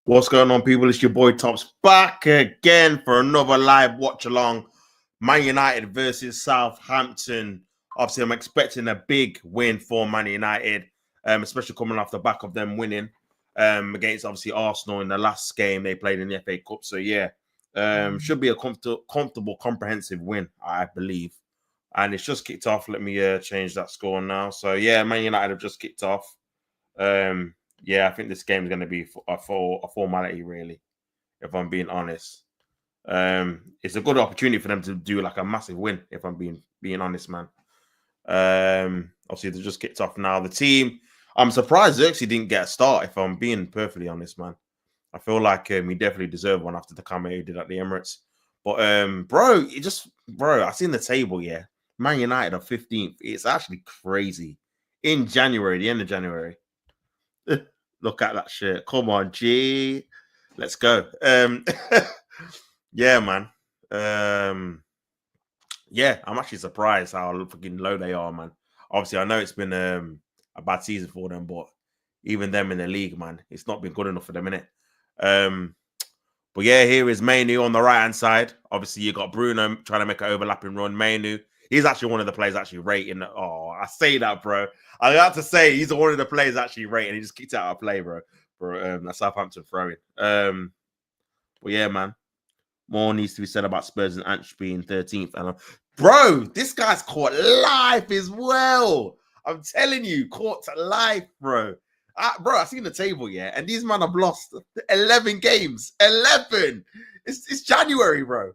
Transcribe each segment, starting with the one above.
What's going on, people? It's your boy Tops back again for another live watch along. Man United versus Southampton. Obviously, I'm expecting a big win for Man United, especially coming off the back of them winning against obviously Arsenal in the last game they played in the FA Cup. So yeah, should be a comfortable, comprehensive win, I believe. And it's just kicked off. Let me change that score now. So yeah, Man United have just kicked off. Yeah, I think this game is going to be a formality, really, if I'm being honest. It's a good opportunity for them to do like a massive win, if I'm being honest, man. Obviously, they just kicked off now. The team, I'm surprised Xerxes didn't get a start, if I'm being perfectly honest, man. I feel like he definitely deserved one after the cameo he did at the Emirates. But, bro, I seen the table, yeah. Man United are 15th. It's actually crazy. In January, the end of January. Look at that shit. Come on, G. Let's go. Yeah, man. Yeah, I'm actually surprised how fucking low they are, man. Obviously, I know it's been a bad season for them, but even them in the league, man, it's not been good enough for them, innit? But yeah, here is Mainu on the right-hand side. Obviously, you got Bruno trying to make an overlapping run. Mainu, he's actually one of the players actually rating. Oh, I say that, bro. I have to say he's one of the players actually rating. He just kicked out of play, bro. For that Southampton throwing. But yeah, man. More needs to be said about Spurs and Anch being 13th. And bro, this guy's caught life as well. I'm telling you, caught life, bro. Bro, I've seen the table, yeah, and these men have lost 11 games. 11. It's January, bro.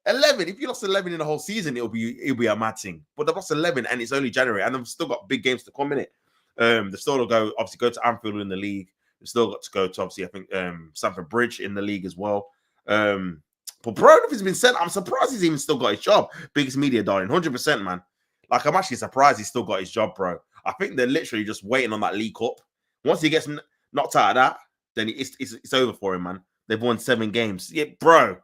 11. If you lost 11 in the whole season, it'll be a mad thing. But they've lost 11, and it's only January, and they've still got big games to come in it. They've still got to go to Anfield in the league. They've still got to go to obviously I think Stamford Bridge in the league as well. But bro, if it's been said, I'm surprised he's even still got his job. Biggest media darling, 100%, man. Like I'm actually surprised he's still got his job, bro. I think they're literally just waiting on that League Cup. Once he gets knocked out of that, then it's over for him, man. They've won 7 games. Yeah, bro.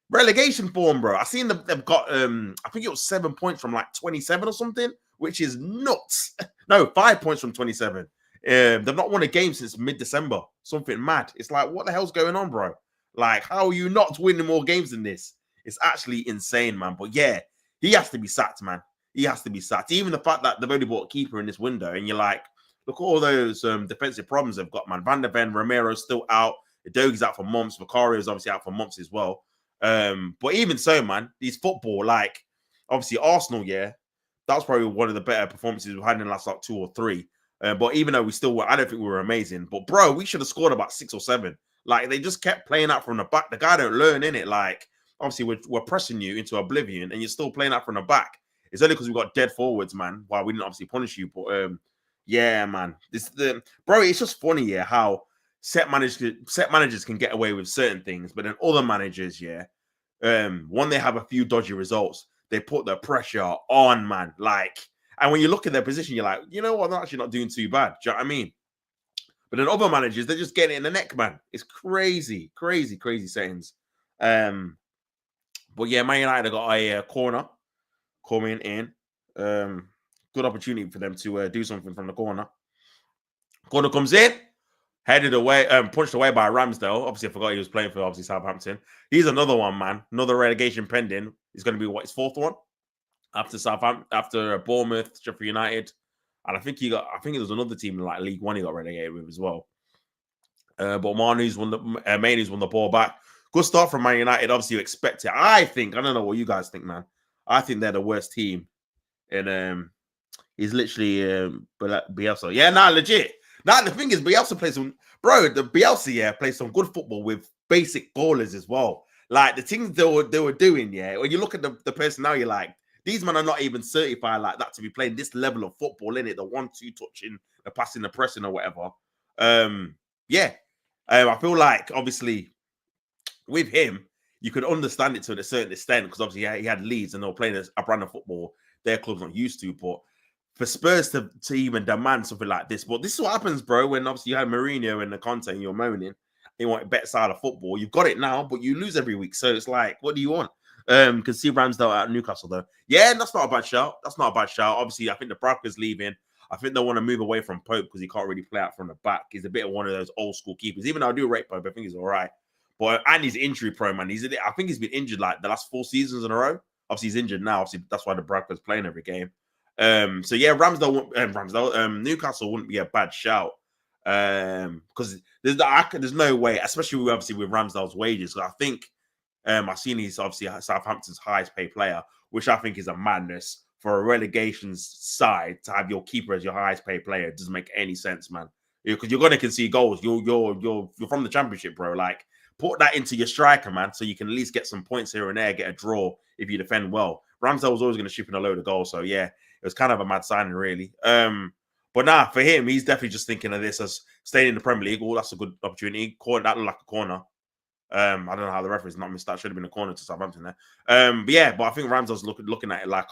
Relegation form, bro. I seen they've got I think it was 7 points from like 27 or something, which is nuts. No, 5 points from 27. They've not won a game since mid-December. Something mad. It's like, what the hell's going on, bro? Like, how are you not winning more games than this? It's actually insane, man. But yeah, he has to be sacked, man. He has to be sacked. Even the fact that they've only bought a keeper in this window, and you're like, look at all those defensive problems they've got, man. Van der Ven, Romero's still out. Dogi's out for months. Vicario's obviously out for months as well. But even so, man, these football, like, obviously Arsenal, yeah, that was probably one of the better performances we've had in the last like 2 or 3. But even though I don't think we were amazing. But bro, we should have scored about 6 or 7. Like, they just kept playing out from the back. The guy don't learn, innit? Like, obviously, we're pressing you into oblivion, and you're still playing out from the back. It's only because we've got dead forwards, man. Why we didn't obviously punish you. But, yeah, man. Bro, it's just funny, yeah, how set managers can get away with certain things, but then other managers, yeah, when they have a few dodgy results, they put the pressure on, man. Like, and when you look at their position, you're like, you know what? They're actually not doing too bad. Do you know what I mean? But then other managers, they're just getting it in the neck, man. It's crazy, crazy, crazy settings. But yeah, Man United have got a corner coming in. Good opportunity for them to do something from the corner. Corner comes in, headed away, punched away by Ramsdale. Obviously, I forgot he was playing for obviously Southampton. He's another one, man. Another relegation pending. He's going to be his 4th one after Southampton, after Bournemouth, Sheffield United. And I think it was another team in like League One he got relegated with as well. But Mainu's won the ball back. Good start from Man United. Obviously, you expect it. I don't know what you guys think, man. I think they're the worst team. And he's literally Bielsa. Yeah, legit. Now the thing is, Bielsa plays some Bielsa plays some good football with basic ballers as well. Like the things they were doing, yeah. When you look at the personnel, you're like, these men are not even certified like that to be playing this level of football, in it. The 1-2 touching, the passing, the pressing, or whatever. Yeah. I feel like obviously with him, you could understand it to a certain extent because obviously he had Leeds and they were playing a brand of football their club's not used to. But for Spurs to even demand something like this, but this is what happens, bro. When obviously you had Mourinho and the Conte and you're moaning, They want better side of football. You've got it now, but you lose every week. So it's like, what do you want? Can see Ramsdale at Newcastle though. Yeah, that's not a bad shout. That's not a bad shout. Obviously, I think the Braka's leaving. I think they want to move away from Pope because he can't really play out from the back. He's a bit of one of those old school keepers. Even though I do rate Pope, I think he's all right. But and he's injury prone, man. I think he's been injured like the last 4 seasons in a row. Obviously, he's injured now. Obviously, that's why the Braka's playing every game. So yeah, Newcastle wouldn't be a bad shout. Because there's no way, especially with Ramsdale's wages. I think I've seen he's obviously Southampton's highest paid player, which I think is a madness for a relegation side to have your keeper as your highest paid player. It doesn't make any sense, man. Because you're gonna concede goals. You're from the Championship, bro. Like, put that into your striker, man, so you can at least get some points here and there, get a draw if you defend well. Ramsdale was always going to ship in a load of goals, so yeah, it was kind of a mad signing, really. But nah, for him, he's definitely just thinking of this as staying in the Premier League. Oh, that's a good opportunity. That looked like a corner. I don't know how the referee's not missed that. Should have been a corner to Southampton there. But I think Ramsdale's looking at it like,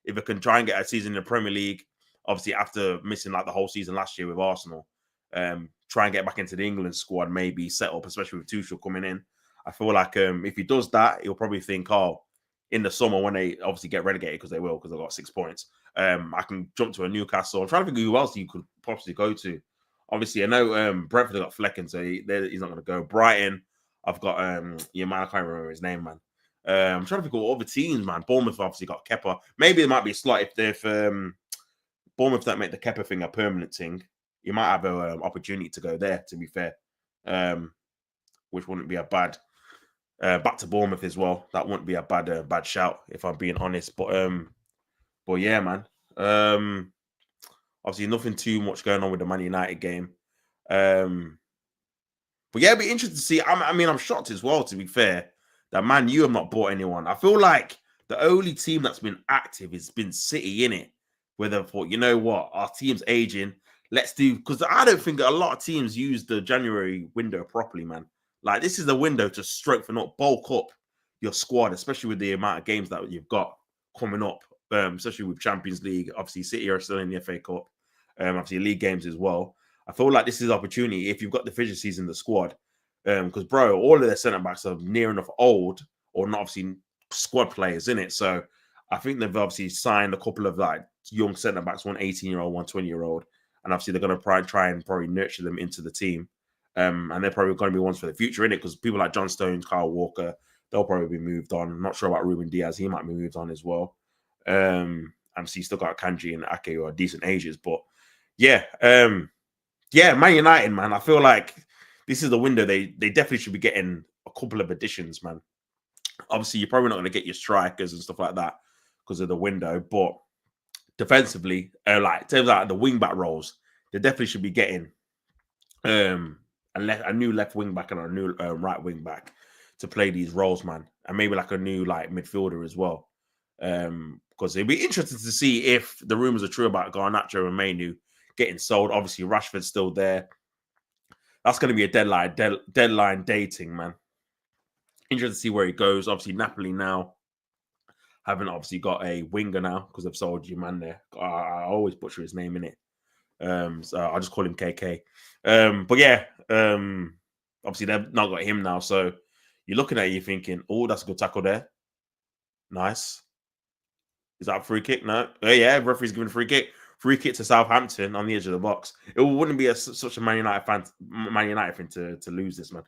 if I can try and get a season in the Premier League, obviously after missing like the whole season last year with Arsenal, try and get back into the England squad, maybe set up, especially with Tuchel coming in. I feel like if he does that, he'll probably think, in the summer when they obviously get relegated, because they will, because they've got 6 points, I can jump to a Newcastle. I'm trying to think who else you could possibly go to. Obviously, I know Brentford have got Flecken, so he's not going to go. Brighton, I've got man, I can't remember his name, man. I'm trying to think of other teams, man. Bournemouth obviously got Kepa. Maybe it might be a slot if Bournemouth don't make the Kepa thing a permanent thing. You might have an opportunity to go there, to be fair, which wouldn't be a bad. Back to Bournemouth as well. That wouldn't be a bad shout, if I'm being honest. But yeah, man. Obviously, nothing too much going on with the Man United game. But yeah, it'd be interesting to see. I'm shocked as well, to be fair, that Man U have not bought anyone. I feel like the only team that's been active has been City, innit? Where they thought, you know what, our team's aging. Let's do, because I don't think a lot of teams use the January window properly, man. Like, this is the window to strengthen up, bulk up your squad, especially with the amount of games that you've got coming up, especially with Champions League. Obviously, City are still in the FA Cup, obviously league games as well. I feel like this is an opportunity if you've got deficiencies in the squad, because, bro, all of their centre-backs are near enough old, or not obviously squad players, in it. So I think they've obviously signed a couple of like young centre-backs, one 18-year-old, one 20-year-old, and obviously they're going to try and probably nurture them into the team. And they're probably going to be ones for the future, innit? Because people like John Stones, Kyle Walker, they'll probably be moved on. I'm not sure about Ruben Diaz. He might be moved on as well. Obviously, still got Kanji and Ake who are decent ages. But yeah, Man United, man. I feel like this is the window. They definitely should be getting a couple of additions, man. Obviously, you're probably not going to get your strikers and stuff like that because of the window. But defensively, like in terms of like the wing-back roles, they definitely should be getting a new left wing back and a new right wing back to play these roles, man, and maybe like a new like midfielder as well. Because it'd be interesting to see if the rumors are true about Garnacho and Mainu getting sold. Obviously, Rashford's still there. That's going to be a deadline dating, man. Interesting to see where he goes. Obviously, Napoli now haven't obviously got a winger now because they've sold your man there. I always butcher his name in it. So I'll just call him KK. But yeah, obviously they've not got him now. So you're looking at it, you're thinking, oh, that's a good tackle there. Nice. Is that a free kick? No. Oh, yeah, referee's giving a free kick. Free kick to Southampton on the edge of the box. It wouldn't be such a Man United thing to lose this, man.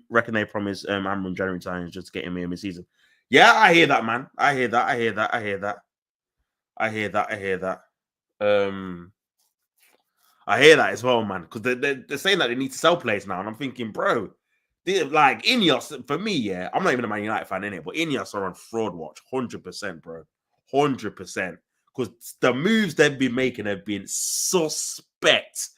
Reckon they promised Amram January times just to get him here mid-season. Yeah, I hear that, man. I hear that. I hear that as well, man. Because they're saying that they need to sell players now, and I'm thinking, bro, like Ineos, for me, yeah, I'm not even a Man United fan in it, but Ineos are on fraud watch, 100%, bro, 100%. Because the moves they've been making have been suspect,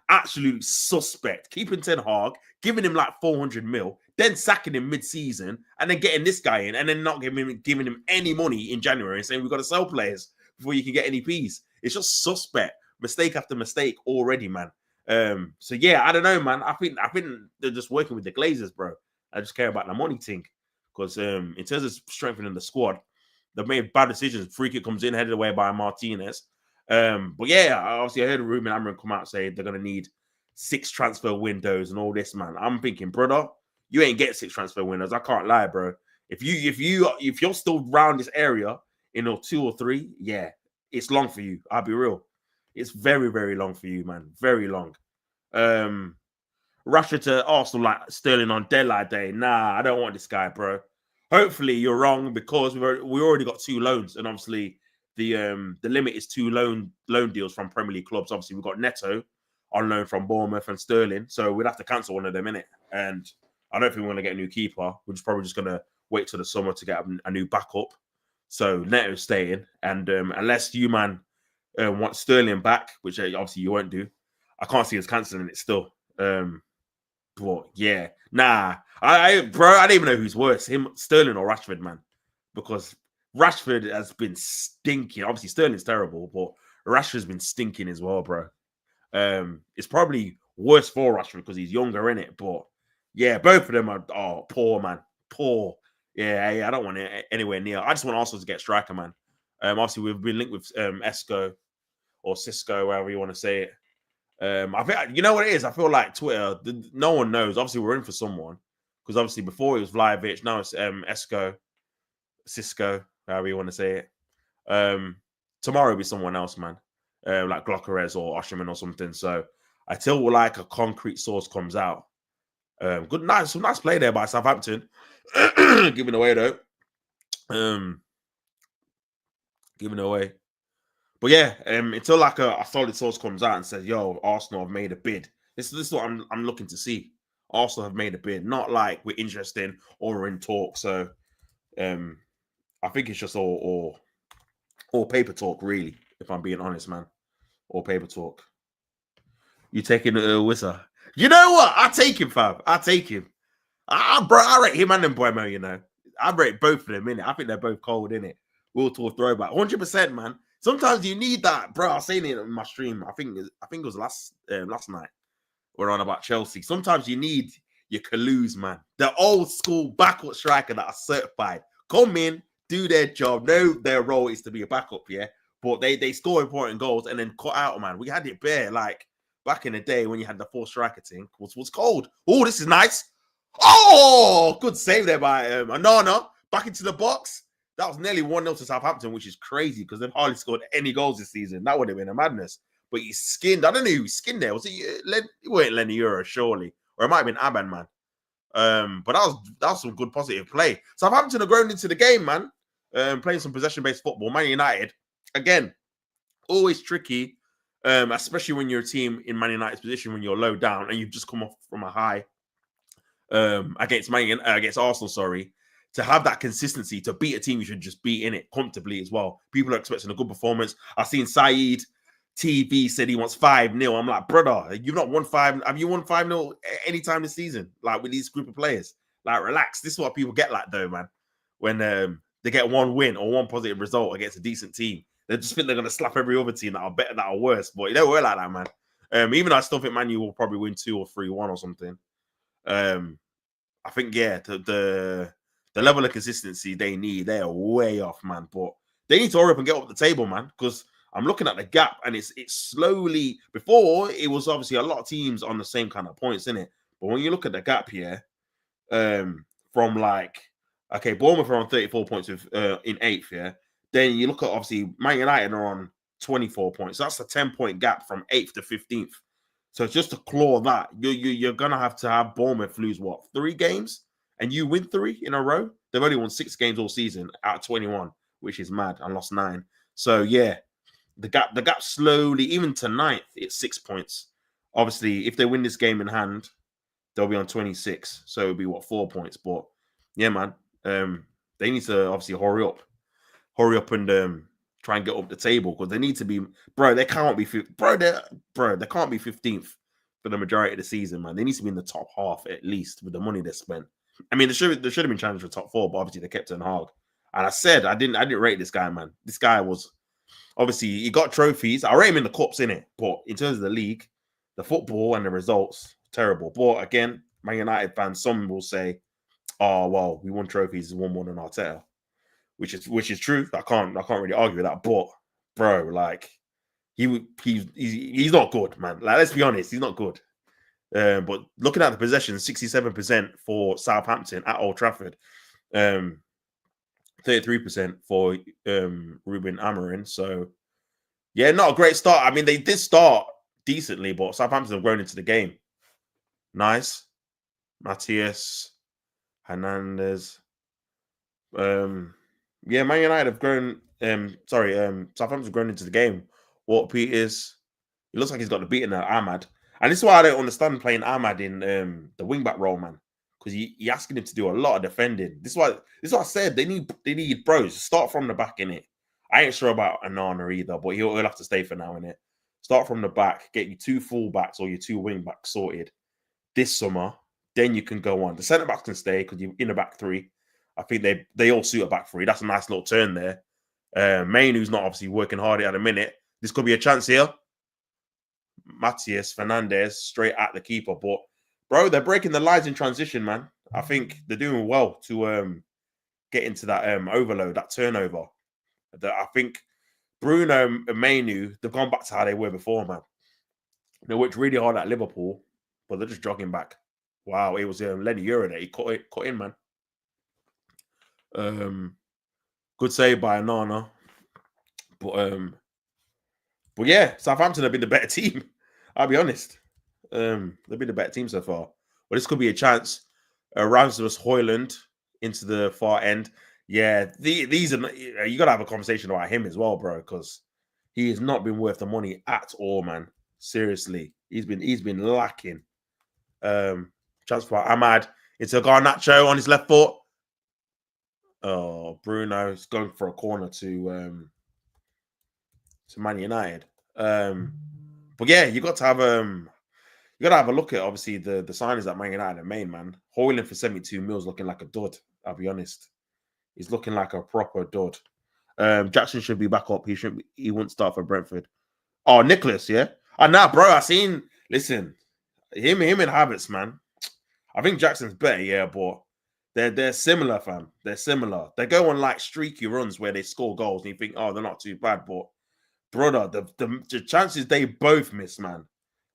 absolute suspect. Keeping Ten Hag, giving him like 400 mil, then sacking him mid-season, and then getting this guy in, and then not giving him any money in January, and saying we've got to sell players before you can get any peas. It's just suspect. Mistake after mistake already, man. So yeah, I don't know, man. I think they're just working with the Glazers, bro. I just care about the money thing. Because in terms of strengthening the squad, they've made bad decisions. Free kick comes in, headed away by Martinez. But yeah, obviously I heard Ruben Amorim come out and say they're going to need 6 transfer windows and all this, man. I'm thinking, brother, you ain't get 6 transfer windows. I can't lie, bro. If you're still around this area in 2 or 3, yeah, it's long for you. I'll be real. It's very, very long for you, man. Very long. Rashford to Arsenal like Sterling on deadline day. Nah, I don't want this guy, bro. Hopefully you're wrong because we already got 2 loans, and obviously the limit is 2 loan deals from Premier League clubs. Obviously we've got Neto on loan from Bournemouth and Sterling, so we'd have to cancel one of them, innit? And I don't think we're going to get a new keeper. We're just probably just going to wait till the summer to get a new backup. So Neto's staying, and unless you man want Sterling back, which obviously you won't do, I can't see us cancelling it still. But yeah, nah, bro, I don't even know who's worse, him, Sterling or Rashford, man, because Rashford has been stinking. Obviously, Sterling's terrible, but Rashford's been stinking as well, bro. It's probably worse for Rashford because he's younger, in it. But yeah, both of them are poor, man, poor. Yeah, I don't want it anywhere near. I just want Arsenal to get striker, man. Obviously, we've been linked with Esco or Cisco, whatever you want to say it. I think, you know what it is? I feel like Twitter, no one knows. Obviously, we're in for someone because obviously before it was Vlahovic, now it's Esco, Cisco, however you want to say it. Tomorrow will be someone else, man, like Glockerez or Osherman or something. So until like a concrete source comes out, some nice play there by Southampton, giving away though, giving away. But yeah, until like a solid source comes out and says, "Yo, Arsenal have made a bid." This is what I'm looking to see. Arsenal have made a bid, not like we're interested or we're in talk. So, I think it's just all paper talk, really. If I'm being honest, man, all paper talk. You taking Wissa? You know what? I take him, fam. I take him. I rate him and Mbeumo. You know, I rate both of them, innit? I think they're both cold, innit? World Tour throwback, 100%, man. Sometimes you need that, bro. I was saying it in my stream. I think it was last night. We're on about Chelsea. Sometimes you need your Kaloos, man. The old school backup striker that are certified. Come in, do their job. Know their role is to be a backup, yeah. But they score important goals and then cut out, man. We had it bare, like back in the day when you had the 4 striker thing. Was cold. Oh, this is nice. Oh, good save there by Anana. Back into the box. That was nearly 1-0 to Southampton, which is crazy because they've hardly scored any goals this season. That would have been a madness. But he skinned. I don't know who he skinned there. Was it? It weren't Lenny Euro, surely, or it might have been Aban, man. But that was some good positive play. Southampton are growing into the game, man. Playing some possession-based football. Man United, again, always tricky, especially when you're a team in Man United's position when you're low down and you've just come off from a high against Arsenal. Sorry. To have that consistency to beat a team you should just beat in it comfortably as well. People are expecting a good performance. I've seen Saeed TV said he wants 5-0. I'm like, brother, you've not won 5. Have you won 5-0 anytime this season? Like with these group of players? Like, relax. This is what people get like though, man. When they get one win or one positive result against a decent team, they just think they're gonna slap every other team that are better, that are worse. But it don't work like that, man. Even though I still think Man U will probably win 2 or 3-1 or something. I think the level of consistency they need, they are way off, man. But they need to hurry up and get up the table, man, because I'm looking at the gap and it's slowly. Before, it was obviously a lot of teams on the same kind of points, innit? But when you look at the gap here, from like, okay, Bournemouth are on 34 points in 8th, yeah? Then you look at, obviously, Man United are on 24 points. So that's a 10-point gap from 8th to 15th. So just to claw that, you're going to have Bournemouth lose, what, 3 games? And you win 3 in a row. They've only won 6 games all season out of 21, which is mad, and lost 9. So yeah, the gap slowly, even to 9th, it's 6 points. Obviously, if they win this game in hand, they'll be on 26. So it'll be 4 points. But yeah, man, they need to obviously hurry up and try and get up the table because they need to be, bro. They can't be, they can't be 15th for the majority of the season, man. They need to be in the top half at least with the money they spent. I mean, there should have been challenged for top 4, but obviously they kept Ten Hag. And I said I didn't rate this guy, man. This guy was obviously he got trophies. I rate him in the cups, innit? But in terms of the league, the football and the results, terrible. But again, Man United fans, some will say, "Oh, well, we won trophies, won more than Arteta," which is true. I can't really argue with that. But bro, like he's not good, man. Like, let's be honest, he's not good. But looking at the possession, 67% for Southampton at Old Trafford, 33% for Ruben Amorim. So yeah, not a great start. I mean, they did start decently, but Southampton have grown into the game. Nice. Matthias, Hernandez. Yeah, Man United have grown. Southampton have grown into the game. Walt Peters, it looks like he's got the beating of Ahmad. And this is why I don't understand playing Ahmad in the wingback role, man. Because you're asking him to do a lot of defending. This is what I said. They need bros. Start from the back in it. I ain't sure about Anana either, but he'll have to stay for now in it. Start from the back, get you 2 fullbacks or your 2 wingbacks sorted this summer. Then you can go on. The centre backs can stay because you're in the back 3. I think they all suit a back 3. That's a nice little turn there. Mainu's not obviously working hard at a minute. This could be a chance here. Matthias Fernandez straight at the keeper, but bro, they're breaking the lines in transition, man. I think they're doing well to get into that overload, that turnover. I think Bruno and Mainu, they've gone back to how they were before, man. They worked really hard at Liverpool, but they're just jogging back. Wow, it was Lenny Euro there. He cut in, man. Good save by Anana. But yeah, Southampton have been the better team. I'll be honest. They've been the better team so far. But this could be a chance. Rasmus Højlund into the far end. Yeah, these are you gotta have a conversation about him as well, bro, because he has not been worth the money at all, man. Seriously, he's been lacking. Chance for Ahmad into Garnacho on his left foot. Oh, Bruno's going for a corner to Man United. But yeah, you got to have a look at obviously the signings that Man United have made, man. Højlund for 72 mils looking like a dud. I'll be honest, he's looking like a proper dud. Jackson should be back up. He won't start for Brentford. Oh, Nicholas, yeah. And now, bro, I seen. Listen, him and Havertz, man. I think Jackson's better, yeah, but they're similar, fam. They're similar. They go on like streaky runs where they score goals, and you think, oh, they're not too bad, but brother, the chances they both miss, man.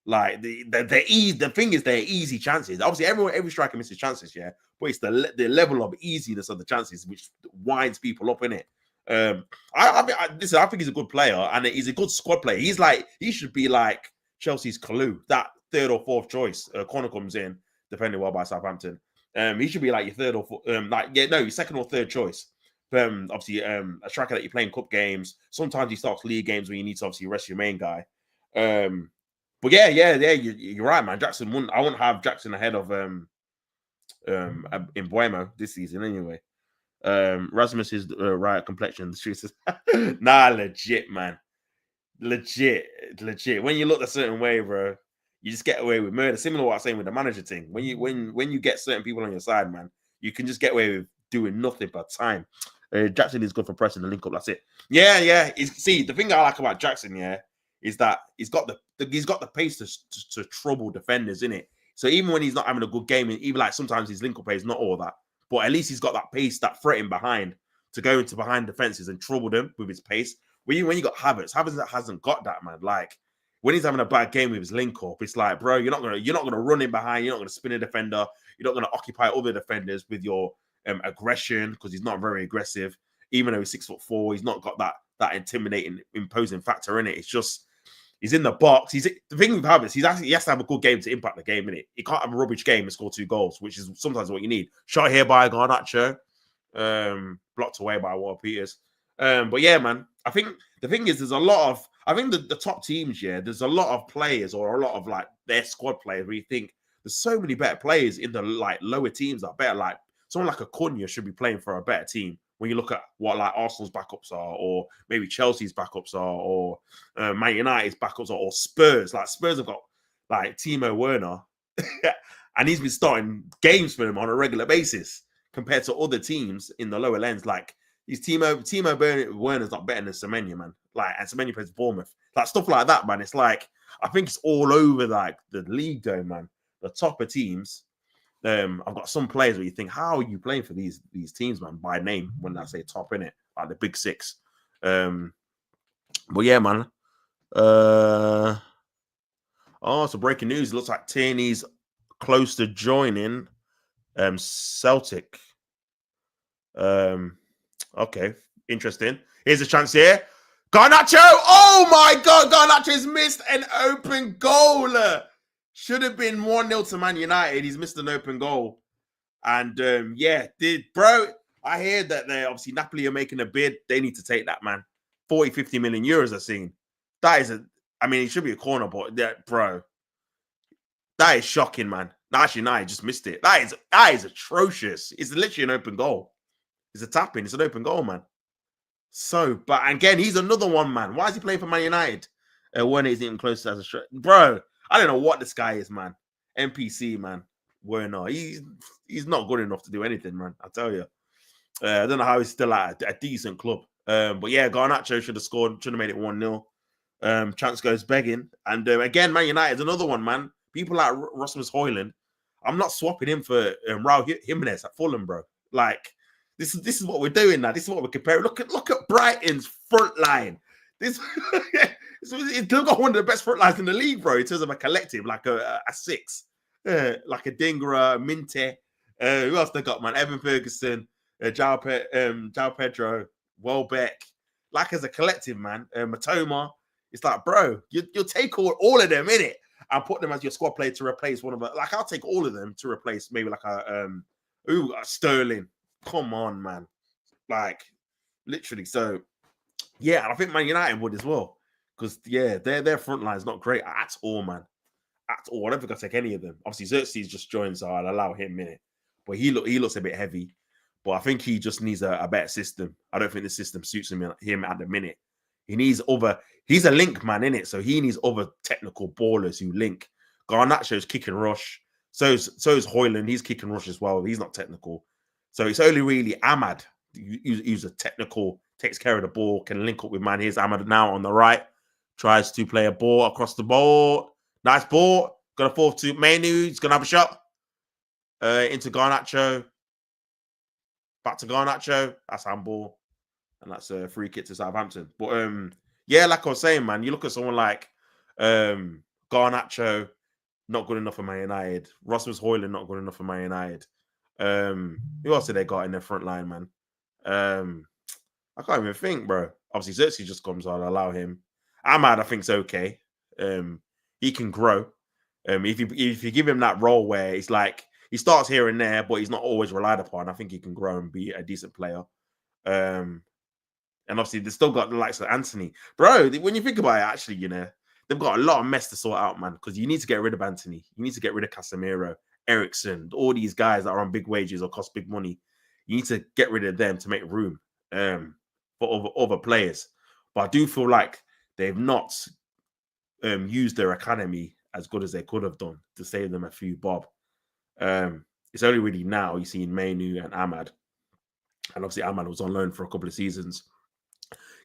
Like the thing is, they're easy chances. Obviously, every striker misses chances, yeah. But it's the level of easiness of the chances which winds people up in it. I think he's a good player and he's a good squad player. He should be like Chelsea's Kalou, that 3rd or 4th choice. Corner comes in, defended well by Southampton. He should be like your 3rd or 4th, your 2nd or 3rd choice. Obviously, a striker that you play in cup games. Sometimes he starts league games when you need to obviously rest your main guy. But yeah, you're right, man. I wouldn't have Jackson ahead of in Buemo this season anyway. Rasmus is right complexion. The street says, nah, legit, man. Legit. When you look a certain way, bro, you just get away with murder. Similar to what I was saying with the manager thing. When you get certain people on your side, man, you can just get away with doing nothing but time. Jackson is good for pressing the link up. That's it. Yeah. See, the thing I like about Jackson, yeah, is that he's got the pace to trouble defenders, in it. So even when he's not having a good game, even like sometimes his link up play is not all that, but at least he's got that pace, that threat in behind to go into behind defenses and trouble them with his pace. When you got Havertz hasn't got that, man. Like when he's having a bad game with his link up, it's like, bro, you're not gonna run in behind, you're not gonna spin a defender, you're not gonna occupy other defenders with your aggression, because he's not very aggressive. Even though he's 6'4", he's not got that intimidating, imposing factor in it. It's just he's in the box. The thing with Havertz, he has to have a good game to impact the game, innit? He can't have a rubbish game and score 2 goals, which is sometimes what you need. Shot here by Garnacho, blocked away by Walt Peters. But yeah, man, I think the thing is, there's a lot of, I think the top teams, yeah, there's a lot of players or a lot of like their squad players where you think there's so many better players in the like lower teams that are better. Like someone like Acuna should be playing for a better team. When you look at what like Arsenal's backups are, or maybe Chelsea's backups are, or Man United's backups are, or Spurs. Like Spurs have got like Timo Werner, and he's been starting games for them on a regular basis compared to other teams in the lower lens. Like Timo Werner's not better than Semenyo, man. Like, and Semenyo plays Bournemouth. Like stuff like that, man. It's like I think it's all over like the league, though, man. The top of teams. I've got some players where you think, how are you playing for these teams, man, by name, when I say top, in it, like the big 6. But yeah, man. Oh, so breaking news. It looks like Tierney's close to joining Celtic. Okay, interesting. Here's a chance here. Garnacho! Oh my God, Garnacho's missed an open goal. Should have been 1-0 to Man United. He's missed an open goal. And bro, I hear that they obviously Napoli are making a bid. They need to take that, man. 40, 50 million euros I've seen. That is it should be a corner, but bro. That is shocking, man. Actually, I just missed it. That is atrocious. It's literally an open goal. It's a tap-in. It's an open goal, man. So, but again, he's another one, man. Why is he playing for Man United when he's even close as a stretch? Bro, I don't know what this guy is, man. NPC, man. Werner. He's not good enough to do anything, man. I tell you. I don't know how he's still at a decent club. But yeah, Garnacho should have scored. Should have made it 1-0. Chance goes begging. And again, Man United's another one, man. People like Rasmus Højlund. I'm not swapping him for Raul Jimenez at Fulham, bro. Like, this is what we're doing now. This is what we're comparing. Look at Brighton's front line. It's got one of the best front lines in the league, bro, in terms of a collective, like a six. Like a Dingra, Minte. Who else they got, man? Evan Ferguson, João Pedro, Welbeck. Like as a collective, man. Matoma. It's like, bro, you'll take all of them in it and put them as your squad player to replace one of them. Like, I'll take all of them to replace maybe like a Sterling. Come on, man. Like, literally. So, yeah, I think Man United would as well. Because, yeah, their front line is not great at all, man. At all. I don't think I'll take any of them. Obviously, Xerxes just joined, so I'll allow him in it. But he looks a bit heavy. But I think he just needs a better system. I don't think the system suits him at the minute. He needs he's a link man, in it, so he needs other technical ballers who link. Garnacho's kick and rush. So is Højlund. He's kick and rush as well. He's not technical. So it's only really Ahmad who's a technical, takes care of the ball, can link up with man. Here's Ahmad now on the right. Tries to play a ball across the ball. Nice ball. Got a forward to Manu. He's going to have a shot. Into Garnacho. Back to Garnacho. That's handball. And that's a free kick to Southampton. But yeah, like I was saying, man, you look at someone like Garnacho, not good enough for Man United. Rasmus Højlund, not good enough for Man United. Who else did they got in their front line, man? I can't even think, bro. Obviously, Xerxes just comes on. I'll allow him. Ahmad, I think's okay. He can grow. If you give him that role where it's like he starts here and there, but he's not always relied upon, I think he can grow and be a decent player. And obviously, they've still got the likes of Anthony. Bro, when you think about it, actually, you know, they've got a lot of mess to sort out, man, because you need to get rid of Anthony. You need to get rid of Casemiro, Eriksen, all these guys that are on big wages or cost big money. You need to get rid of them to make room for other players. But I do feel like they've not used their academy as good as they could have done to save them a few bob. It's only really now you're seeing Manu and Ahmad. And obviously Ahmad was on loan for a couple of seasons.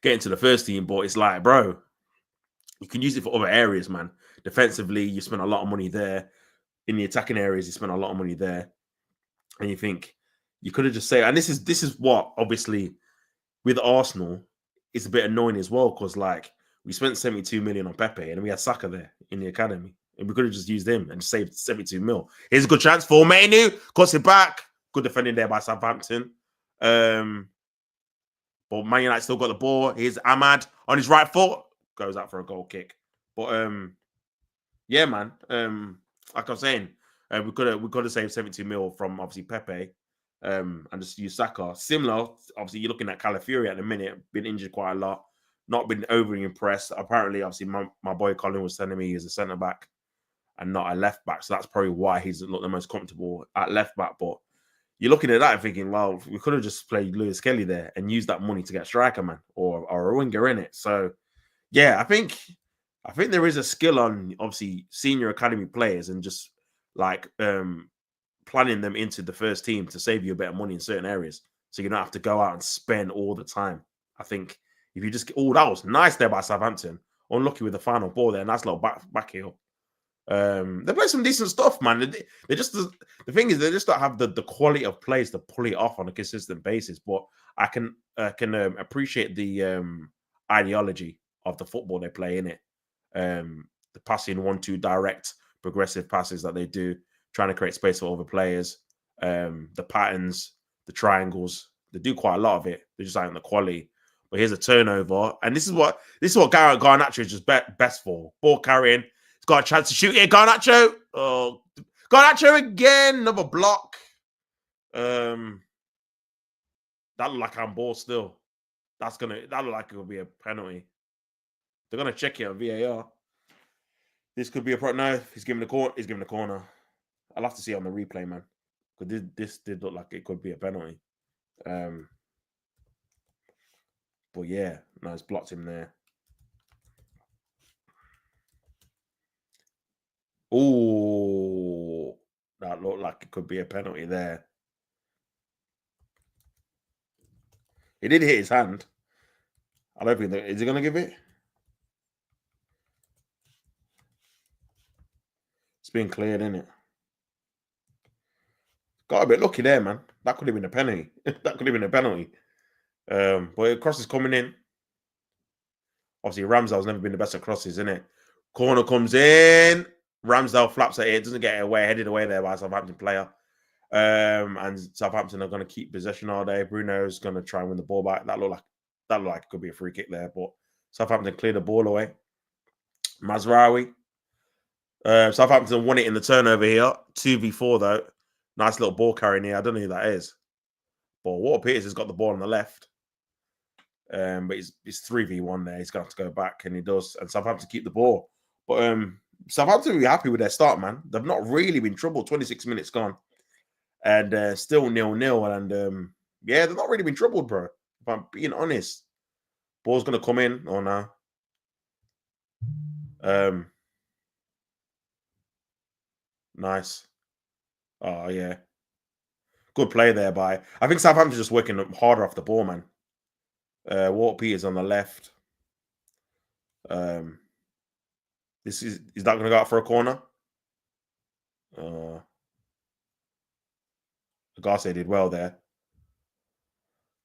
Getting to the first team, but it's like, bro, you can use it for other areas, man. Defensively, you spend a lot of money there. In the attacking areas, you spend a lot of money there. And you think you could have just said, and this is what, obviously, with Arsenal, it's a bit annoying as well, because like we spent 72 million on Pepe and we had Saka there in the academy. And we could have just used him and saved 72 mil. Here's a good chance for Manu. Cuts it back. Good defending there by Southampton. But Man United still got the ball. Here's Ahmad on his right foot. Goes out for a goal kick. But yeah, man. Like I was saying, we could have saved 72 mil from obviously Pepe. And just use Saka. Similar, obviously, you're looking at Calafiori at the minute, been injured quite a lot, not been overly impressed. Apparently, obviously, my boy Colin was telling me he's a centre back and not a left back, so that's probably why he's not the most comfortable at left back. But you're looking at that and thinking, well, we could have just played Lewis Kelly there and used that money to get a striker, man, or a winger in it. So, yeah, I think there is a skill on obviously senior academy players and just like planning them into the first team to save you a bit of money in certain areas, so you don't have to go out and spend all the time. I think if you just that was nice there by Southampton. Unlucky with the final ball there, nice little back heel. They play some decent stuff, man. They just the thing is they just don't have the quality of plays to pull it off on a consistent basis. But I can appreciate the ideology of the football they play in it. the passing 1-2 direct progressive passes that they do, trying to create space for other players. The patterns, the triangles, they do quite a lot of it. They're just like on the quality. But here's a turnover, and this is what Garnacho is just best for. Ball carrying, he's got a chance to shoot here. Garnacho, oh, Garnacho again, another block. That look like handball still. That look like it will be a penalty. They're gonna check it on VAR. This could be a no. He's giving the corner. He's giving the corner. I'll have to see it on the replay, man. Because this did look like it could be a penalty. But yeah, no, it's blocked him there. Oh, that looked like it could be a penalty there. He did hit his hand. I don't think is he gonna give it? It's been cleared, isn't it? Got a bit lucky there, man. That could have been a penalty. That could have been a penalty. But cross is coming in. Obviously, Ramsdale's never been the best at crosses, isn't it? Corner comes in. Ramsdale flaps at it. Doesn't get it away. Headed away there by a Southampton player. And Southampton are going to keep possession all day. Bruno's going to try and win the ball back. That looked like it could be a free kick there. But Southampton cleared the ball away. Mazraoui. Southampton won it in the turnover here. 2v4 though. Nice little ball carrying here. I don't know who that is. But Walter Peters has got the ball on the left. But it's 3v1 there. He's going to have to go back, and he does. And Southampton keep the ball. But Southampton will be happy with their start, man. They've not really been troubled. 26 minutes gone. And still 0-0. And yeah, they've not really been troubled, bro. If I'm being honest. Ball's going to come in or no. Nice. Oh, yeah. Good play there by... I think Southampton's just working harder off the ball, man. Walter Peters on the left. Is that going to go out for a corner? Garcia did well there.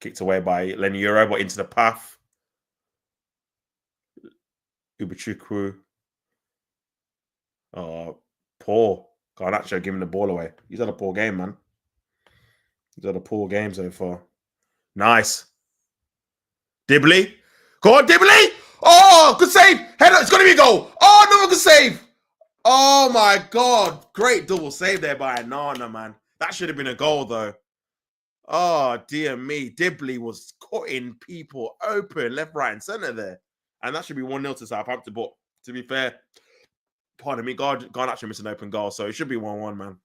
Kicked away by Lenny Euro, but into the path. Ubachukwu. Poor. Garnacho giving the ball away. He's had a poor game, man. He's had a poor game so far. Nice. Dibley. Go on, Dibley. Oh, good save. Header. It's going to be a goal. Oh, another good save. Oh, my God. Great double save there by Anana, man. That should have been a goal, though. Oh, dear me. Dibley was cutting people open left, right, and centre there. And that should be 1-0 to Southampton. But to be fair, pardon me, Garnacho missed an open goal, so it should be 1-1,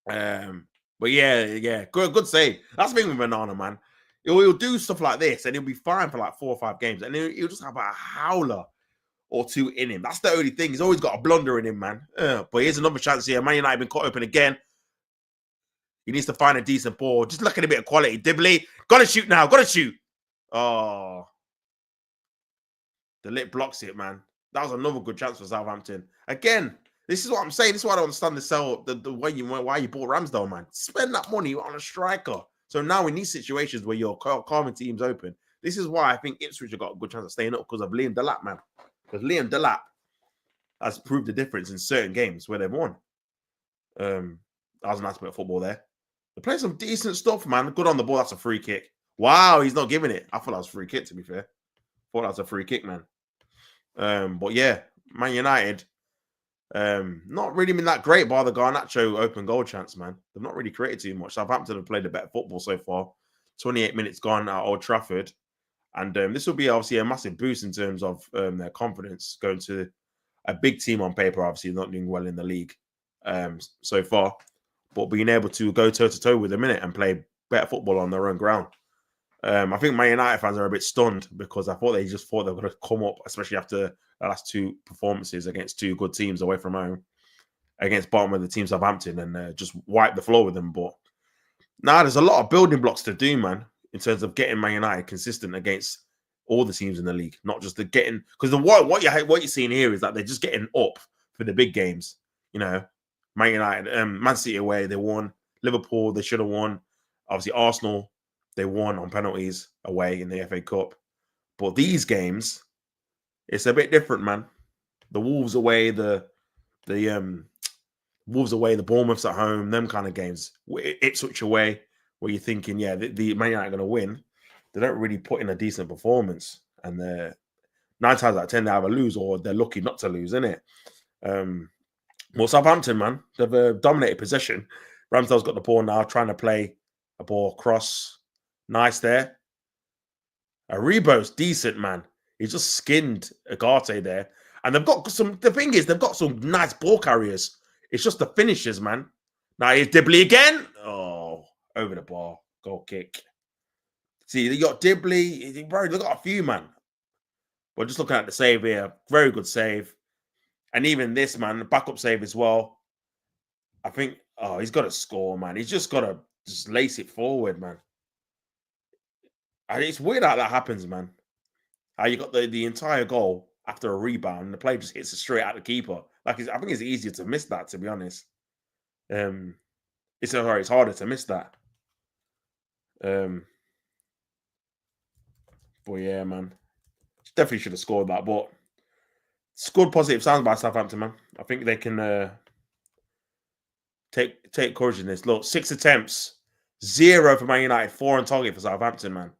man. But yeah, good save. That's the thing with Banana, man. He'll do stuff like this, and he'll be fine for like 4 or 5 games, and he'll just have a howler or two in him. That's the only thing. He's always got a blunder in him, man. But here's another chance here. Man United been cut open again. He needs to find a decent ball. Just look at a bit of quality. Dibley, gotta shoot now. Gotta shoot. Oh, the lip blocks it, man. That was another good chance for Southampton. Again, this is what I'm saying. This is why I don't understand the way why you bought Ramsdale, man. Spend that money on a striker. So now in these situations where you're calming teams open, this is why I think Ipswich have got a good chance of staying up because of Liam Delap, man. Because Liam Delap has proved the difference in certain games where they've won. That was a nice bit of football there. They're playing some decent stuff, man. Good on the ball. That's a free kick. Wow, he's not giving it. I thought that was a free kick, to be fair. Thought that was a free kick, man. But yeah, Man United, not really been that great by the Garnacho open goal chance, man. They've not really created too much. Southampton have played a better football so far. 28 minutes gone at Old Trafford. And this will be obviously a massive boost in terms of their confidence going to a big team on paper, obviously not doing well in the league so far. But being able to go toe-to-toe with them and play better football on their own ground. I think Man United fans are a bit stunned because I thought they were going to come up, especially after the last 2 performances against 2 good teams away from home, against bottom of the team Southampton, and just wipe the floor with them. But now there's a lot of building blocks to do, man, in terms of getting Man United consistent against all the teams in the league, not just the getting. Because what you're seeing here is that they're just getting up for the big games. You know, Man United, Man City away, they won. Liverpool, they should have won. Obviously, Arsenal, they won on penalties away in the FA Cup. But these games, it's a bit different, man. the Wolves away, the Wolves away, the Bournemouths at home, them kind of games. Ipswich away, where you're thinking, yeah, the Man United are going to win. They don't really put in a decent performance, and they're 9 times out of 10 they either lose or they're lucky not to lose, isn't it? Well, Southampton, man, they've dominated possession. Ramsdale's got the ball now, trying to play a ball cross. Nice there. Aribo's decent, man. He's just skinned Agate there. And they've got some, the thing is, they've got some nice ball carriers. It's just the finishes, man. Now here's Dibley again. Oh, over the bar. Goal kick. See, they got Dibley. Bro, they've got a few, man. But just looking at the save here, very good save. And even this, man, the backup save as well. I think, oh, he's got to score, man. He's just got to just lace it forward, man. And it's weird how that happens, man. How you got the entire goal after a rebound and the player just hits it straight at the keeper. Like, I think it's easier to miss that, to be honest. It's harder to miss that. But yeah, man. Definitely should have scored that, but scored positive sounds by Southampton, man. I think they can take courage in this. Look, 6 attempts, 0 for Man United, 4 on target for Southampton, man.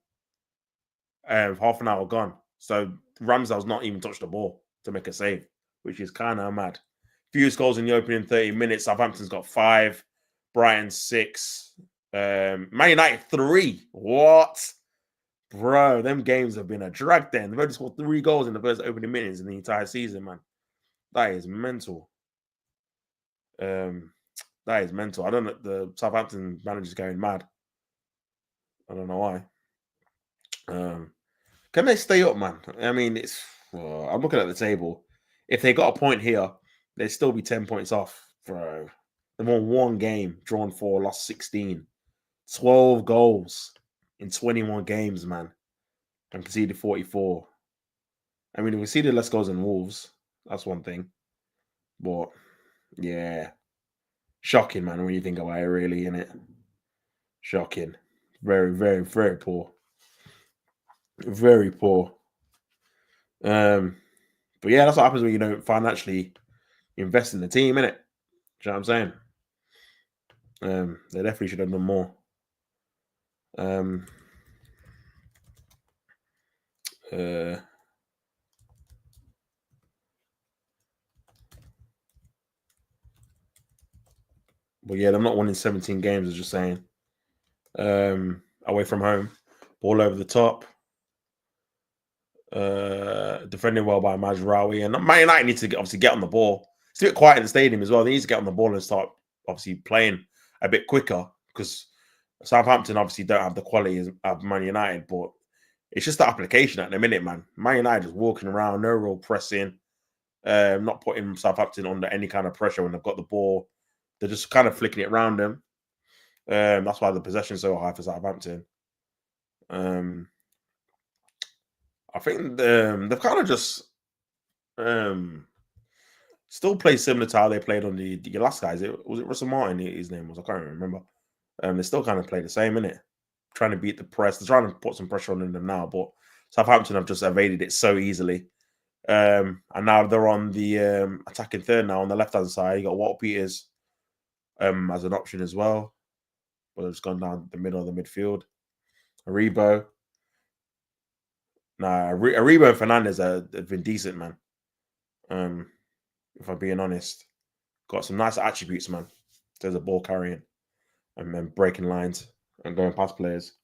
Half an hour gone. So Ramsdale's not even touched the ball to make a save, which is kind of mad. Fewest goals in the opening 30 minutes. Southampton's got 5, Brighton 6, Man United 3. What? Bro, them games have been a drag then. They've only scored 3 goals in the first opening minutes in the entire season, man. That is mental. That is mental. I don't know. The Southampton manager's going mad. I don't know why. Can they stay up, man? I mean, I'm looking at the table. If they got a point here, they'd still be 10 points off, bro. They've won 1 game, drawn 4, lost 16. 12 goals in 21 games, man. And conceded 44. I mean, we conceded less goals than Wolves. That's one thing. But, yeah. Shocking, man, when you think about it, really, innit? Shocking. Very, very, very poor. Very poor. But yeah, that's what happens when you don't financially invest in the team, innit? Do you know what I'm saying? They definitely should have done more. But yeah, they're not winning 17 games, I was just saying. Away from home. Ball over the top. Defending well by Mazraoui. And Man United need to obviously get on the ball. It's a bit quiet in the stadium as well. They need to get on the ball and start obviously playing a bit quicker, because Southampton obviously don't have the quality as Man United, but it's just the application at the minute, man. Man United just walking around, no real pressing, not putting Southampton under any kind of pressure when they've got the ball. They're just kind of flicking it around them. That's why the possession's so high for Southampton. I think they've kind of just still play similar to how they played on the last guys. Was it Russell Martin? His name was, I can't remember. They still kind of play the same, innit? Trying to beat the press. They're trying to put some pressure on them now, but Southampton have just evaded it so easily. And now they're on the attacking third now on the left-hand side. You got Walter Peters as an option as well. But they've just gone down the middle of the midfield. Aribo. Nah, Aribo and Fernandez have been decent, man. If I'm being honest. Got some nice attributes, man. There's a ball carrying and then breaking lines and going past players.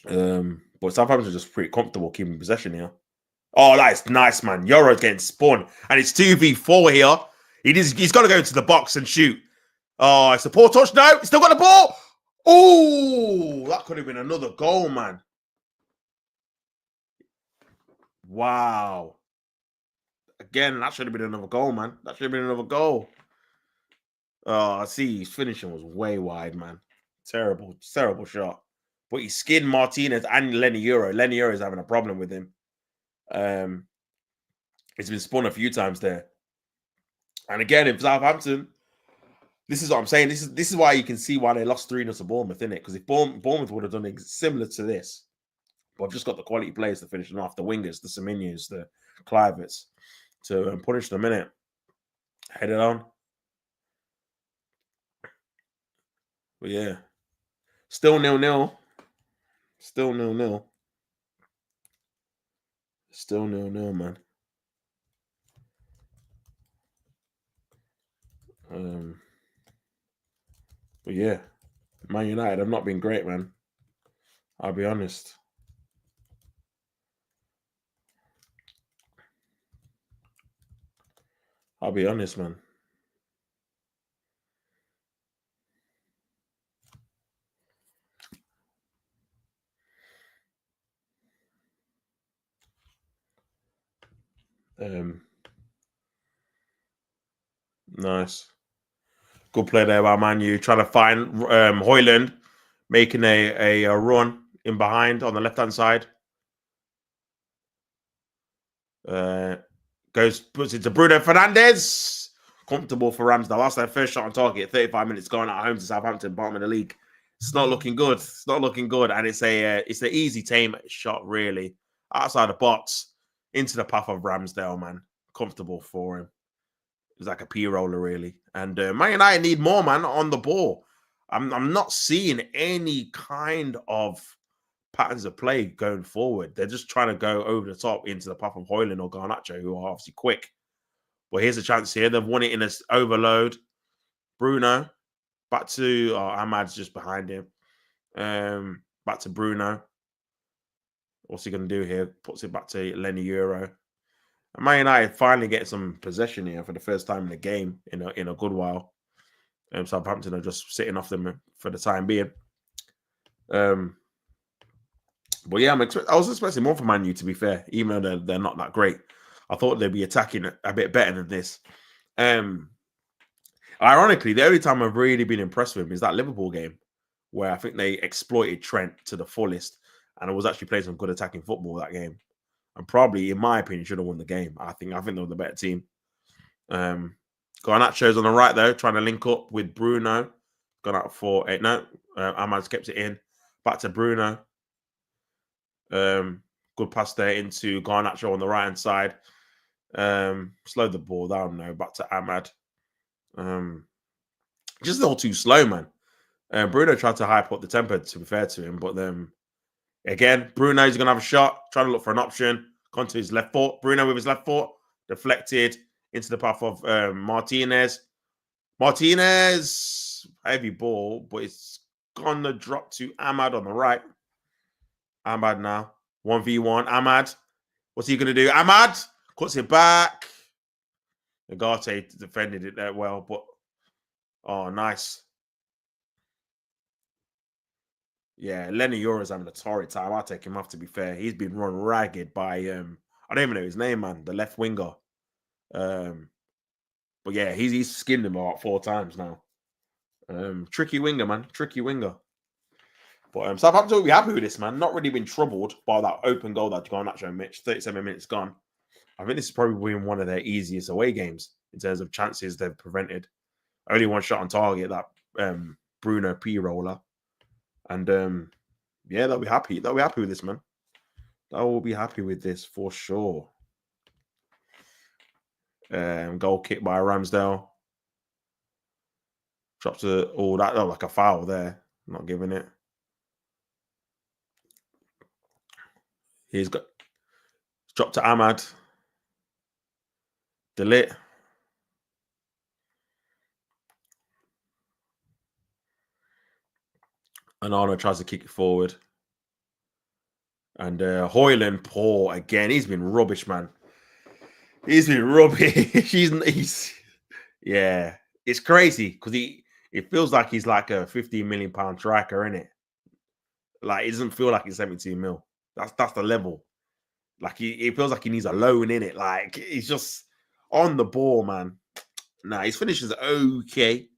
But Southampton are just pretty comfortable keeping possession here. Oh, that is nice, man. Yoro's getting spun. And it's 2v4 here. He's got to go into the box and shoot. Oh, it's a poor touch. No, still got the ball. Oh, that could have been another goal, man. Wow. Again, that should have been another goal, man. That should have been another goal. Oh, I see. His finishing was way wide, man. Terrible shot. But he skinned Martinez and Lenny Euro. Lenny Euro is having a problem with him. It's been spun a few times there. And again, in Southampton, this is what I'm saying. This is why you can see why they lost 3-0 to Bournemouth, innit? Because if Bournemouth would have done similar to this, but I've just got the quality players to finish them off, the wingers, the Semenyo's, the Kluiverts. to punish them, innit? Head it on. But yeah. Still 0-0. Still 0-0. Still 0-0, man. But yeah. Man United have not been great, man. I'll be honest. I'll be honest, man. Nice. Good play there by Man U. Trying to find Højlund making a run in behind on the left-hand side. Puts it to Bruno Fernandes. Comfortable for Ramsdale. That's their first shot on target. 35 minutes going at home to Southampton, bottom of the league. It's not looking good. It's not looking good, and it's an easy tame shot, really, outside the box into the path of Ramsdale, man. Comfortable for him. It's like a P-roller, really. And Man United need more, man, on the ball. I'm not seeing any kind of patterns of play going forward. They're just trying to go over the top into the path of Højlund or Garnacho, who are obviously quick. But here's a chance here. They've won it in this overload. Bruno. Back to Ahmad's just behind him. Back to Bruno. What's he going to do here? Puts it back to Lenny Euro. And Man United finally get some possession here for the first time in the game in a good while. Southampton are just sitting off them for the time being. But yeah, I was expecting more from Man U, to be fair, even though they're not that great. I thought they'd be attacking a bit better than this. Ironically, the only time I've really been impressed with him is that Liverpool game, where I think they exploited Trent to the fullest, and it was actually playing some good attacking football that game. And probably, in my opinion, should have won the game. I think they were the better team. Garnacho's on the right, though, trying to link up with Bruno. Gone out for 8. No, Ahmad's kept it in. Back to Bruno. Good pass there into Garnacho on the right-hand side. Slowed the ball down, though. Back to Ahmad. Just a little too slow, man. Bruno tried to hype up the tempo, to be fair to him, but then again, Bruno's going to have a shot, trying to look for an option. Gone to his left foot. Bruno with his left foot. Deflected into the path of Martinez. Martinez, heavy ball, but it's going to drop to Ahmad on the right. Ahmad now. 1v1. Ahmad. What's he going to do? Ahmad cuts it back. Ugarte defended it there well, but oh, nice. Yeah, Lenny Euro's having a torrid time. I'll take him off, to be fair. He's been run ragged by, I don't even know his name, man, the left winger. But yeah, he's skinned him about 4 times now. Tricky winger, man. Tricky winger. But Southampton will be happy with this, man. Not really been troubled by that open goal that Garnacho missed. 37 minutes gone. I think this is probably been one of their easiest away games in terms of chances they've prevented. Only one shot on target, that Bruno P-roller. And yeah, they'll be happy. They'll be happy with this, man. They will be happy with this for sure. Goal kick by Ramsdale. Drops that looked like a foul there. Not giving it. He's dropped to Ahmad. Delete. And Arnold tries to kick it forward. And Højlund, poor again. He's been rubbish, man. He's been rubbish. he's yeah. It's crazy because it feels like he's like a £15 million striker, innit? Like, it doesn't feel like he's 17 mil. That's the level. Like, it feels like he needs a loan, innit? Like, he's just on the ball, man. Nah, his finishes are okay.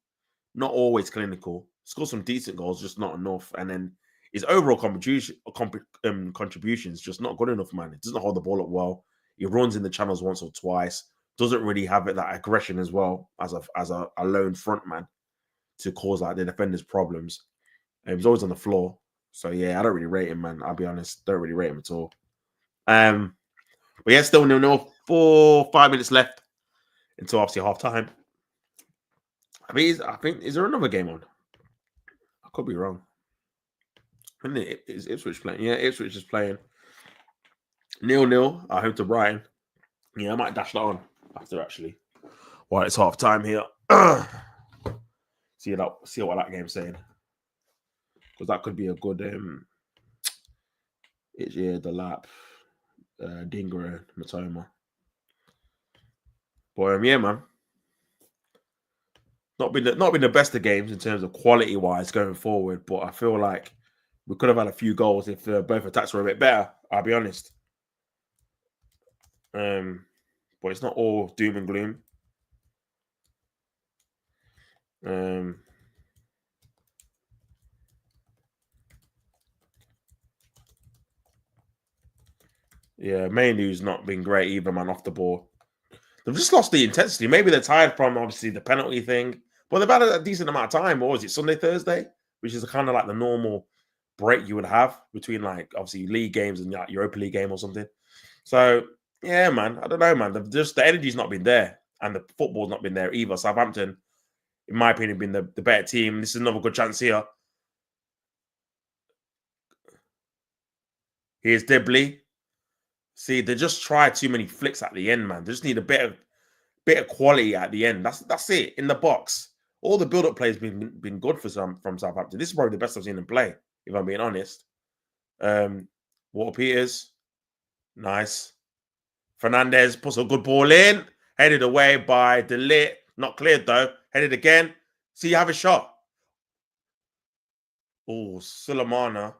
Not always clinical. Scored some decent goals, just not enough. And then his overall contributions just not good enough, man. It doesn't hold the ball up well. He runs in the channels once or twice. Doesn't really have that aggression as well as a lone front man to cause like the defenders problems. And he's always on the floor. So yeah, I don't really rate him, man. I'll be honest, don't really rate him at all. But yeah, still 0-0 5 minutes left until obviously half time. I think is there another game on? I could be wrong. Isn't it? Is Ipswich playing? Yeah, Ipswich is playing 0-0 at home to Brighton. Yeah, I might dash that on after actually. While it's half time here. see what that game's saying. Because that could be a good it's the lap. Dingra Matoma. But yeah, man. Not been the best of games in terms of quality wise going forward, but I feel like we could have had a few goals if both attacks were a bit better. I'll be honest. But it's not all doom and gloom. Yeah, Mainu's not been great either, man, off the ball. They've just lost the intensity. Maybe they're tired from, obviously, the penalty thing. But they've had a decent amount of time. Or was it Sunday, Thursday? Which is kind of like the normal break you would have between, like, obviously, league games and like, Europa League game or something. So, yeah, man. I don't know, man. The energy's not been there. And the football's not been there either. Southampton, in my opinion, been the better team. This is another good chance here. Here's Dibley. See, they just try too many flicks at the end, man. They just need a bit of quality at the end. That's it. In the box. All the build-up plays been good from Southampton. This is probably the best I've seen them play, if I'm being honest. Walter Peters. Nice. Fernandez puts a good ball in. Headed away by De Ligt. Not cleared, though. Headed again. See, you have a shot. Oh, Sulemana.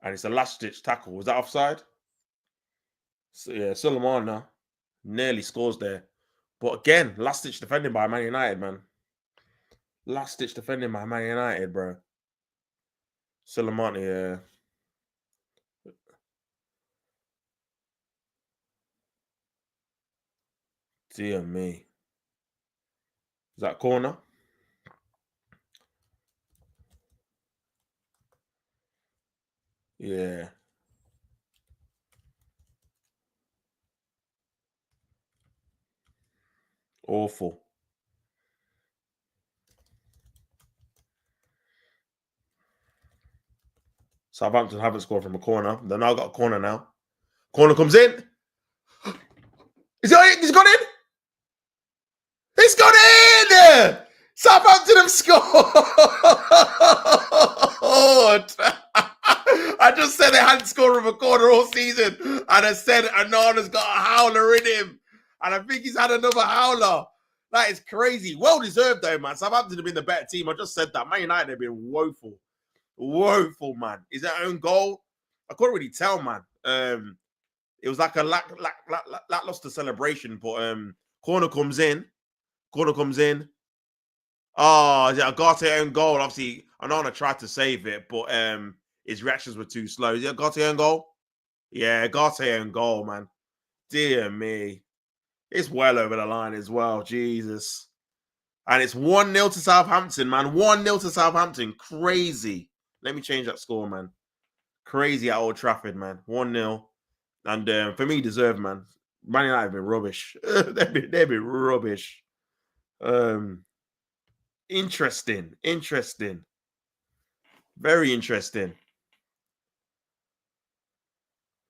And it's a last-ditch tackle. Was that offside? So, yeah, Sulemana nearly scores there. But again, last-ditch defending by Man United, man. Last-ditch defending by Man United, bro. Sulemana, yeah. Dear me. Is that corner? Yeah. Awful. Southampton haven't scored from a corner. They've now got a corner now. Corner comes in. He's got in. He's gone in! Southampton have scored! I just said they hadn't scored from a corner all season. And I said Anana's got a howler in him. And I think he's had another howler. That is crazy. Well deserved, though, man. Southampton have been the better team. I just said that. Man United have been woeful. Woeful, man. Is that own goal? I couldn't really tell, man. It was like a lackluster celebration, but corner comes in. Corner comes in. Oh, is it Agate own goal? Obviously, Anana tried to save it, but his reactions were too slow. Is it Agate own goal? Yeah, Agate own goal, man. Dear me. It's well over the line as well. Jesus. And it's 1-0 to Southampton, man. 1-0 to Southampton. Crazy. Let me change that score, man. Crazy at Old Trafford, man. 1-0. And for me, deserved, man. Man United have been rubbish. they've been rubbish. Interesting. Very interesting.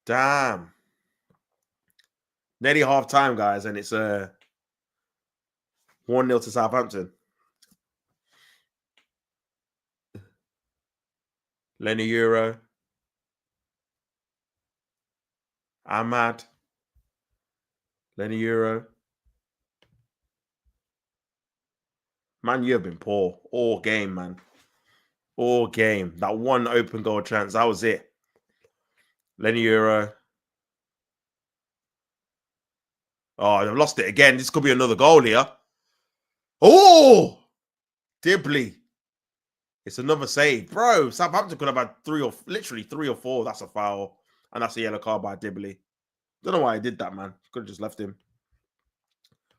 Damn. Nearly half time, guys, and it's 1-0 to Southampton. Lenny Euro. Ahmad. Lenny Euro. Man, you have been poor all game, man. All game. That one open goal chance, that was it. Lenny Euro. Oh, they've lost it again. This could be another goal here. Oh! Dibley. It's another save. Bro, Southampton could have had literally three or four. That's a foul. And that's a yellow card by Dibley. Don't know why I did that, man. Could have just left him.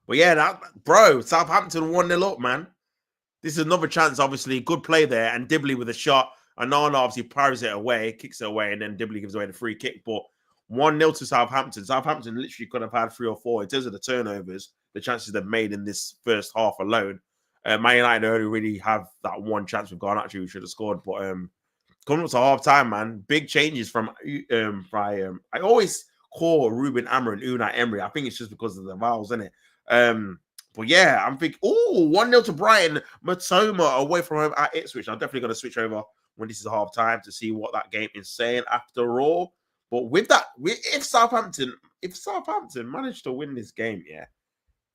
But yeah, bro, Southampton 1-0 up, man. This is another chance, obviously. Good play there. And Dibley with a shot. And Nana obviously powers it away, kicks it away, and then Dibley gives away the free kick. But 1-0 to Southampton. Southampton literally could have had 3 or 4 in terms of the turnovers, the chances they've made in this first half alone. Man United only really have that one chance with Garnacho who should have scored. But coming up to half time, man, big changes from I always call Ruben Amorim Unai Emery. I think it's just because of the vowels, isn't it? But yeah, I'm thinking, 1-0 to Brighton. Matoma away from home at Ipswich. I'm definitely going to switch over when this is half time to see what that game is saying after all. But with that, if Southampton managed to win this game, yeah,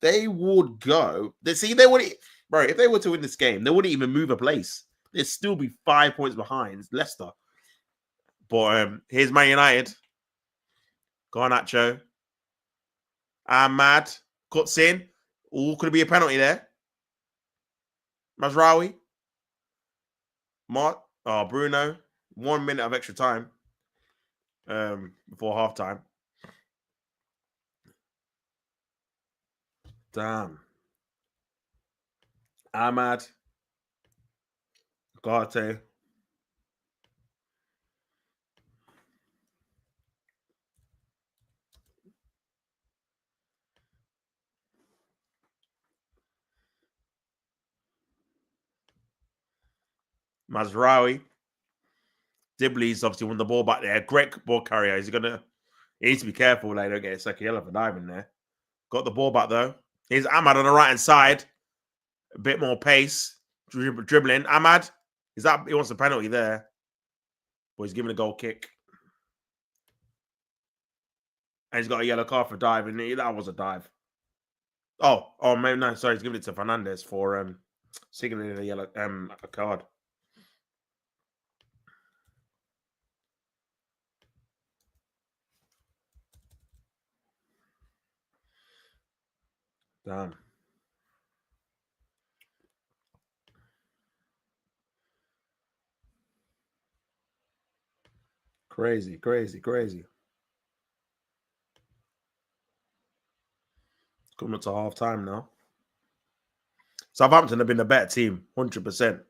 they would go. They would, bro. If they were to win this game, they wouldn't even move a place. They'd still be 5 points behind Leicester. But here's Man United. Garnacho. Ahmad cuts in. Could it be a penalty there? Mazraoui. Bruno. 1 minute of extra time before halftime. Damn. Ahmad. Garte. Mazraoui. Dibley's obviously won the ball back there. Great ball carrier. He needs to be careful they don't get a second yellow for diving there. Got the ball back though. Here's Ahmad on the right hand side. A bit more pace. Dribbling. Ahmad. He wants a penalty there. But he's giving a goal kick. And he's got a yellow card for diving. That was a dive. Oh, maybe no, sorry, he's giving it to Fernandez for signaling a yellow a card. Damn. Crazy. Coming up to half time now. Southampton have been the better team, 100%.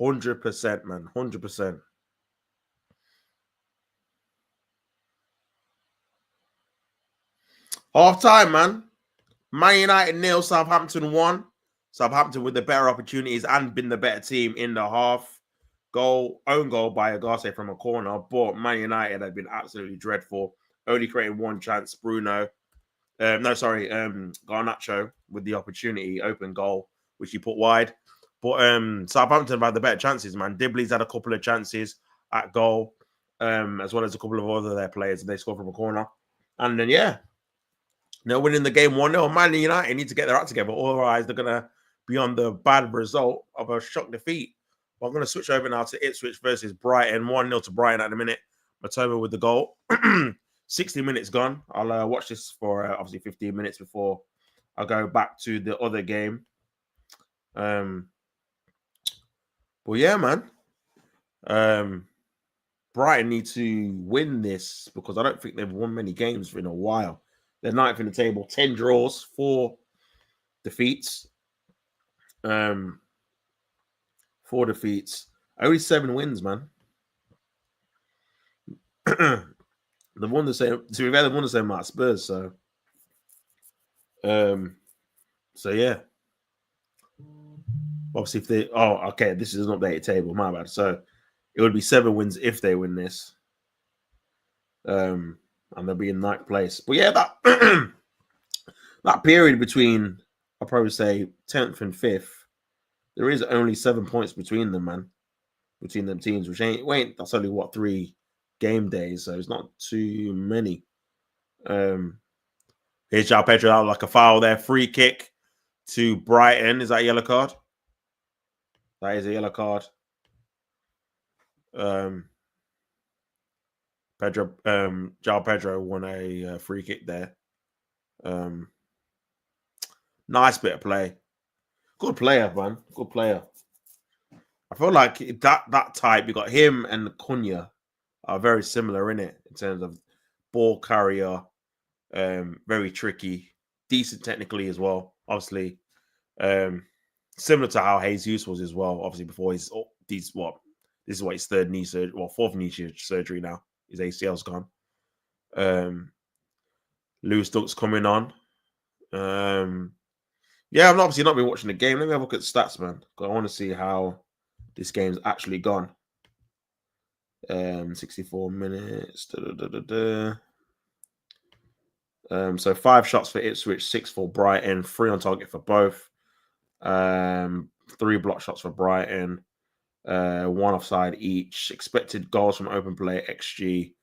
100%, man. 100%. Half time, man. Man United 0, Southampton 1. Southampton with the better opportunities and been the better team in the half. Own goal by Agase from a corner, but Man United have been absolutely dreadful. Only creating one chance. Bruno. Garnacho with the opportunity, open goal, which he put wide. But Southampton have had the better chances, man. Dibley's had a couple of chances at goal, as well as a couple of other their players, and they score from a corner. And then, yeah, they're winning the game 1-0. Man United need to get their act together. Otherwise, they're going to be on the bad result of a shock defeat. Well, I'm going to switch over now to Ipswich versus Brighton. 1-0 to Brighton at the minute. Matoma with the goal. 60 minutes gone. I'll watch this for obviously 15 minutes before I go back to the other game. But yeah, man. Brighton need to win this because I don't think they've won many games in a while. They're 9th in the table, 10 draws, 4 defeats. 4 defeats. Only 7 wins, man. They've won the same. To be fair, they've won the same amount of Spurs. So yeah. Obviously, if they. Oh, okay. This is an updated table. My bad. So it would be 7 wins if they win this. And they'll be in 9th place. But yeah, that that period between, I'll probably say 10th and 5th, there is only 7 points between them, man. Between them teams, which that's only 3 game days, so it's not too many. Here's João Pedro out like a foul there. Free kick to Brighton. Is that a yellow card? That is a yellow card. João Pedro won a free kick there. Nice bit of play. Good player, man. Good player. I feel like that type, you got him and Cunha are very similar in it in terms of ball carrier, very tricky, decent technically as well. Obviously, similar to how Jesus was as well. Obviously, before this is what his 3rd knee surgery, 4th knee surgery now. His ACL's gone. Lewis Dunk's coming on. Yeah, I've obviously not been watching the game. Let me have a look at the stats, man. I want to see how this game's actually gone. 64 minutes. So 5 shots for Ipswich, 6 for Brighton, 3 on target for both. 3 block shots for Brighton, 1 offside each. Expected goals from open play, XG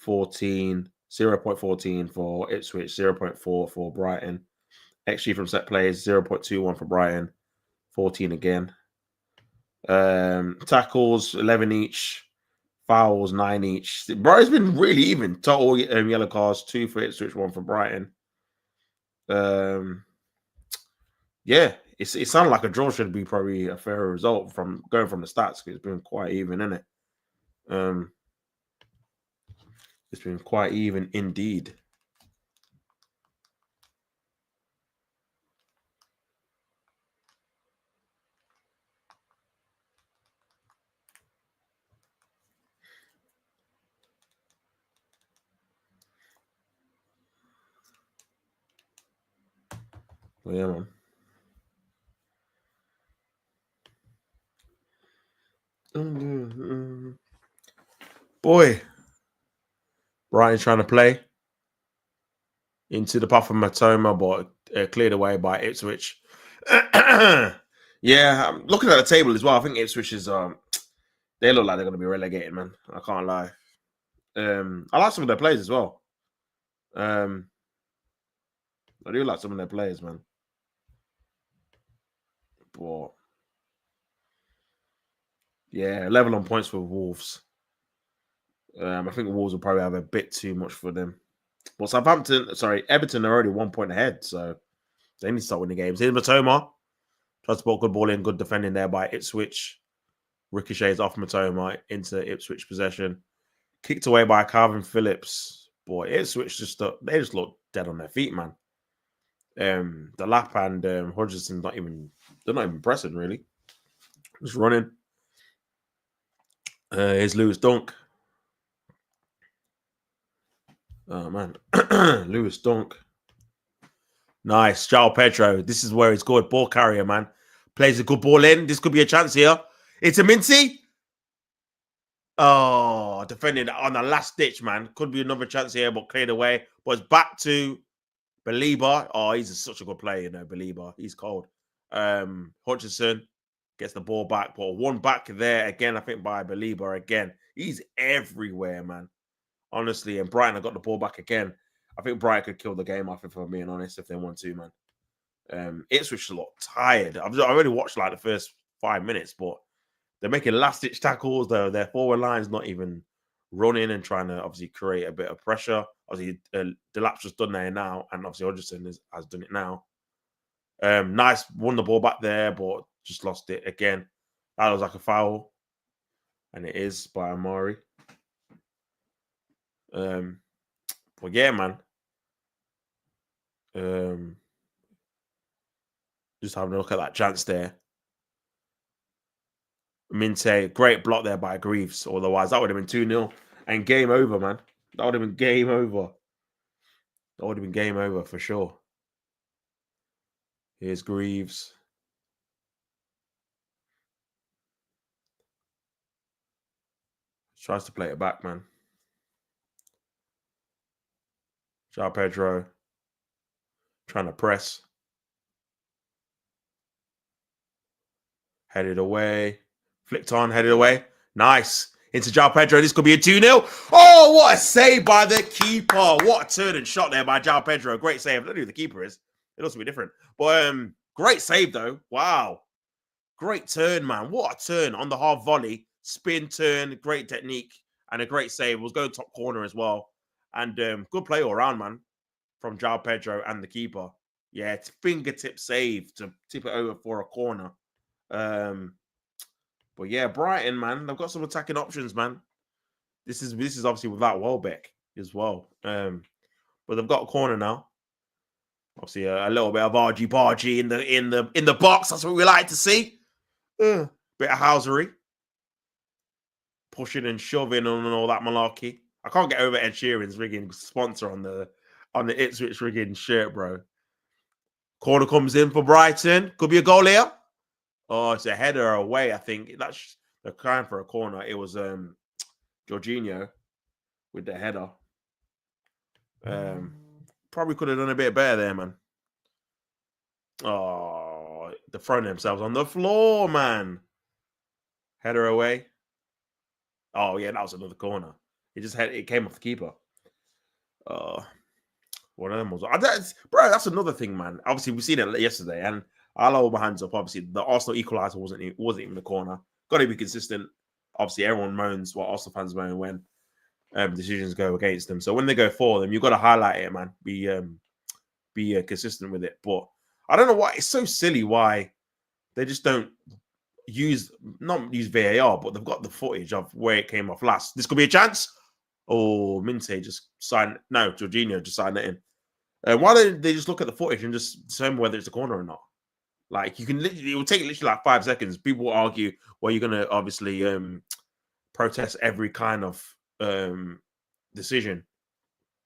0.14 for Ipswich, 0.4 for Brighton. XG from set plays, 0.21 for Brighton, 14 again. Tackles, 11 each. Fouls, 9 each. Bro, it's been really even. Total yellow cards, 2 for Ipswich, 1 for Brighton. Yeah, it sounded like a draw should be probably a fair result from going from the stats, because it's been quite even, isn't it? It's been quite even indeed. Well, yeah, man. Boy, Brighton trying to play into the path of Matoma, but cleared away by Ipswich. Yeah, I'm looking at the table as well. I think Ipswich is they look like they're going to be relegated, man. I can't lie. I like some of their players as well. I do like some of their players, man. But yeah, level on points for Wolves. I think Wolves will probably have a bit too much for them. But Everton are already 1 point ahead, so they need to start winning games. Here's Matoma. Tries to put good ball in, good defending there by Ipswich. Ricochets off Matoma into Ipswich possession. Kicked away by Calvin Phillips. Boy, Ipswich they just look dead on their feet, man. The Lap and Hodgson's they're not even pressing really. Just running. Here's Lewis Dunk. Oh man. Lewis Dunk. Nice. João Pedro. This is where he's good. Ball carrier, man. Plays a good ball in. This could be a chance here. It's a Mincy. Oh, defending on the last ditch, man. Could be another chance here, but cleared away. But it's back to Belieber. Oh, he's such a good player, Belieber. He's cold. Hutchinson gets the ball back, but one back there again, I think, by Belieber again. He's everywhere, man. Honestly, and Brighton have got the ball back again. I think Brighton could kill the game off, if I'm being honest, if they want to, man. Ipswich a lot tired. I've already watched like the first 5 minutes, but they're making last-ditch tackles. Their forward line's not even running and trying to obviously create a bit of pressure. Obviously, Delap's just done there now, and obviously Hodgson has done it now. Nice, won the ball back there, but just lost it again. That was like a foul, and it is by Amari. But yeah, man. Just having a look at that chance there. Minte, great block there by Greaves. Otherwise, that would have been 2-0 and game over, man. That would have been game over. That would have been game over for sure. Here's Greaves. Tries to play it back, man. João Pedro trying to press. Headed away. Flicked on, headed away. Nice. Into João Pedro. This could be a 2-0. Oh, what a save by the keeper. What a turn and shot there by João Pedro. Great save. I don't know who the keeper is. It also be different. But great save, though. Wow. Great turn, man. What a turn on the half volley. Spin turn. Great technique. And a great save. It was going top corner as well. And good play all around, man, from João Pedro and the keeper. Yeah, it's fingertip save to tip it over for a corner. But yeah, Brighton, man, they've got some attacking options, man. This is obviously without Welbeck as well. But they've got a corner now. Obviously, a little bit of argy-bargy in the box. That's what we like to see. Bit of housery, pushing and shoving and all that malarkey. I can't get over Ed Sheeran's rigging sponsor on the Ipswich rigging shirt, bro. Corner comes in for Brighton. Could be a goal here. Oh, it's a header away. I think that's the crime for a corner. It was Jorginho with the header. Probably could have done a bit better there, man. Oh, they're throwing themselves on the floor, man. Header away. Oh yeah, that was another corner. It came off the keeper. One of them was. Bro, that's another thing, man. Obviously, we seen it yesterday, and I'll hold my hands up. Obviously, the Arsenal equaliser wasn't even the corner. Got to be consistent. Obviously, everyone moans what Arsenal fans moan when decisions go against them. So when they go for them, you've got to highlight it, man. Be consistent with it. But I don't know why it's so silly. Why they just don't not use VAR, but they've got the footage of where it came off last. This could be a chance. Oh, Minte just signed. No, Jorginho just signed it in. Why don't they just look at the footage and just determine whether it's a corner or not? Like it will take literally like 5 seconds. People will argue, well, you're gonna obviously protest every kind of decision,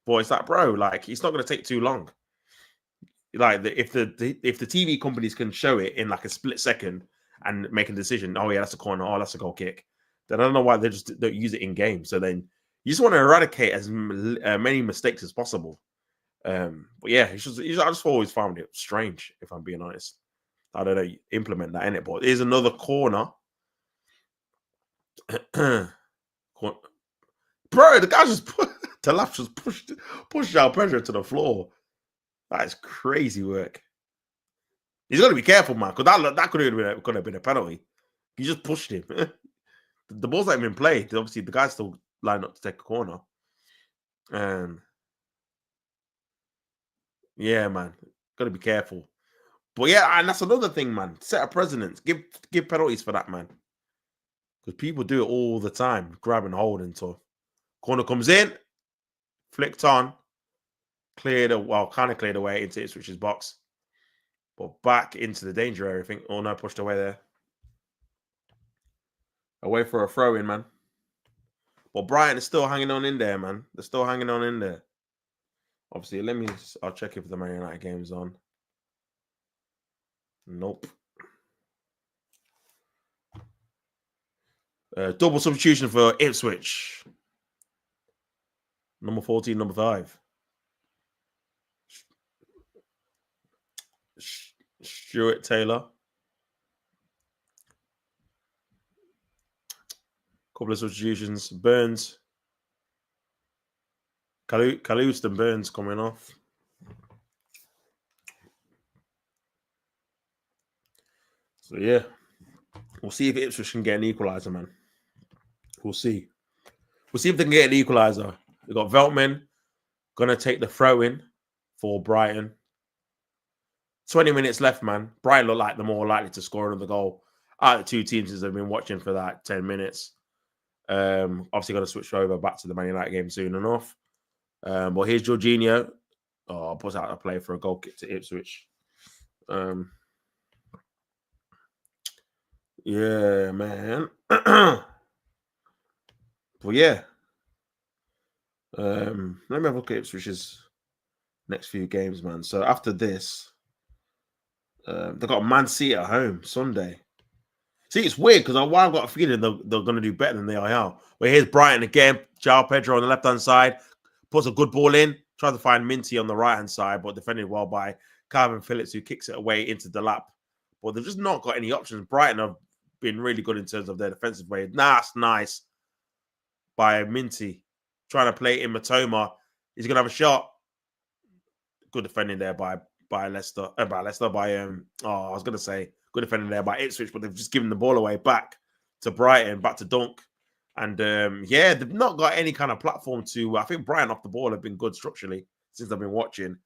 but it's like, bro, like it's not gonna take too long. Like if the TV companies can show it in like a split second and make a decision, oh yeah, that's a corner, oh that's a goal kick, then I don't know why they just don't use it in game. So then you just want to eradicate as many mistakes as possible. But yeah, I just always found it strange, if I'm being honest. I don't know, implement that in it, but here's another corner. Bro, the guy just pushed our pressure to the floor. That is crazy work. He's got to be careful, man, because that could have been a penalty. He just pushed him. The ball's not even played. Obviously, the guy's still lined up to take a corner. Yeah, man, got to be careful. But yeah, and that's another thing, man. Set a precedent. Give penalties for that, man. Because people do it all the time, grab and hold until corner comes in, flicked on, kind of cleared away into Ipswich's box, but back into the danger area. I think. Oh no, pushed away there. Away for a throw in, man. But Brighton is still hanging on in there, man. They're still hanging on in there. Obviously, I'll check if the Man United game's on. Nope. Double substitution for Ipswich. Number 14, number 5. Stuart Taylor. Couple of substitutions. Burns. Caluston and Burns coming off. So yeah. We'll see if Ipswich can get an equaliser, man. We'll see. We'll see if they can get an equaliser. We've got Veltman going to take the throw-in for Brighton. 20 minutes left, man. Brighton look like the more likely to score another goal out of the two teams as I've been watching for that 10 minutes. Obviously, got to switch over back to the Man United game soon enough. But here's Jorginho. Oh, puts out a play for a goal kick to Ipswich. Yeah, man. Well, yeah. Let me have a look at Ipswich's next few games, man. So after this, they've got Man City at home Sunday. See, it's weird because I've got a feeling they're going to do better than they are now. But here's Brighton again. João Pedro on the left-hand side. Puts a good ball in. Tries to find Minty on the right-hand side, but defended well by Calvin Phillips, who kicks it away into the lap. But they've just not got any options. Brighton have been really good in terms of their defensive way. That's nice by Minty. Trying to play in Matoma. He's going to have a shot. Good defending there by Leicester. I was going to say good defending there by Ipswich, but they've just given the ball away back to Brighton, back to Dunk. And yeah, they've not got any kind of platform to. I think Brighton off the ball have been good structurally since I've been watching.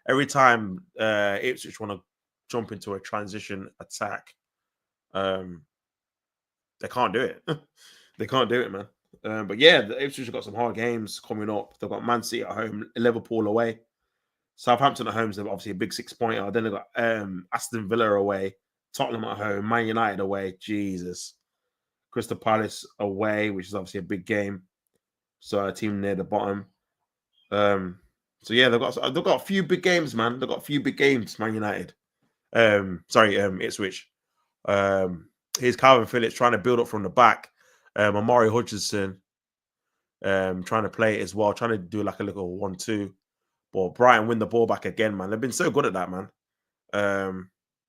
Every time Ipswich want to jump into a transition attack, they can't do it. They can't do it, man. But yeah, the Ipswich have got some hard games coming up. They've got Man City at home, Liverpool away, Southampton at home. So obviously a big 6-pointer. Then they've got Aston Villa away, Tottenham at home, Man United away. Jesus. Crystal Palace away, which is obviously a big game. So a team near the bottom. So yeah, they've got a few big games, man. They've got a few big games, Man United. Ipswich. Here's Calvin Phillips trying to build up from the back. Amari Hutchinson trying to play it as well, trying to do like a little 1-2. But Brighton win the ball back again, man. They've been so good at that, man.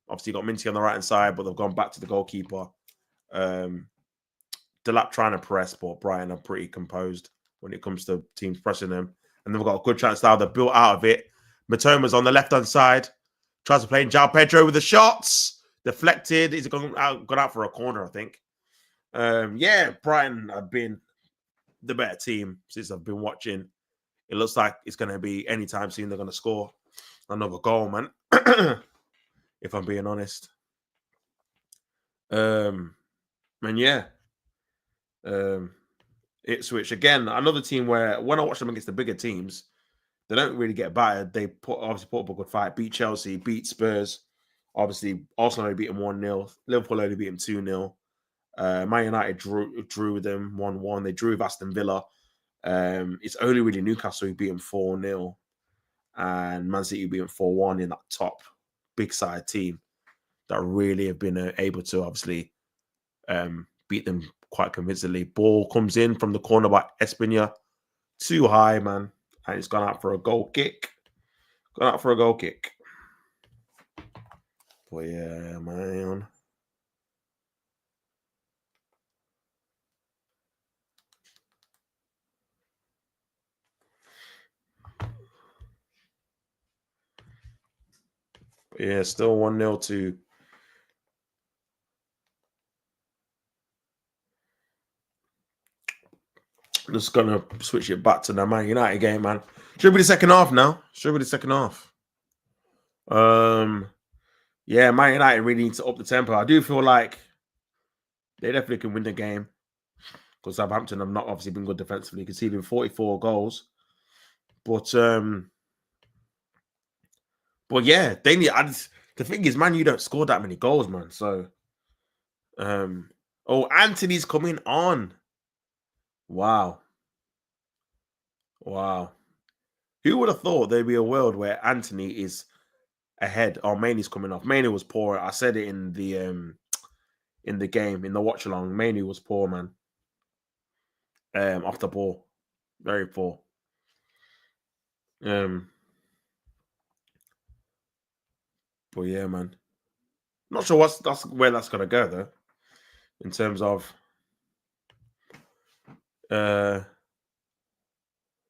Obviously got Minty on the right hand side, but they've gone back to the goalkeeper. Delap trying to press, but Brighton are pretty composed when it comes to teams pressing them. And they've got a good chance now. They're built out of it. Matoma's on the left-hand side. Tries to play in João Pedro with the shots. Deflected. He's gone out for a corner, I think. Yeah, Brighton have been the better team since I've been watching. It looks like it's going to be anytime soon they're going to score another goal, man. If I'm being honest. And yeah. Ipswich again, another team where when I watch them against the bigger teams, they don't really get battered. They obviously put up a good fight, beat Chelsea, beat Spurs. Obviously, Arsenal only beat them 1-0. Liverpool only beat them 2-0. Man United drew with them 1-1. They drew with Aston Villa. It's only really Newcastle who beat them 4-0. And Man City beat them 4-1 in that top big side team that really have been able to obviously beat them quite convincingly. Ball comes in from the corner by Espina. Too high, man. And it's gone out for a goal kick. But yeah, man. But yeah, still 1-0 to I'm just gonna switch it back to the Man United game, man. Should be the second half now. Yeah, Man United really need to up the tempo. I do feel like they definitely can win the game because Southampton have not obviously been good defensively, conceding 44 goals. But yeah, they need. The thing is, man, you don't score that many goals, man. So, Anthony's coming on. Wow. Who would have thought there'd be a world where Anthony is ahead? Oh, Mainy's coming off. Mainy was poor. I said it in the game, in the watch along. Mainy was poor, man. Off the ball. Very poor. But yeah, man. Not sure where that's gonna go though. In terms of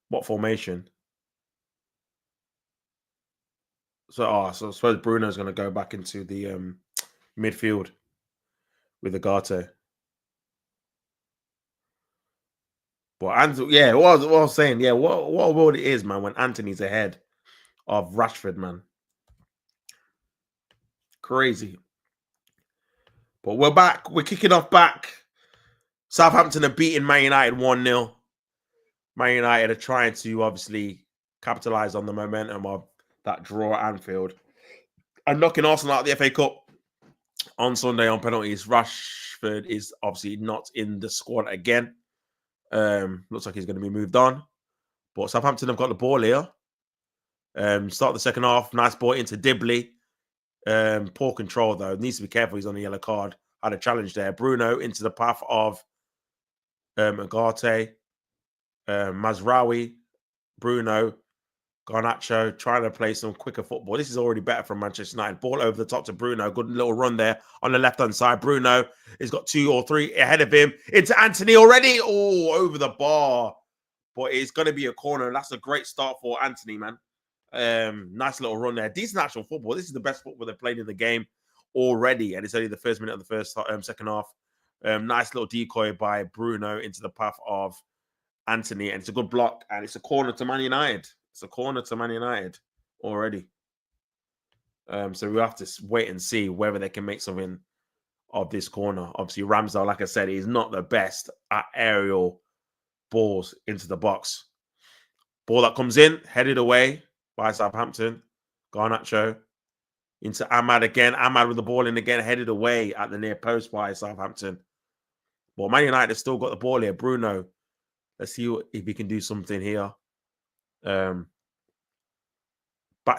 what formation. So I suppose Bruno's gonna go back into the midfield with Agate. But yeah, what I was saying, yeah, what a world it is, man, when Anthony's ahead of Rashford, man. Crazy. But we're back. We're kicking off back. Southampton are beating Man United 1-0. Man United are trying to obviously capitalize on the momentum of that draw at Anfield. And knocking Arsenal out of the FA Cup on Sunday on penalties. Rashford is obviously not in the squad again. Looks like he's going to be moved on. But Southampton have got the ball here. Start the second half. Nice ball into Dibley. Poor control, though. Needs to be careful. He's on a yellow card. Had a challenge there. Bruno into the path of Agate. Mazraoui. Bruno. Garnacho trying to play some quicker football. This is already better from Manchester United. Ball over the top to Bruno. Good little run there on the left-hand side. Bruno has got 2 or 3 ahead of him. Into Anthony already. Oh, over the bar. But it's going to be a corner. And that's a great start for Anthony, man. Nice little run there. Decent actual football. This is the best football they've played in the game already. And it's only the first minute of the second half. Nice little decoy by Bruno into the path of Anthony. And it's a good block. And it's a corner to Man United. It's a corner to Man United already. So we have to wait and see whether they can make something of this corner. Obviously, Ramsdale, like I said, is not the best at aerial balls into the box. Ball that comes in, headed away by Southampton. Garnacho into Ahmad again. Ahmad with the ball in again, headed away at the near post by Southampton. Well, Man United have still got the ball here. Bruno Let's see if he can do something here. Back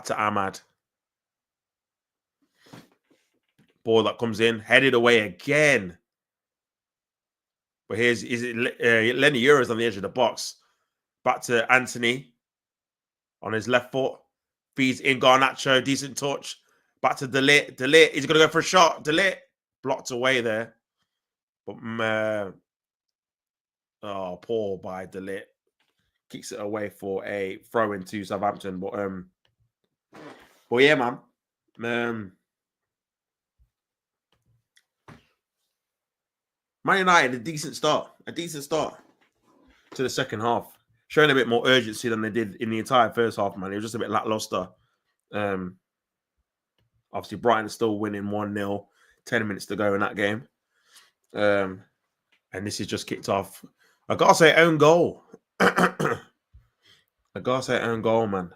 to Ahmad. Ball that comes in, headed away again. But here's Lenny Euros on the edge of the box. Back to Anthony on his left foot. Feeds in Garnacho, decent touch. Back to Delit. Delit, he's going to go for a shot. Delit blocked away there. But, poor by Delit. Kicks it away for a throw into Southampton. But yeah, man. Man United, a decent start to the second half. Showing a bit more urgency than they did in the entire first half, man. It was just a bit lackluster. Obviously, Brighton is still winning 1-0. 10 minutes to go in that game. And this is just kicked off. I got to say, own goal. I got to say, own goal, man.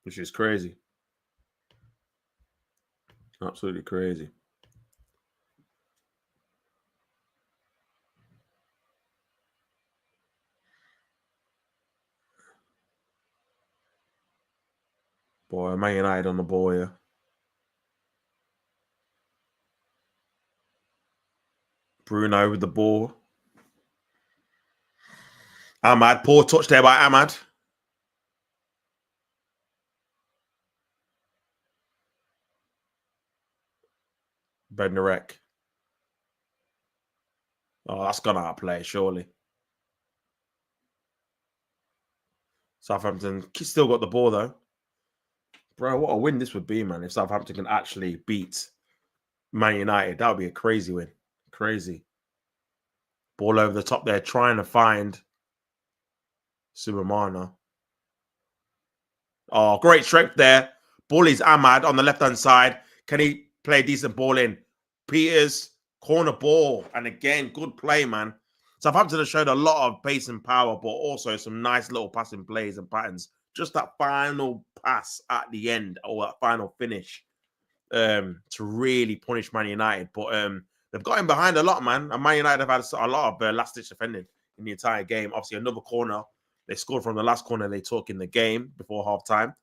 Which is crazy. Absolutely crazy. Boy, Man United on the ball here. Bruno with the ball. Ahmad, poor touch there by Ahmad. Bednarek. Oh, that's gone out of play, surely. Southampton still got the ball, though. Bro, what a win this would be, man, if Southampton can actually beat Man United. That would be a crazy win. Crazy. Ball over the top there, trying to find Subamana. Oh, great strength there. Ball is Ahmad on the left-hand side. Can he play a decent ball in? Peters, corner ball. And again, good play, man. Southampton has showed a lot of pace and power, but also some nice little passing plays and patterns. Just that final pass at the end, or that final finish, to really punish Man United. But they've got him behind a lot, man. And Man United have had a lot of last-ditch defending in the entire game. Obviously, another corner. They scored from the last corner they took in the game before halftime.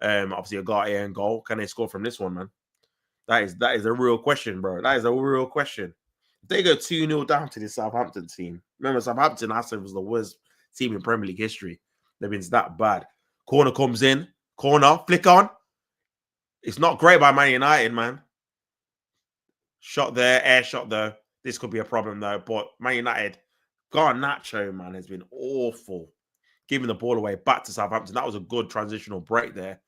Obviously, a Ugarte in goal. Can they score from this one, man? That is a real question, bro. That is a real question. If they go 2-0 down to the Southampton team. Remember, Southampton, I said, was the worst team in Premier League history. They've been that bad. Corner comes in. Corner. Flick on. It's not great by Man United, man. Shot there. Air shot, though. This could be a problem, though. But Man United, Garnacho, man, has been awful. Giving the ball away back to Southampton. That was a good transitional break there.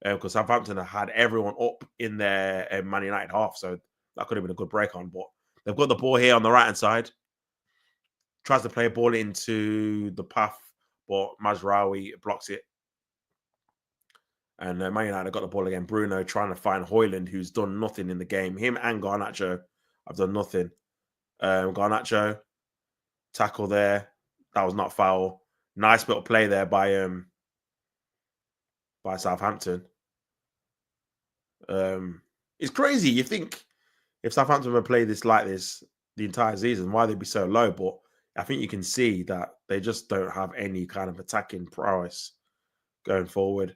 Because Southampton had everyone up in their Man United half. So that could have been a good break on. But they've got the ball here on the right-hand side. Tries to play a ball into the path. But Mazraoui blocks it. And Man United got the ball again. Bruno trying to find Højlund, who's done nothing in the game. Him and Garnacho have done nothing. Garnacho, tackle there. That was not foul. Nice little play there by Southampton. It's crazy. You think if Southampton would play this like this the entire season, why they'd be so low? But I think you can see that they just don't have any kind of attacking prowess going forward.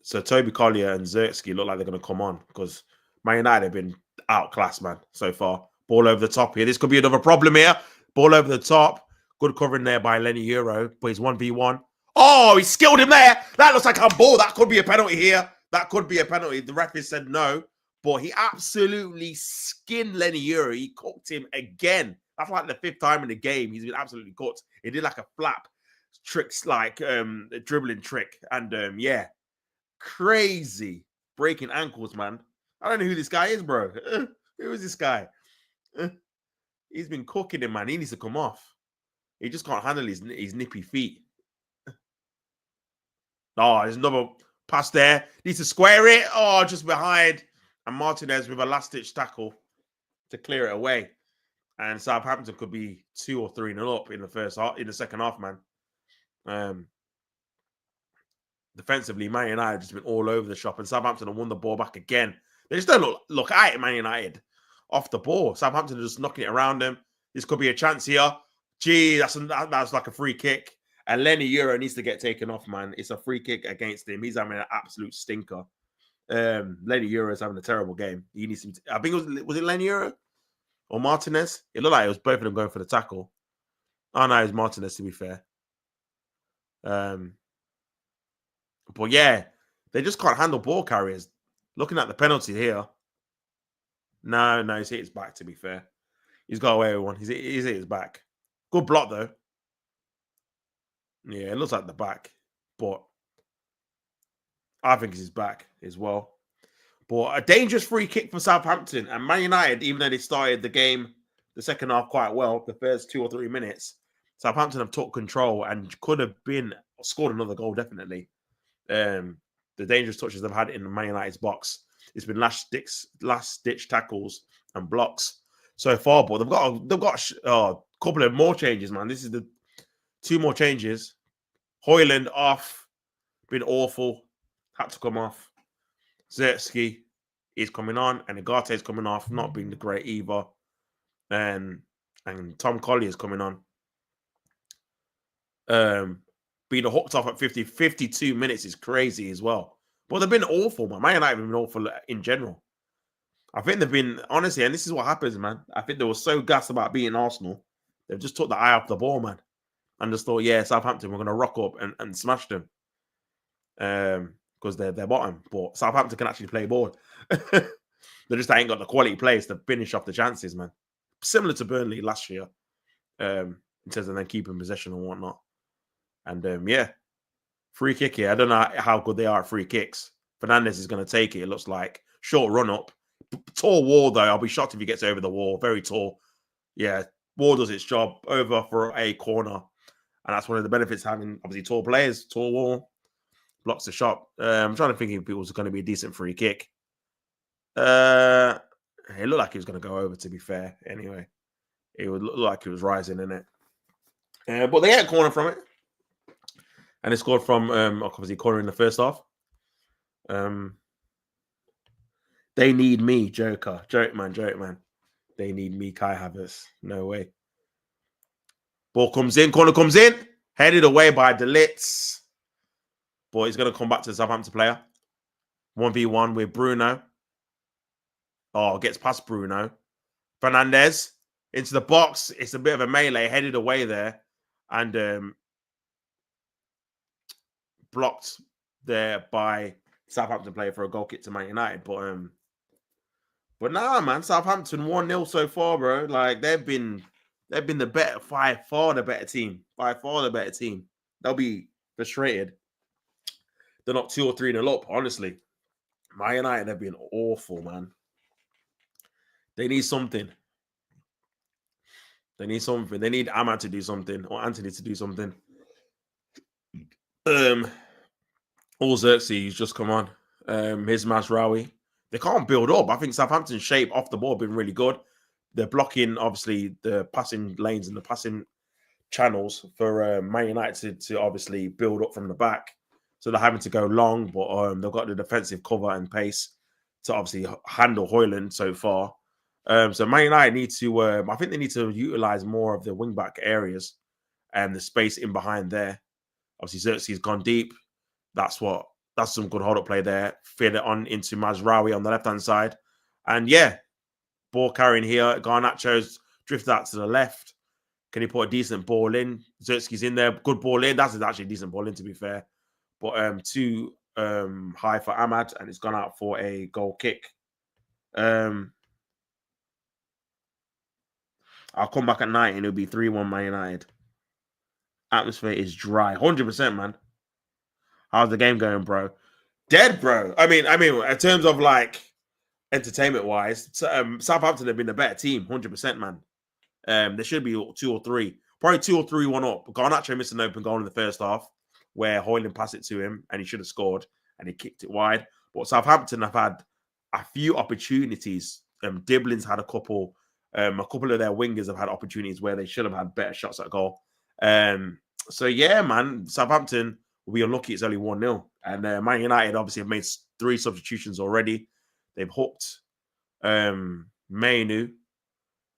So Toby Collier and Zirkzee look like they're going to come on because Man United have been outclassed, man, so far. Ball over the top here. This could be another problem here. Ball over the top. Good covering there by Lenny Euro, but he's 1v1. Oh, he skilled him there. That looks like a ball. That could be a penalty here. That could be a penalty. The referee said no, but he absolutely skinned Lenny Euro. He cooked him again. That's like the 5th time in the game. He's been absolutely cooked. He did like a flap tricks, like a dribbling trick. And yeah, crazy breaking ankles, man. I don't know who this guy is, bro. Who is this guy? He's been cooking him, man. He needs to come off. He just can't handle his nippy feet. Oh, there's another pass there. Needs to square it. Oh, just behind. And Martinez with a last-ditch tackle to clear it away. And Southampton could be 2 or 3-0 up in the second half, man. Defensively, Man United have just been all over the shop, and Southampton have won the ball back again. They just don't look at it, Man United, off the ball. Southampton are just knocking it around them. This could be a chance here. Gee, that's like a free kick. And Lenny Euro needs to get taken off, man. It's a free kick against him. He's having an absolute stinker. Lenny Euro is having a terrible game. He needs to. I think was it Lenny Euro or Martinez? It looked like it was both of them going for the tackle. Oh no, it was Martinez, to be fair. But yeah, they just can't handle ball carriers. Looking at the penalty here. No, he's hit his back, to be fair. He's got away with one. He's hit his back. Good block, though. Yeah, it looks like the back. But I think it's his back as well. But a dangerous free kick for Southampton. And Man United, even though they started the game, the second half quite well, the first 2 or 3 minutes, Southampton have took control and could have scored another goal, definitely. The dangerous touches they've had in the Man United's box. It's been last ditch tackles and blocks so far, but they've got a couple of more changes, man. This is the 2 more changes. Højlund off, been awful, had to come off. Zertsky is coming on, and Agate is coming off, not being the great either. And Tom Colley is coming on. Being hooked off at 52 minutes is crazy as well. But they've been awful, man. Man United have been awful in general. I think they've been, honestly, and this is what happens, man. I think they were so gassed about beating Arsenal. They've just took the eye off the ball, man. And just thought, yeah, Southampton, we're going to rock up and smash them. Because they're bottom. But Southampton can actually play ball. They just ain't got the quality players to finish off the chances, man. Similar to Burnley last year. In terms of them keeping possession and whatnot. And yeah, free kick here. I don't know how good they are at free kicks. Fernandez is going to take it. It looks like short run up. Tall wall, though. I'll be shocked if he gets over the wall. Very tall. Yeah, wall does its job. Over for a corner. And that's one of the benefits of having, obviously, tall players. Tall wall. Blocks the shot. I'm trying to think if it was going to be a decent free kick. It looked like he was going to go over, to be fair. Anyway, it would look like he was rising in it. But they get a corner from it. And they scored from, obviously, corner in the first half. They need me, Joker. Joke man. They need me, Kai Havertz. No way. Ball comes in. Corner comes in. Headed away by De Ligt. But he's going to come back to the Southampton player. 1v1 with Bruno. Oh, gets past Bruno. Fernandez into the box. It's a bit of a melee. Headed away there. And blocked there by Southampton player for a goal kick to Man United. But nah, man, Southampton 1-0 so far, bro. Like they've been the better, by far the better team. By far the better team. They'll be frustrated. They're not 2 or 3-0 up, honestly. Man United have been awful, man. They need something. They need something. They need Ahmad to do something or Anthony to do something. All Xerxes just come on. His Mazraoui. They can't build up. I think Southampton's shape off the ball been really good. They're blocking, obviously, the passing lanes and the passing channels for Man United to obviously build up from the back. So they're having to go long, but they've got the defensive cover and pace to obviously handle Højlund so far. So Man United need to, I think they need to utilize more of the wing-back areas and the space in behind there. Obviously, Xerxes gone deep. That's some good hold-up play there. Fed it on into Mazraoui on the left-hand side. And yeah, ball carrying here. Garnacho's drifted out to the left. Can he put a decent ball in? Xerxes in there. Good ball in. That's actually a decent ball in, to be fair. But too high for Ahmad, and it's gone out for a goal kick. I'll come back at 90 and it'll be 3-1 Man United. Atmosphere is dry. 100%, man. How's the game going, bro? Dead, bro. I mean, in terms of like entertainment-wise, Southampton have been a better team, 100%, man. There should be 2 or 3. Probably 2 or 3-1 up. Garnacho missed an open goal in the first half where Højlund passed it to him and he should have scored and he kicked it wide. But Southampton have had a few opportunities. Diblin's had a couple. A couple of their wingers have had opportunities where they should have had better shots at goal. So, yeah, man, Southampton will be unlucky. It's only 1-0. And Man United obviously have made 3 substitutions already. They've hooked Mainu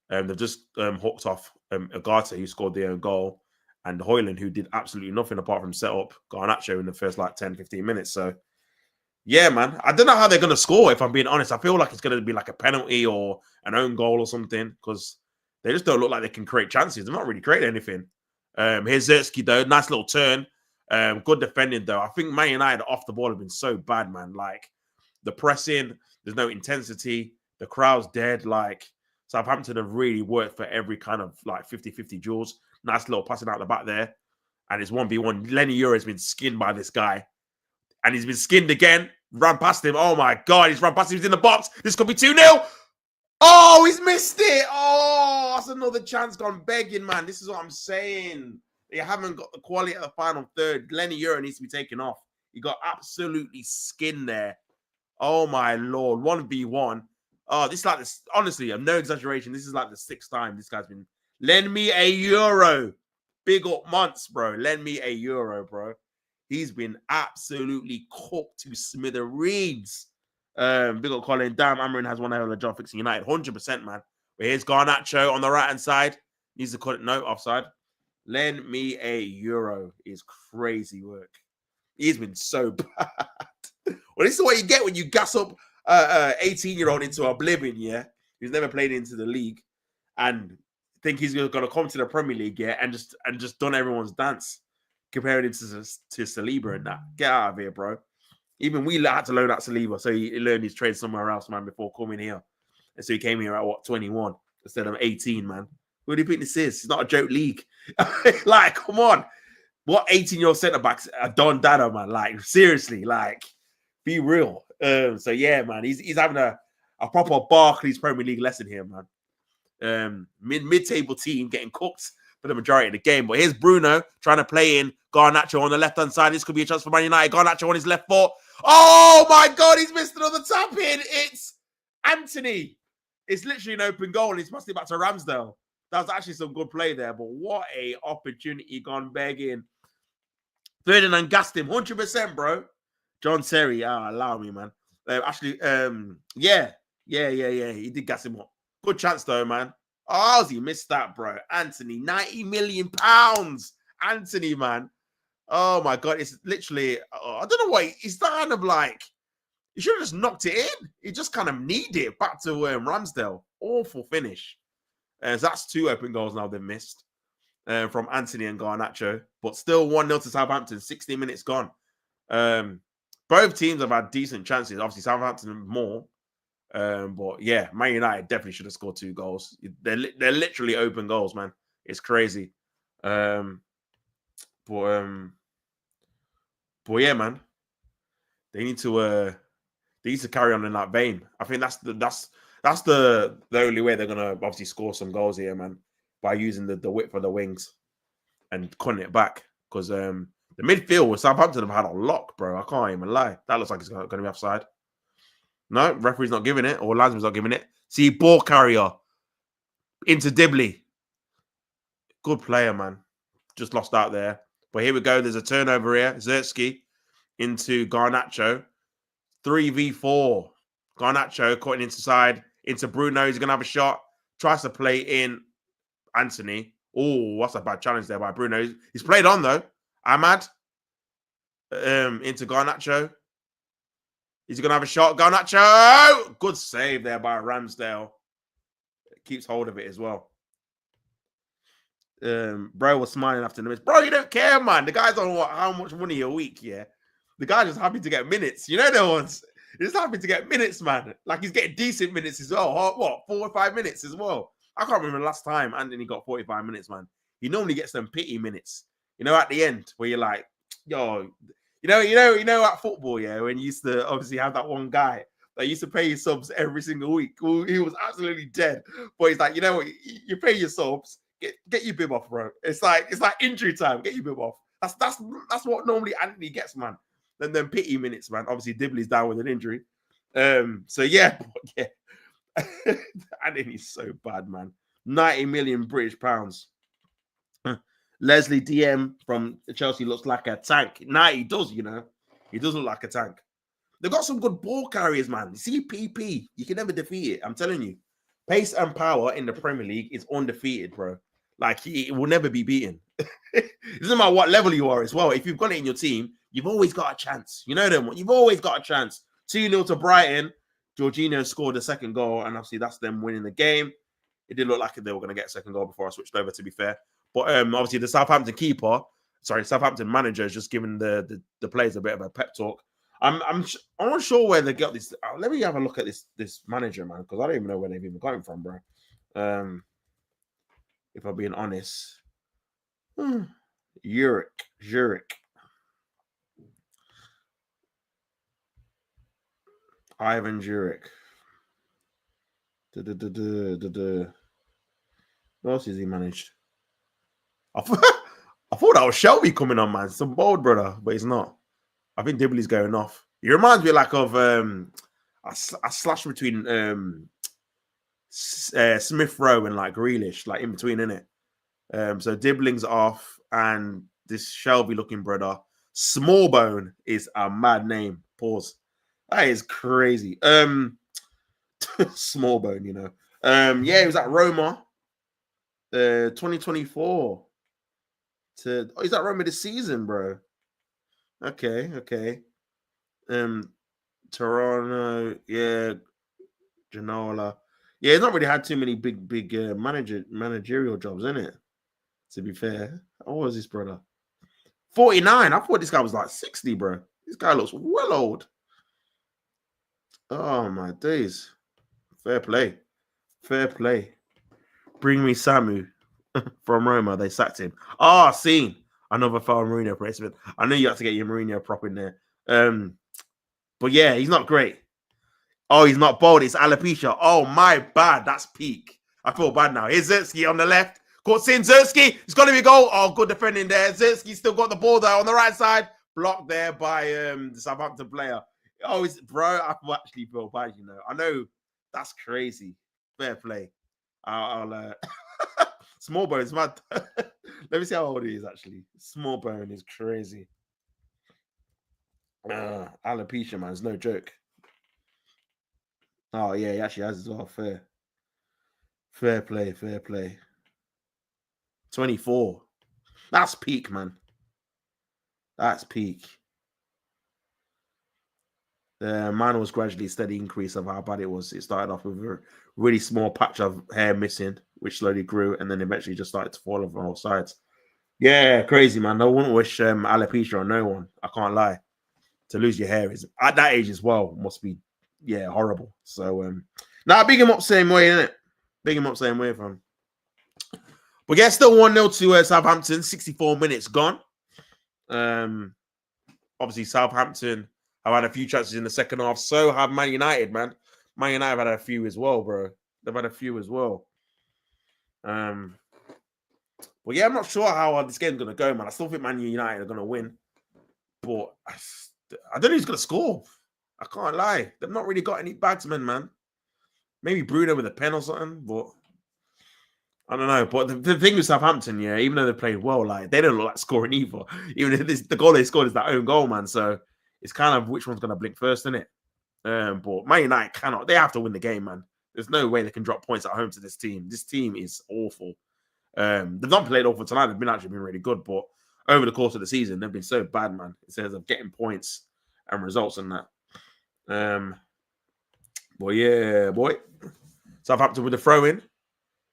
They've just hooked off Agate, who scored their own goal, and Hoyland, who did absolutely nothing apart from set up Garnacho in the first like 10, 15 minutes. So, yeah, man. I don't know how they're going to score, if I'm being honest. I feel like it's going to be like a penalty or an own goal or something, because they just don't look like they can create chances. They're not really creating anything. Here's Zertsky, though. Nice little turn. Good defending, though. I think Man United off the ball have been so bad, man. Like, the pressing, there's no intensity. The crowd's dead. Like, Southampton have really worked for every kind of like 50-50 duels. Nice little passing out the back there. And it's 1v1. Lenny Euro has been skinned by this guy. And he's been skinned again. Ran past him. Oh, my God. He's run past him. He's in the box. This could be 2-0. Oh, he's missed it. Oh, that's another chance gone begging, man. This is what I'm saying. They haven't got the quality at the final third. Lenny Euro needs to be taken off. He got absolutely skinned there. Oh, my Lord. 1v1. Oh, this is like this. Honestly, I'm no exaggeration. This is like the 6th time this guy's been. Lend me a euro. Big up months, bro. Lend me a euro, bro. He's been absolutely cooked to smithereens. Big up Colin. Damn, Amarin has one hell of a job fixing United. 100%, man. But here's Garnacho on the right-hand side. Needs to cut it. No, offside. Lend me a euro is crazy work. He's been so bad. Well, this is what you get when you gas up 18-year-old into oblivion, yeah? He's never played into the league and think he's going to come to the Premier League, yeah, and just done everyone's dance, comparing him to Saliba and that. Get out of here, bro. Even we had to loan out Saliba, so he learned his trade somewhere else, man, before coming here. And so he came here at, 21 instead of 18, man. Who do you think this is? It's not a joke league. Like, come on. What 18-year-old centre-backs are Don Dada, man? Like, seriously, like, be real. So, yeah, man, he's having a proper Barclays Premier League lesson here, man. Mid-table team getting cooked for the majority of the game. But here's Bruno trying to play in Garnacho on the left-hand side. This could be a chance for Man United. Garnacho on his left foot. Oh, my God, he's missed another tap-in. It's Anthony. It's literally an open goal, and he's passed it back to Ramsdale. That was actually some good play there, but what a opportunity gone begging. Ferdinand gassed him, 100%, bro. John Terry, allow me, man. Yeah, he did gas him up. Good chance, though, man. Oh, he missed that, bro. Anthony, £90 million. Anthony, man. Oh, my God. It's literally, I don't know why. He's kind of like, he should have just knocked it in. He just kind of kneed it back to Ramsdale. Awful finish. So that's 2 open goals now they've missed from Anthony and Garnacho. But still 1-0 to Southampton. 60 minutes gone. Both teams have had decent chances. Obviously, Southampton more. But yeah, Man United definitely should have scored 2 goals. They're literally open goals, man. It's crazy. But yeah, man. They need to carry on in that vein. I think that's the only way they're gonna obviously score some goals here, man, by using the width of the wings and cutting it back. Because the midfield with Southampton have had a lock, bro. I can't even lie. That looks like it's going to be offside. No, referee's not giving it, or Lansman's not giving it. See, ball carrier into Dibley. Good player, man. Just lost out there. But here we go. There's a turnover here. Zertsky into Garnacho. 3v4. Garnacho cutting inside into Bruno. He's going to have a shot. Tries to play in Anthony. Oh, that's a bad challenge there by Bruno. He's played on, though. Ahmad into Garnacho. Is he going to have a shot? Garnacho! Good save there by Ramsdale. Keeps hold of it as well. Bro was smiling after the miss. Bro, you don't care, man. The guy's on how much money a week, yeah? The guy's just happy to get minutes. You know the ones. He's happy to get minutes, man. Like, he's getting decent minutes as well. What? 4 or 5 minutes as well. I can't remember the last time Anthony got 45 minutes, man. He normally gets them pity minutes. You know, at the end, where you're like, yo, you know, at football, yeah, when you used to obviously have that one guy that used to pay his subs every single week. Well, he was absolutely dead. But he's like, you know what? You pay your subs, get your bib off, bro. It's like injury time. Get your bib off. That's what normally Anthony gets, man. Then pity minutes, man. Obviously, Dibley's down with an injury. So yeah, Anthony's so bad, man. 90 million British pounds. Leslie DM from Chelsea looks like a tank. Nah, he does, you know. He does look like a tank. They've got some good ball carriers, man. See PP, you can never defeat it. I'm telling you. Pace and power in the Premier League is undefeated, bro. Like, it will never be beaten. It doesn't matter what level you are as well. If you've got it in your team, you've always got a chance. You know them. You've always got a chance. 2-0 to Brighton. Jorginho scored the second goal, and obviously that's them winning the game. It did look like they were going to get a second goal before I switched over, to be fair. But obviously the Southampton manager is just giving the players a bit of a pep talk. I'm not sure where they got this. Let me have a look at this manager, man, because I don't even know where they've even got him from, bro. If I'm being honest. Zurich. Ivan Zurich. What else has he managed? I thought that was Shelby coming on, man. Some bold brother, but he's not. I think Dibley's going off. He reminds me like of a slash between Smith Rowe and like Grealish, like in between, innit? So Dibling's off, and this Shelby looking brother, Smallbone, is a mad name. Pause. That is crazy. Smallbone, you know. Yeah, he was at Roma. 2024. He's at Roma this season, bro. Okay. Toronto, yeah, Genola. Yeah, he's not really had too many big managerial jobs, in it. To be fair, how old is this brother? 49. I thought this guy was like 60, bro. This guy looks well old. Oh my days. Fair play. Bring me Samu from Roma. They sacked him. Seen another foul Mourinho placement. I knew you had to get your Mourinho prop in there. But yeah, he's not great. Oh, he's not bold. It's alopecia. Oh, my bad. That's peak. I feel bad now. Here's Zertsky on the left. Caught in Zertsky. It's going to be a goal. Oh, good defending there. Zertsky still got the ball there on the right side. Blocked there by the Southampton player. Oh, bro, I actually feel bad, you know. I know that's crazy. Fair play. I'll Smallbone is mad. Let me see how old he is, actually. Smallbone is crazy. Alopecia, man. It's no joke. Oh, yeah, he actually has as well. Fair play. 24. That's peak, man. That's peak. Mine was gradually a steady increase of how bad it was. It started off with a really small patch of hair missing, which slowly grew, and then eventually just started to fall off on all sides. Yeah, crazy, man. I wouldn't wish alopecia on no one. I can't lie. To lose your hair is at that age as well must be, horrible. So, big him up same way, innit? Big him up same way, fam. But yeah, still 1-0 to Southampton. 64 minutes gone. Obviously, Southampton have had a few chances in the second half. So have Man United, man. Man United have had a few as well, bro. They've had a few as well. But yeah, I'm not sure how this game's going to go, man. I still think Man United are going to win. But I don't know who's going to score. I can't lie. They've not really got any bagsmen, man. Maybe Bruno with a pen or something, but I don't know. But the thing with Southampton, yeah, even though they played well, like they don't look like scoring either. Even if the goal they scored is their own goal, man. So it's kind of which one's going to blink first, isn't it? But Man United cannot. They have to win the game, man. There's no way they can drop points at home to this team. This team is awful. They've not played awful tonight. They've been really good, but over the course of the season, they've been so bad, man. In terms of getting points and results and that. But yeah, boy. Southampton with the throw in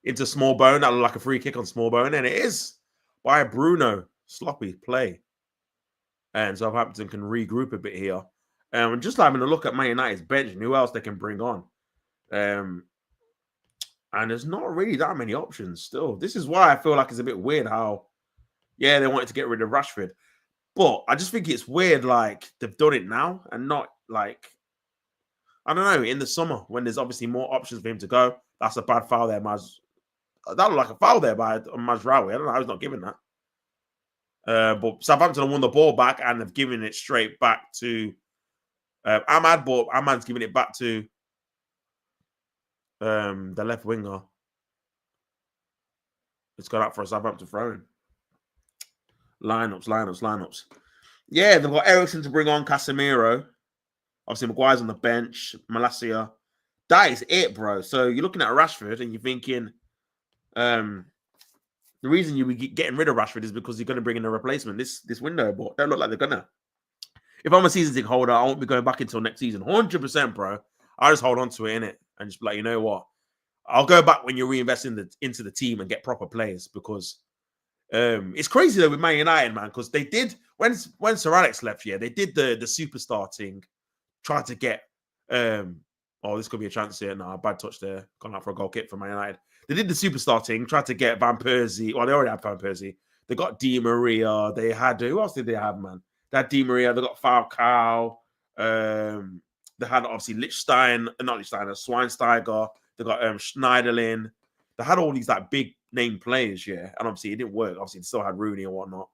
into Smallbone. That looked like a free kick on Smallbone, and it is by Bruno. Sloppy play. And Southampton can regroup a bit here. Just having a look at Man United's bench and who else they can bring on. And there's not really that many options still. This is why I feel like it's a bit weird how, they wanted to get rid of Rashford. But I just think it's weird, like, they've done it now and not, like, I don't know, in the summer when there's obviously more options for him to go. That's a bad foul there, Maz. That looked like a foul there by Mazraoui. I don't know how he's not giving that. But Southampton have won the ball back and they've given it straight back to Ahmad, but Ahmad's giving it back to the left winger. It's gone up for a Southampton throw-in. Lineups. Yeah, they've got Ericsson to bring on, Casemiro. Obviously, Maguire's on the bench. Malacia, That is it, bro. So you're looking at Rashford and you're thinking, the reason you be getting rid of Rashford is because you're going to bring in a replacement this window, but don't look like they're gonna. If I'm a season ticket holder, I won't be going back until next season. 100%, bro. I'll just hold on to it, innit? And just be like, you know what? I'll go back when you're reinvesting into the team and get proper players, because it's crazy though with Man United, man, because they did when Sir Alex left, yeah, they did the superstar thing, tried to get this could be a chance here. No, bad touch there. Gone out for a goal kick for Man United. They did the superstar thing, tried to get Van Persie. Well, they already had Van Persie. They got Di Maria. They had who else did they have, man? They had Di Maria. They got Falcao. They had obviously Schweinsteiger. They got Schneiderlin. They had all these like big name players, yeah, and obviously it didn't work. Obviously, they still had Rooney and whatnot.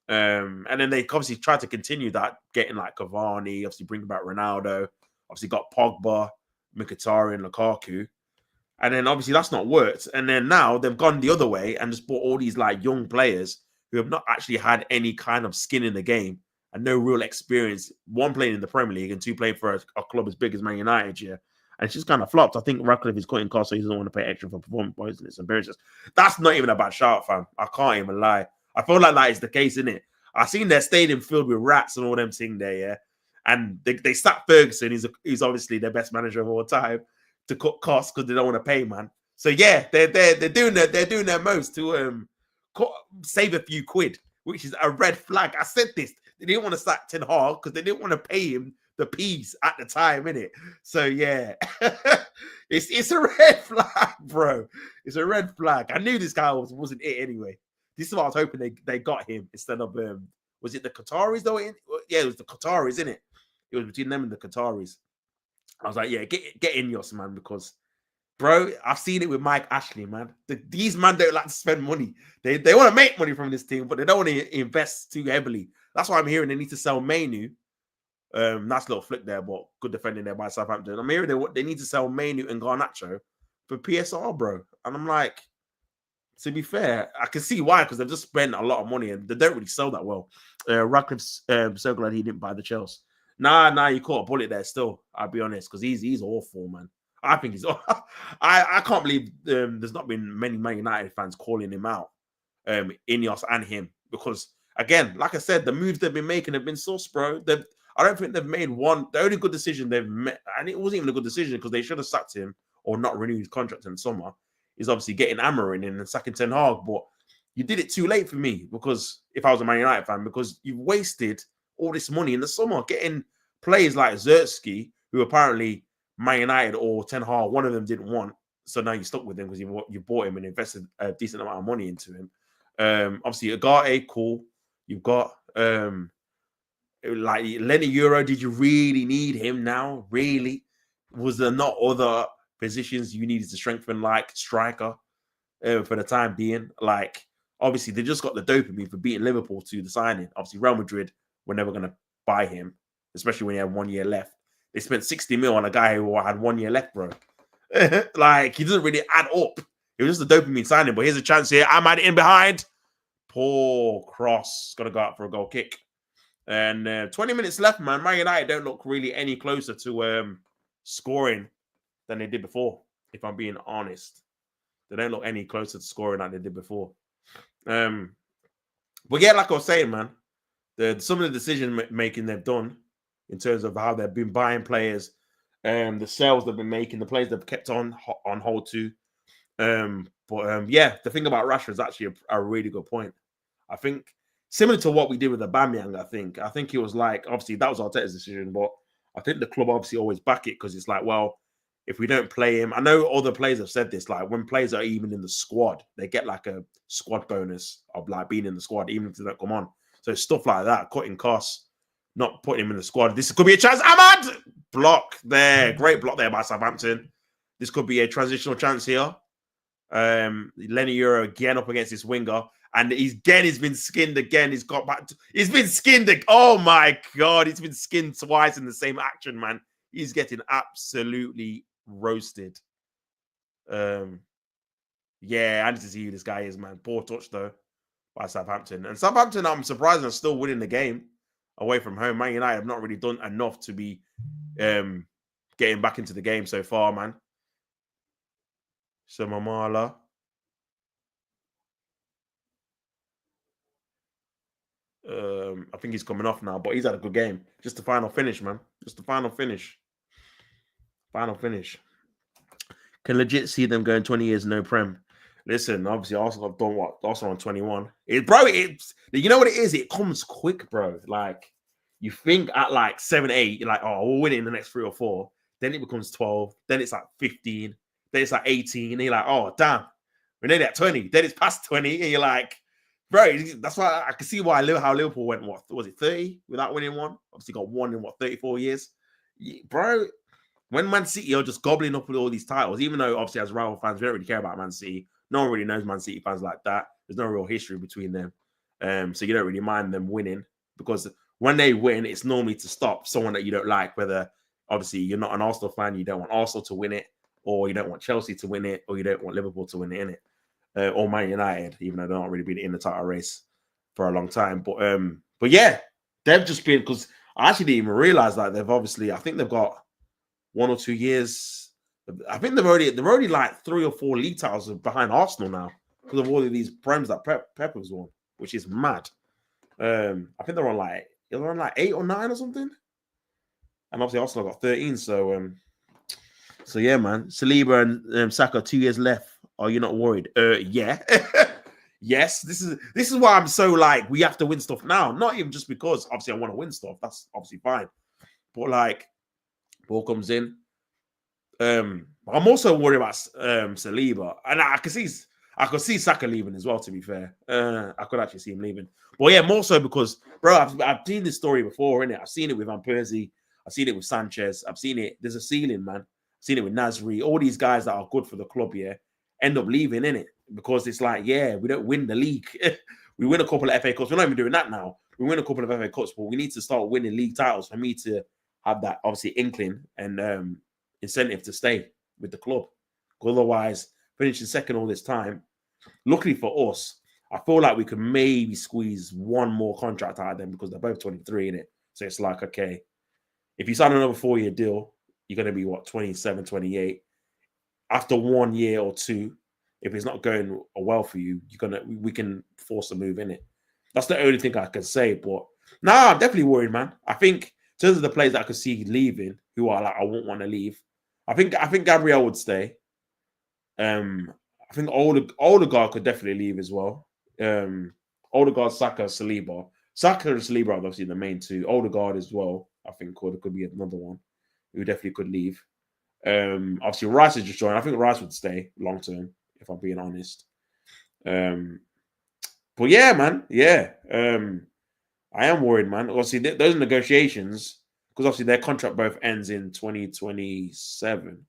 And then they obviously tried to continue that, getting like Cavani, obviously bringing back Ronaldo. Obviously got Pogba, Mkhitaryan, Lukaku. And then obviously that's not worked. And then now they've gone the other way and just bought all these like young players who have not actually had any kind of skin in the game and no real experience. One playing in the Premier League and two playing for a club as big as Man United, yeah. And it's just kind of flopped. I think Ratcliffe is cutting costs, so he doesn't want to pay extra for performance points, and it's embarrassing. That's not even a bad shout, fam. I can't even lie. I feel like that is the case, isn't it? I've seen their stadium filled with rats and all them thing there, yeah. And they sacked Ferguson. He's obviously their best manager of all time, to cut costs because they don't want to pay, man. So yeah, they're doing their most to save a few quid, which is a red flag. I said this. They didn't want to sack Ten Hag because they didn't want to pay him the peas at the time, innit? So yeah, it's a red flag, bro. It's a red flag. I knew this guy wasn't it anyway. This is what I was hoping they got him instead of was it the Qataris though? Yeah, it was the Qataris, innit? It was between them and the Qataris. I was like, yeah, get in yours, man, because bro, I've seen it with Mike Ashley, man. These man don't like to spend money. They want to make money from this team, but they don't want to invest too heavily. That's why I'm hearing they need to sell Mainu. Nice little flick there, but good defending there by Southampton. I'm hearing they need to sell Mainu and Garnacho for PSR, bro. And I'm like, to be fair, I can see why, because they've just spent a lot of money and they don't really sell that well. Radcliffe's so glad he didn't buy the Chelsea. Nah, you caught a bullet there still, I'll be honest, because he's awful, man. I think he's I can't believe there's not been many Man United fans calling him out, Ineos and him, because again, like I said, the moves they've been making have been sus, bro. I don't think they've made one. The only good decision they've made, and it wasn't even a good decision because they should have sacked him or not renewed his contract in the summer, is obviously getting Amorim in and sacking Ten Hag. But you did it too late for me, because if I was a Man United fan, because you've wasted all this money in the summer getting players like Zertsky, who apparently Man United or Ten Hag, one of them didn't want. So now you're stuck with him because you bought him and invested a decent amount of money into him. Obviously, Agate, cool. You've got like Lenny Euro. Did you really need him now? Really? Was there not other positions you needed to strengthen, like striker, for the time being? Like, obviously, they just got the dopamine for beating Liverpool to the signing. Obviously, Real Madrid were never going to buy him, especially when he had 1 year left. They spent 60 mil on a guy who had 1 year left, bro. Like, he doesn't really add up. It was just a dopamine signing, but here's a chance here. Ahmad in behind. Poor cross. Going to go out for a goal kick. And 20 minutes left, man. Man United don't look really any closer to scoring than they did before, if I'm being honest. They don't look any closer to scoring than they did before. But yeah, like I was saying, man, some of the decision making they've done in terms of how they've been buying players, the sales they've been making, the players they've kept on hold to. Yeah, the thing about Rashford is actually a really good point. I think similar to what we did with Aubameyang, I think it was like, obviously that was Arteta's decision, but I think the club obviously always back it because it's like, well, if we don't play him, I know other players have said this, like when players are even in the squad, they get like a squad bonus of like being in the squad, even if they don't come on. So stuff like that, cutting costs, not putting him in the squad. This could be a chance. Ahmad! Block there. Great block there by Southampton. This could be a transitional chance here. Lenny Euro again up against this winger. And he's been skinned again. He's got back. He's been skinned. Oh my God. He's been skinned twice in the same action, man. He's getting absolutely roasted. Yeah, I need to see who this guy is, man. Poor touch, though, by Southampton. And Southampton, I'm surprised, are still winning the game away from home. Man United have not really done enough to be getting back into the game so far, man. So Mamala. I think he's coming off now, but he's had a good game. Just the final finish, man. Just the final finish. Final finish. Can legit see them going 20 years no prem. Listen, obviously Arsenal have done what? Arsenal on 21. It's you know what it is? It comes quick, bro. Like you think at like 7, 8, you're like, oh, we'll win it in the next 3 or 4. Then it becomes 12. Then it's like 15. Then it's like 18. And you're like, oh damn, we're nearly at 20. Then it's past 20, and you're like, bro, that's why I can see why how Liverpool went, what was it, 30 without winning one? Obviously got one in 34 years. Bro, when Man City are just gobbling up with all these titles, even though obviously as rival fans, we don't really care about Man City. No one really knows Man City fans like that. There's no real history between them. So you don't really mind them winning, because when they win, it's normally to stop someone that you don't like, whether obviously you're not an Arsenal fan, you don't want Arsenal to win it, or you don't want Chelsea to win it, or you don't want Liverpool to win it, innit? Or Man United, even though they're not really been in the title race for a long time. But yeah, they've just been, because I actually didn't even realize that they've obviously, I think they've got 1 or 2 years. I think they're already like 3 or 4 league titles behind Arsenal now, because of all of these prems that Pep has won, which is mad. I think they're on like 8 or 9 or something, and obviously Arsenal got 13. So yeah, man. Saliba and Saka 2 years left. Are you not worried? Yeah. Yes. This is why I'm so like, we have to win stuff now. Not even just because obviously I want to win stuff. That's obviously fine, but like, ball comes in. I'm also worried about Saliba, and I could see Saka leaving as well. To be fair, I could actually see him leaving. But yeah, more so because, bro, I've seen this story before, innit? I've seen it with Van Persie. I've seen it with Sanchez. I've seen it. There's a ceiling, man. I've seen it with Nasri. All these guys that are good for the club, yeah, end up leaving, innit? Because it's like, yeah, we don't win the league. We win a couple of FA Cups. We're not even doing that now. We win a couple of FA Cups, but we need to start winning league titles for me to have that obviously inkling and incentive to stay with the club. Otherwise, finishing second all this time, luckily for us, I feel like we could maybe squeeze one more contract out of them, because they're both 23 in it. So it's like, okay, if you sign another 4-year deal, you're going to be what, 27, 28. After 1 year or 2, if it's not going well for you, we can force a move in it. That's the only thing I can say. But I'm definitely worried, man. I think in terms of the players that I could see leaving, who are like, I won't want to leave, I think Gabriel would stay. I think Odegaard could definitely leave as well. Odegaard, Saka, Saliba. Saka and Saliba are obviously the main two. Odegaard as well, I think could be another one who definitely could leave. Obviously Rice has just joined. I think Rice would stay long term, if I'm being honest. But yeah, man, yeah. I am worried, man. Obviously, those negotiations, because obviously their contract both ends in 2027.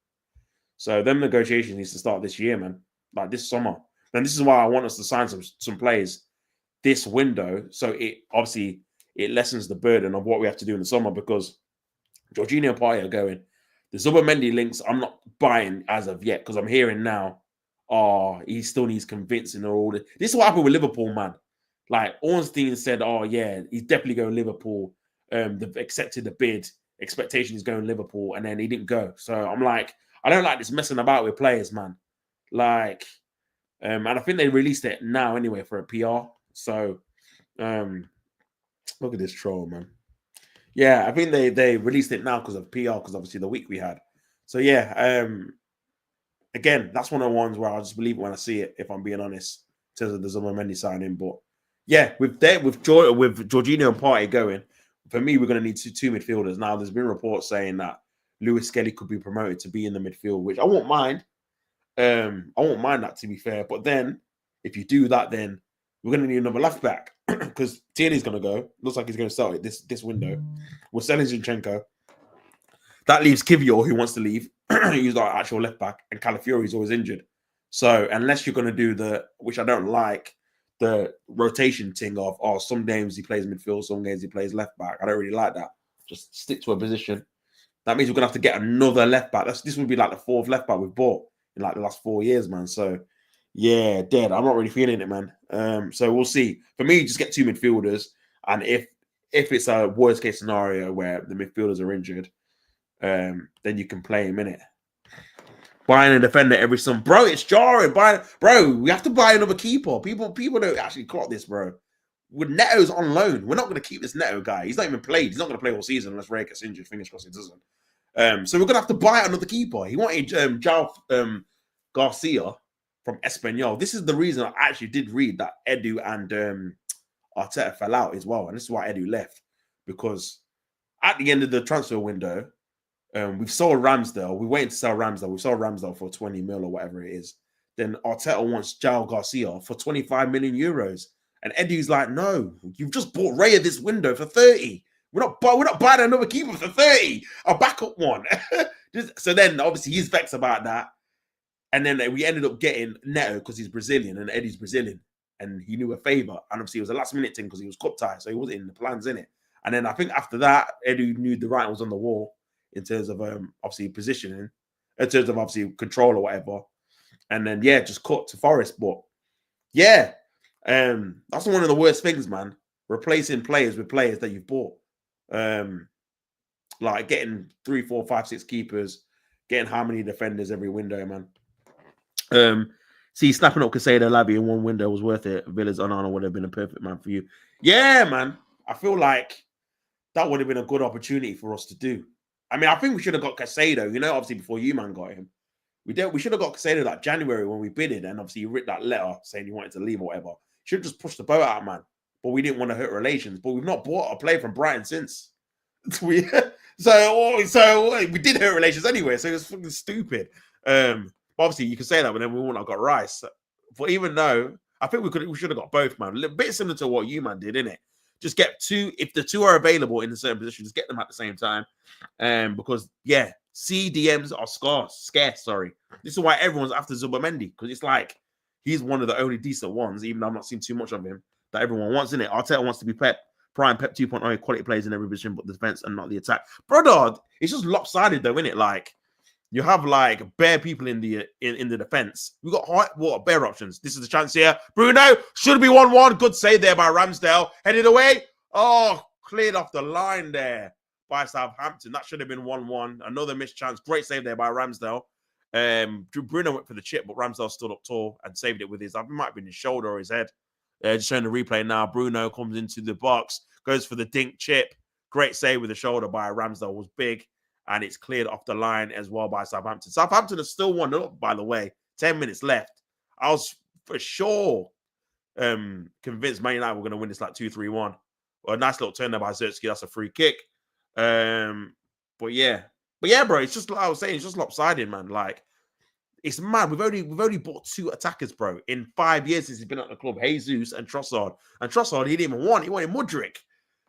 So them negotiations needs to start this year, man. Like this summer. And this is why I want us to sign some players this window. So it lessens the burden of what we have to do in the summer, because Jorginho and Partey are going. The Zubimendi links I'm not buying as of yet, because I'm hearing now, he still needs convincing or all this. This is what happened with Liverpool, man. Like Ornstein said, oh yeah, he's definitely going Liverpool. They've accepted the bid. Expectation is going Liverpool, and then he didn't go. So I'm like, I don't like this messing about with players, man. Like, and I think they released it now anyway for a PR. So, look at this troll, man. Yeah, I think they released it now because of PR, because obviously the week we had. So yeah, again, that's one of the ones where I'll just believe it when I see it, if I'm being honest, in terms of the Zubimendi signing. But yeah, with Jorginho and Partey going, for me, we're going to need two midfielders. Now, there's been reports saying that Lewis Skelly could be promoted to be in the midfield, which I won't mind. I won't mind that, to be fair. But then, if you do that, then we're going to need another left back, because Tierney's going to go. Looks like he's going to start it this window. We're selling Zinchenko. That leaves Kivior, who wants to leave. He's our actual left back, and Calafiori's always injured. So unless you're going to do which I don't like, the rotation thing of, some games he plays midfield, some games he plays left back. I don't really like that. Just stick to a position. That means we're going to have to get another left back. This would be like the 4th left back we've bought in like the last 4 years, man. So yeah, dead. I'm not really feeling it, man. So we'll see. For me, just get 2 midfielders, and if it's a worst case scenario where the midfielders are injured, then you can play him in it. Buying a defender every summer, bro, it's jarring. Bro, we have to buy another keeper. People don't actually clock this, bro. With Neto's on loan, we're not going to keep this Neto guy. He's not even played. He's not going to play all season unless Ray gets injured. Fingers crossed he doesn't. So we're going to have to buy another keeper. He wanted João Garcia from Espanyol. This is the reason I actually did read that Edu and Arteta fell out as well. And this is why Edu left. Because at the end of the transfer window, we've sold Ramsdale. We're waiting to sell Ramsdale. We sold Ramsdale for 20 mil or whatever it is. Then Arteta wants João Garcia for 25 million euros. And Eddie's like, no, you've just bought Raya this window for 30. We're not buying another keeper for 30. A backup one. So then obviously he's vexed about that. And then we ended up getting Neto because he's Brazilian and Eddie's Brazilian. And he knew a favour. And obviously it was a last minute thing because he was cup tie. So he wasn't in the plans, innit? And then I think after that, Eddie knew the writing was on the wall in terms of obviously positioning, in terms of obviously control or whatever. And then, yeah, just cut to Forest. But yeah, that's one of the worst things, man. Replacing players with players that you've bought. Like getting 3, 4, 5, 6 keepers, getting how many defenders every window, man. See, snapping up Casado Labby in one window was worth it. Villa's Onana would have been a perfect man for you. Yeah, man. I feel like that would have been a good opportunity for us to do. I mean, I think we should have got Casado, you know, obviously before you, man, got him. We should have got Casado like January when we bidded, and obviously you wrote that letter saying you wanted to leave or whatever. Should have just pushed the boat out, man. But we didn't want to hurt relations. But we've not bought a player from Brighton since. So we did hurt relations anyway, so it was fucking stupid. But obviously you can say that, but then we wouldn't have got Rice. But even though I think we should have got both, man. A bit similar to what you, man, did, innit? Just get two. If the two are available in a certain position, just get them at the same time. Because yeah, CDMs are scarce. Sorry, this is why everyone's after Zubimendi, because it's like he's one of the only decent ones, even though I've not seen too much of him, that everyone wants, in it. Arteta wants to be Pep 2.0, quality players in every position, but the defense and not the attack. Brother, it's just lopsided though, innit? Like you have like bare people in the defense. We got bare options. This is the chance here. Bruno should be 1-1. Good save there by Ramsdale. Headed away. Oh, cleared off the line there by Southampton. That should have been 1-1. Another missed chance. Great save there by Ramsdale. Bruno went for the chip, but Ramsdale stood up tall and saved it with his, it might have been his shoulder or his head. Just showing the replay now. Bruno comes into the box, goes for the dink chip. Great save with the shoulder by Ramsdale, was big. And it's cleared off the line as well by Southampton. Southampton has still 1-0, by the way. 10 minutes left. I was for sure convinced Man United were going to win this like 2-3-1. Well, a nice little turn there by Zertsky. That's a free kick. But yeah, bro, it's just like I was saying, it's just lopsided, man. Like, it's mad. We've only bought 2 attackers, bro, in 5 years since he's been at the club. Jesus and Trossard. And Trossard, he didn't even want. He wanted Mudryk.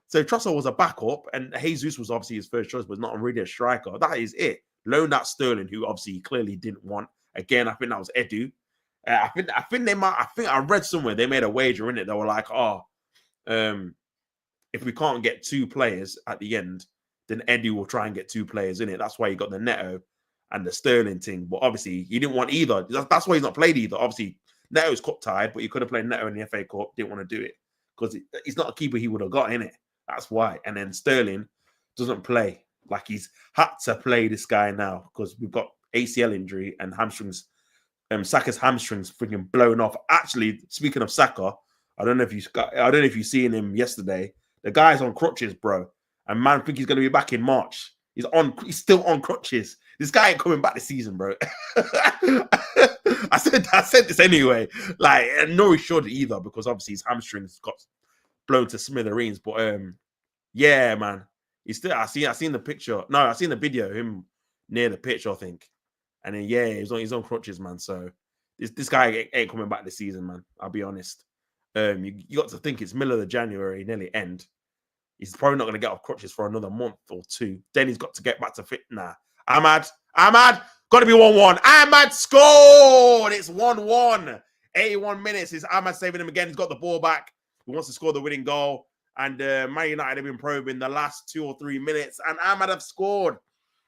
So Trossard was a backup, and Jesus was obviously his first choice, but not really a striker. That is it. Loaned out Sterling, who obviously he clearly didn't want. Again, I think that was Edu. I think I read somewhere they made a wager in it. They were like, if we can't get 2 players at the end, then Edu will try and get 2 players in it. That's why he got the Neto and the Sterling thing. But obviously, he didn't want either. That's why he's not played either. Obviously, Neto's cup tied, but he could have played Neto in the FA Cup. Didn't want to do it because he's not a keeper he would have got in it. That's why. And then Sterling doesn't play. Like he's had to play this guy now because we've got ACL injury and hamstrings. Saka's hamstrings freaking blown off. Actually, speaking of Saka, I don't know if you've seen him yesterday. The guy's on crutches, bro. And man, think he's going to be back in March. He's still on crutches. This guy ain't coming back this season, bro. I said this anyway. Like, nor he should either because obviously his hamstrings got blown to smithereens. But yeah, man, he's still. I seen the picture. No, I seen the video of him near the pitch, I think. And then yeah, he's on crutches, man. So this guy ain't coming back this season, man. I'll be honest. You got to think it's middle of the January, nearly end. He's probably not going to get off crutches for another month or 2. Then he's got to get back to fit. Nah, Ahmad, got to be 1-1. Ahmad scored. It's 1-1. 81 minutes. Is Ahmad saving him again? He's got the ball back. He wants to score the winning goal. And Man United have been probing the last 2 or 3 minutes. And Ahmad have scored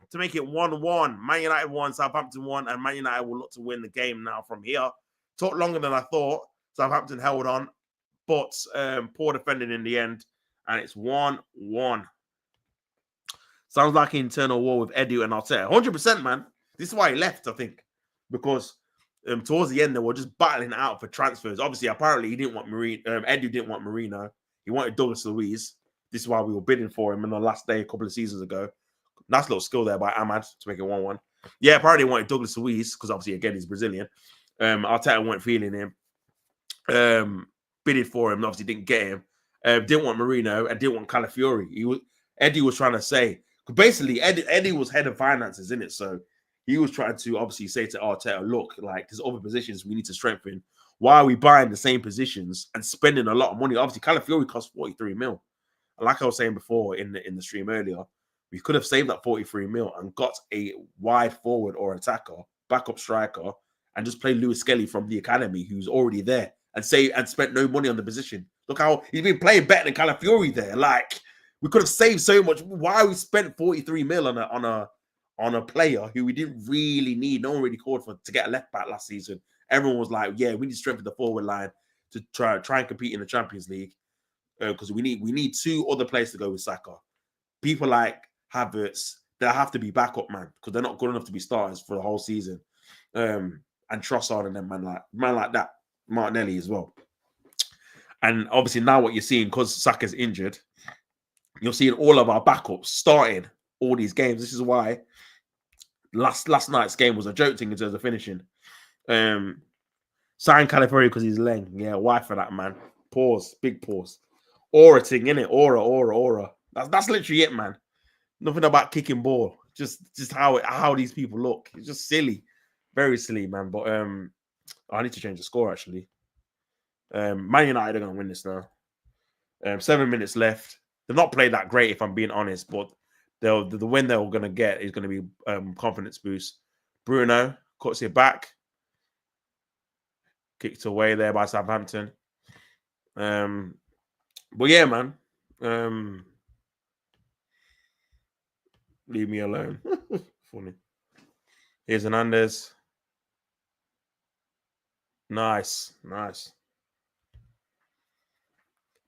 to make it 1-1. Man United won, Southampton won. And Man United will look to win the game now from here. Took longer than I thought. Southampton held on. But poor defending in the end. And it's 1-1. Sounds like an internal war with Eddie and Arteta. 100%, man. This is why he left, I think, because towards the end they were just battling out for transfers. Obviously, apparently he didn't want Marino. Eddie didn't want Marino. He wanted Douglas Luiz. This is why we were bidding for him in the last day a couple of seasons ago. Nice little skill there by Ahmad to make it 1-1. Yeah, apparently he wanted Douglas Luiz because obviously again he's Brazilian. Arteta weren't feeling him. Bidded for him, obviously didn't get him. Didn't want Marino and didn't want Calafiori. Eddie was trying to say, basically Eddie was head of finances, in it, so he was trying to obviously say to Arteta, look, like there's other positions we need to strengthen. Why are we buying the same positions and spending a lot of money? Obviously, Calafiori cost 43 mil. And like I was saying before in the stream earlier, we could have saved that 43 mil and got a wide forward or attacker, backup striker, and just play Lewis Skelly from the academy, who's already there, and spent no money on the position. Look how he's been playing better than Calafiori there. Like, we could have saved so much. Why we spent 43 mil on a player who we didn't really need? No one really called for to get a left back last season. Everyone was like, yeah, we need to strengthen the forward line to try and compete in the Champions League because we need two other players to go with Saka. People like Havertz, they'll have to be backup, man, because they're not good enough to be starters for the whole season. And Trossard and them, man like that, Martinelli as well. And obviously now what you're seeing, because Saka's injured, you're seeing all of our backups starting all these games. This is why last night's game was a joke thing in terms of finishing. Sign Calafiori because he's lame. Yeah, why for that, man? Pause, big pause. Aura thing, innit? Aura. That's literally it, man. Nothing about kicking ball. Just how these people look. It's just silly. Very silly, man. But I need to change the score, actually. Man United are going to win this now. 7 minutes left. They've not played that great, if I'm being honest, but the win they're going to get is going to be confidence boost. Bruno cuts it back. Kicked away there by Southampton. But yeah, man. Leave me alone. Funny. Here's Hernandez. Nice.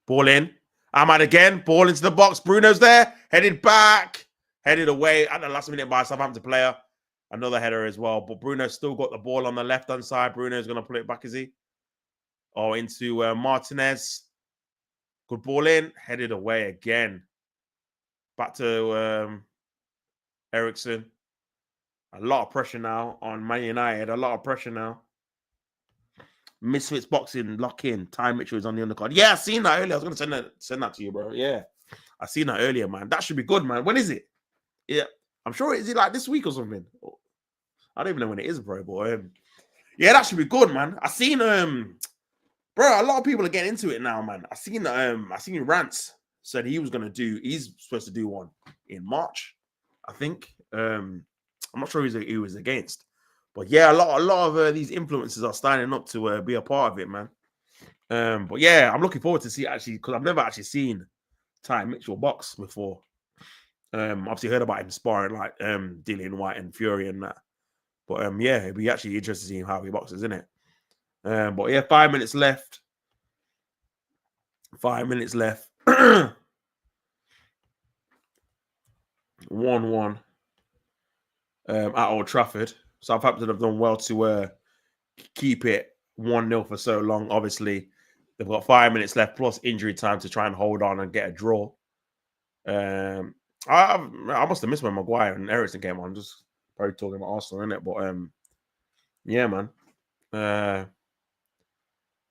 Ball in. Ahmad again. Ball into the box. Bruno's there. Headed back. Headed away at the last minute by a Southampton player. Another header as well. But Bruno's still got the ball on the left-hand side. Bruno's going to pull it back, is he? Oh, into Martinez. Good ball in. Headed away again. Back to Eriksen. A lot of pressure now on Man United. A lot of pressure now. Misfits boxing, lock in. Ty Mitchell is on the undercard. Yeah, I seen that earlier. I was going to send that to you, bro. Yeah. I seen that earlier, man. That should be good, man. When is it? Yeah. I'm sure is it like this week or something? I don't even know when it is, bro. But yeah, that should be good, man. I seen bro, a lot of people are getting into it now, man. I seen Rance said he's supposed to do one in March, I think. I'm not sure who he was against. But yeah, a lot of these influencers are signing up to be a part of it, man. But yeah, I'm looking forward to see actually, because I've never actually seen Ty Mitchell box before. Obviously heard about him sparring like Dillian White and Fury and that. But yeah, it'd be actually interesting to see how he boxes, isn't it? But yeah, 5 minutes left. 5 minutes left. 1-1 at Old Trafford. Southampton have done well to keep it 1-0 for so long. Obviously, they've got 5 minutes left plus injury time to try and hold on and get a draw. I must have missed when Maguire and Eriksen came on. Just probably talking about Arsenal, innit? But yeah, man.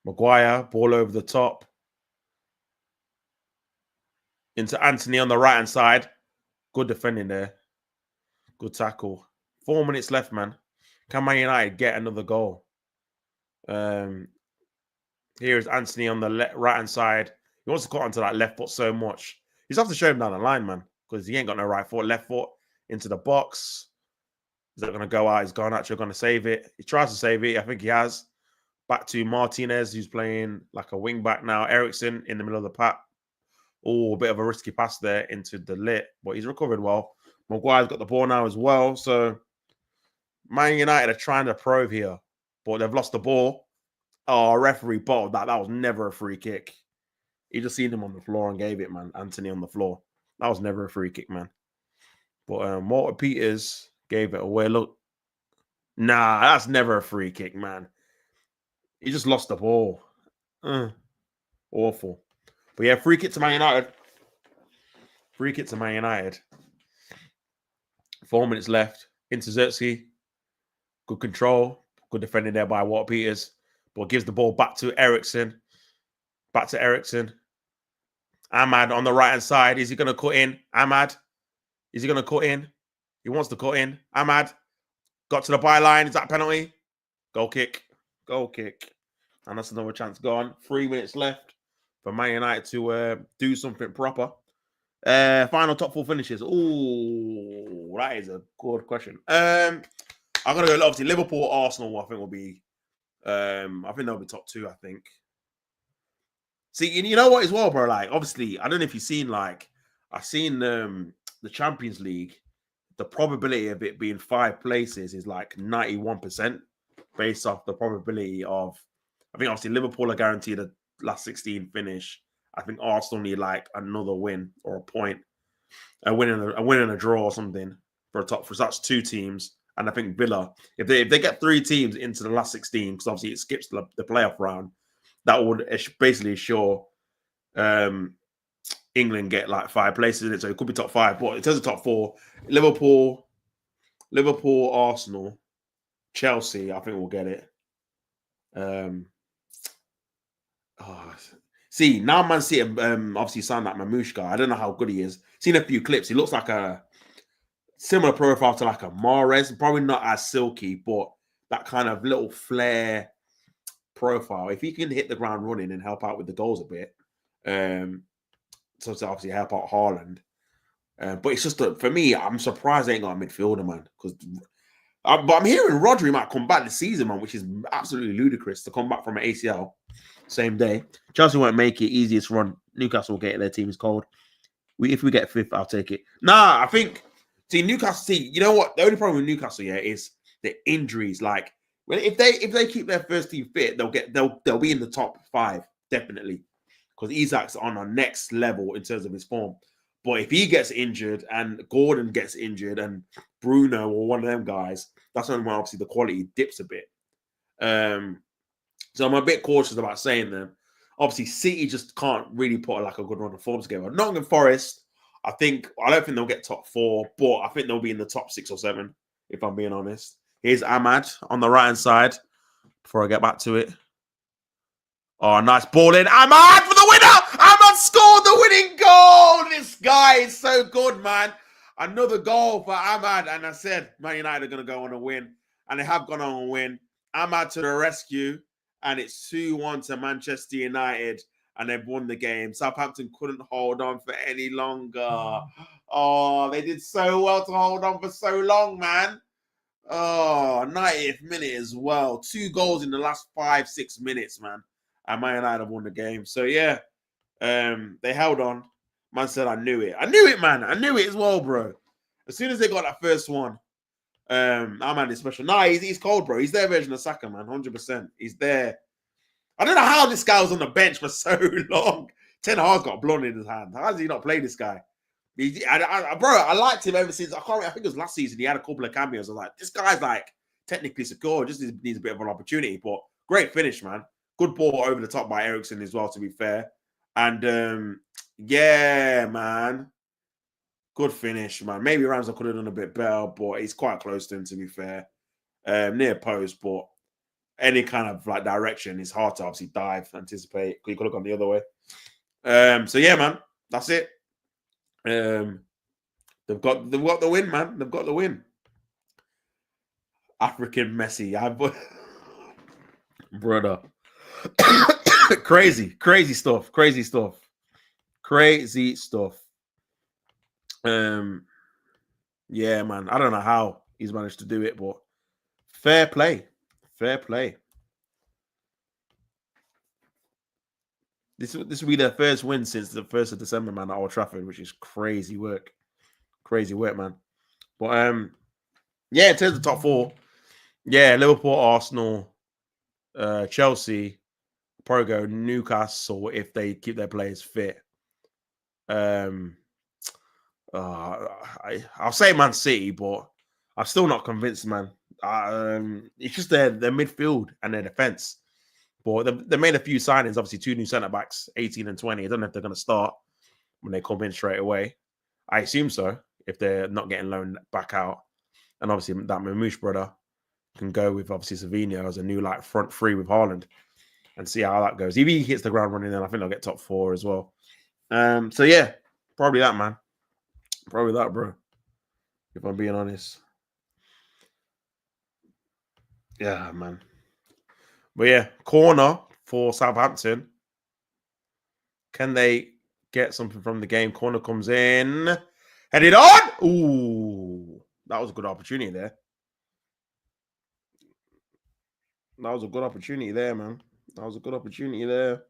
Maguire, ball over the top. Into Anthony on the right-hand side. Good defending there. Good tackle. 4 minutes left, man. Can Man United get another goal? Here is Anthony on the right-hand side. He wants to cut onto that left foot so much. He's have to show him down the line, man, because he ain't got no right foot. Left foot into the box. Is that going to go out? He's gone actually going to save it. He tries to save it. I think he has. Back to Martinez, who's playing like a wing back now. Eriksen in the middle of the pack. Oh, a bit of a risky pass there into the lit, but he's recovered well. Maguire's got the ball now as well. So Man United are trying to probe here, but they've lost the ball. Oh, referee bottled that. That was never a free kick. He just seen him on the floor and gave it, man. Anthony on the floor. That was never a free kick, man. But Walter Peters gave it away. Look, nah, that's never a free kick, man. He just lost the ball. Awful. But yeah, free kick to Man United. Free kick to Man United. 4 minutes left. Into Xerxes. Good control. Good defending there by Walter Peters. But gives the ball back to Ericsson. Back to Ericsson. Ahmad on the right-hand side. Is he going to cut in? Ahmad. Is he going to cut in? He wants to cut in. Ahmad. Got to the byline. Is that a penalty? Goal kick. Goal kick. And that's another chance gone. 3 minutes left for Man United to do something proper. Final top 4 finishes. Oh, that is a good question. I'm gonna go obviously Liverpool, Arsenal. I think will be. I think they'll be top 2. I think. See, you know what as well, bro? Like, obviously, I don't know if you've seen. Like, I've seen the Champions League. The probability of it being 5 places is like 91% based off the probability of. I think obviously Liverpool are guaranteed a last 16 finish. I think Arsenal need like another win or a point, a win and a draw or something for a top 4. So that's 2 teams, and I think Villa, if they get 3 teams into the last 16, because obviously it skips the playoff round, that would basically assure England get like 5 places in it. So it could be top 5. But in terms of top 4, Liverpool, Arsenal, Chelsea, I think we'll get it. See, now Man City obviously signed that Mamouche guy. I don't know how good he is. Seen a few clips. He looks like a similar profile to like a Mahrez. Probably not as silky, but that kind of little flair profile. If he can hit the ground running and help out with the goals a bit, so to obviously help out Haaland. But it's just for me, I'm surprised they ain't got a midfielder, man. But I'm hearing Rodri might come back this season, man, which is absolutely ludicrous to come back from an ACL same day. Chelsea won't make it. Easiest run. Newcastle will get it. Their team is cold. If we get 5th, I'll take it. Nah, I think Newcastle. You know what? The only problem with Newcastle is the injuries. Like if they keep their first team fit, they'll be in the top 5 definitely, because Isak's on a next level in terms of his form. But if he gets injured and Gordon gets injured and Bruno or one of them guys, that's when obviously the quality dips a bit. So I'm a bit cautious about saying them. Obviously, City just can't really put like a good run of form together. Nottingham Forest, I don't think they'll get top 4, but I think they'll be in the top 6 or 7, if I'm being honest. Here's Ahmad on the right-hand side before I get back to it. Oh, nice ball in. Ahmad for the winner! Ahmad scored the winning goal! This guy is so good, man. Another goal for Ahmad. And I said, Man United are going to go on a win. And they have gone on a win. Ahmad to the rescue. And it's 2-1 to Manchester United. And they've won the game. Southampton couldn't hold on for any longer. Oh, they did so well to hold on for so long, man. Oh, 90th minute as well. 2 goals in the last 5-6 minutes, man. And Man United have won the game. So, yeah, they held on. Man said, I knew it. I knew it, man. I knew it as well, bro. As soon as they got that first one, Ahmad is special. Nah, he's cold, bro. He's their version of Saka, man. 100%. He's there. I don't know how this guy was on the bench for so long. Ten Hag's got blood in his hand. How does he not play this guy? Bro, I liked him ever since. I think it was last season. He had a couple of cameos. I was like, this guy's like technically secure. Just needs a bit of an opportunity. But great finish, man. Good ball over the top by Ericsson as well, to be fair. And yeah, man. Good finish, man. Maybe Ramsey could have done a bit better, but he's quite close to him, to be fair. Near post, but any kind of like direction is hard to obviously dive, anticipate. You could have gone the other way. So yeah, man. That's it. They've got the win, man. They've got the win. African Messi, brother. Crazy stuff. Yeah, man. I don't know how he's managed to do it, but fair play. This will be their first win since the 1st of December, man, at Old Trafford, which is crazy work. Man. But yeah, in terms of top 4, yeah, Liverpool, Arsenal, Chelsea, probably go Newcastle if they keep their players fit. I'll say Man City, but I'm still not convinced, man. It's just their midfield and their defense. But they made a few signings, obviously 2 new centre backs, 18 and 20. I don't know if they're going to start when they come in straight away. I assume so, if they're not getting loaned back out. And obviously that Mamouche brother can go with obviously Savinho as a new like front three with Haaland and see how that goes. If he hits the ground running, then I think they'll get top 4 as well. So yeah, probably that, man. Probably that, bro. If I'm being honest. Yeah, man. But yeah, corner for Southampton. Can they get something from the game? Corner comes in. Headed on. Ooh, that was a good opportunity there. That was a good opportunity there, man. That was a good opportunity there.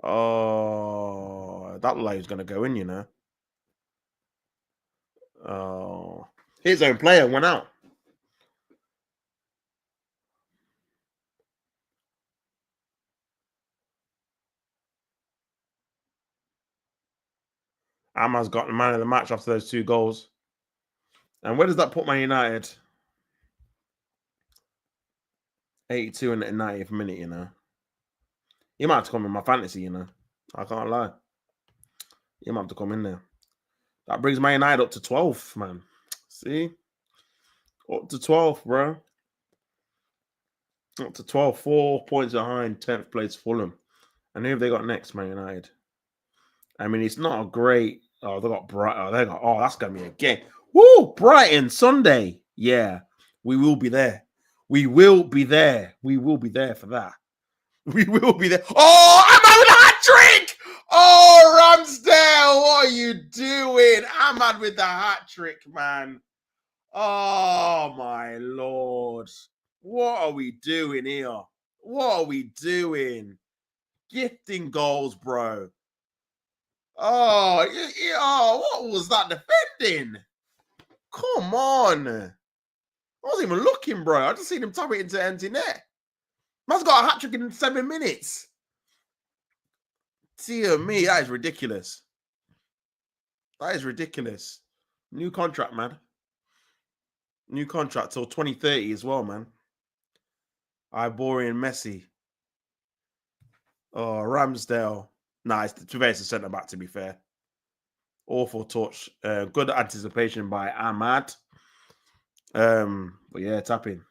Oh, that line is going to go in, you know. Oh, his own player went out. Ahmad's got the man of the match after those 2 goals. And where does that put Man United? 82 in the 90th minute, you know. He might have to come in my fantasy, you know. I can't lie. He might have to come in there. That brings Man United up to 12th, man. See? Up to 12th, bro. Up to 12, 4 points behind 10th place Fulham. And who have they got next, Man United? I mean, it's not a great. Oh, they got Brighton. Oh, that's going to be a game. Woo! Brighton, Sunday. Yeah, we will be there. We will be there. We will be there for that. We will be there. Oh, I'm with a hat trick. Oh, Ramsdale, what are you doing? Ahmad with the hat trick, man. Oh, my Lord. What are we doing here? What are we doing? Gifting goals, bro. Oh, what was that defending? Come on. I wasn't even looking, bro. I just seen him tap it into empty net. Man's got a hat trick in 7 minutes. Dear me, that is ridiculous. That is ridiculous. New contract, man. New contract till 2030 as well, man. Iborian Messi. Oh, Ramsdale. Nice. To be fair, it's a centre back, to be fair. Awful touch. Good anticipation by Ahmad. But yeah, tapping.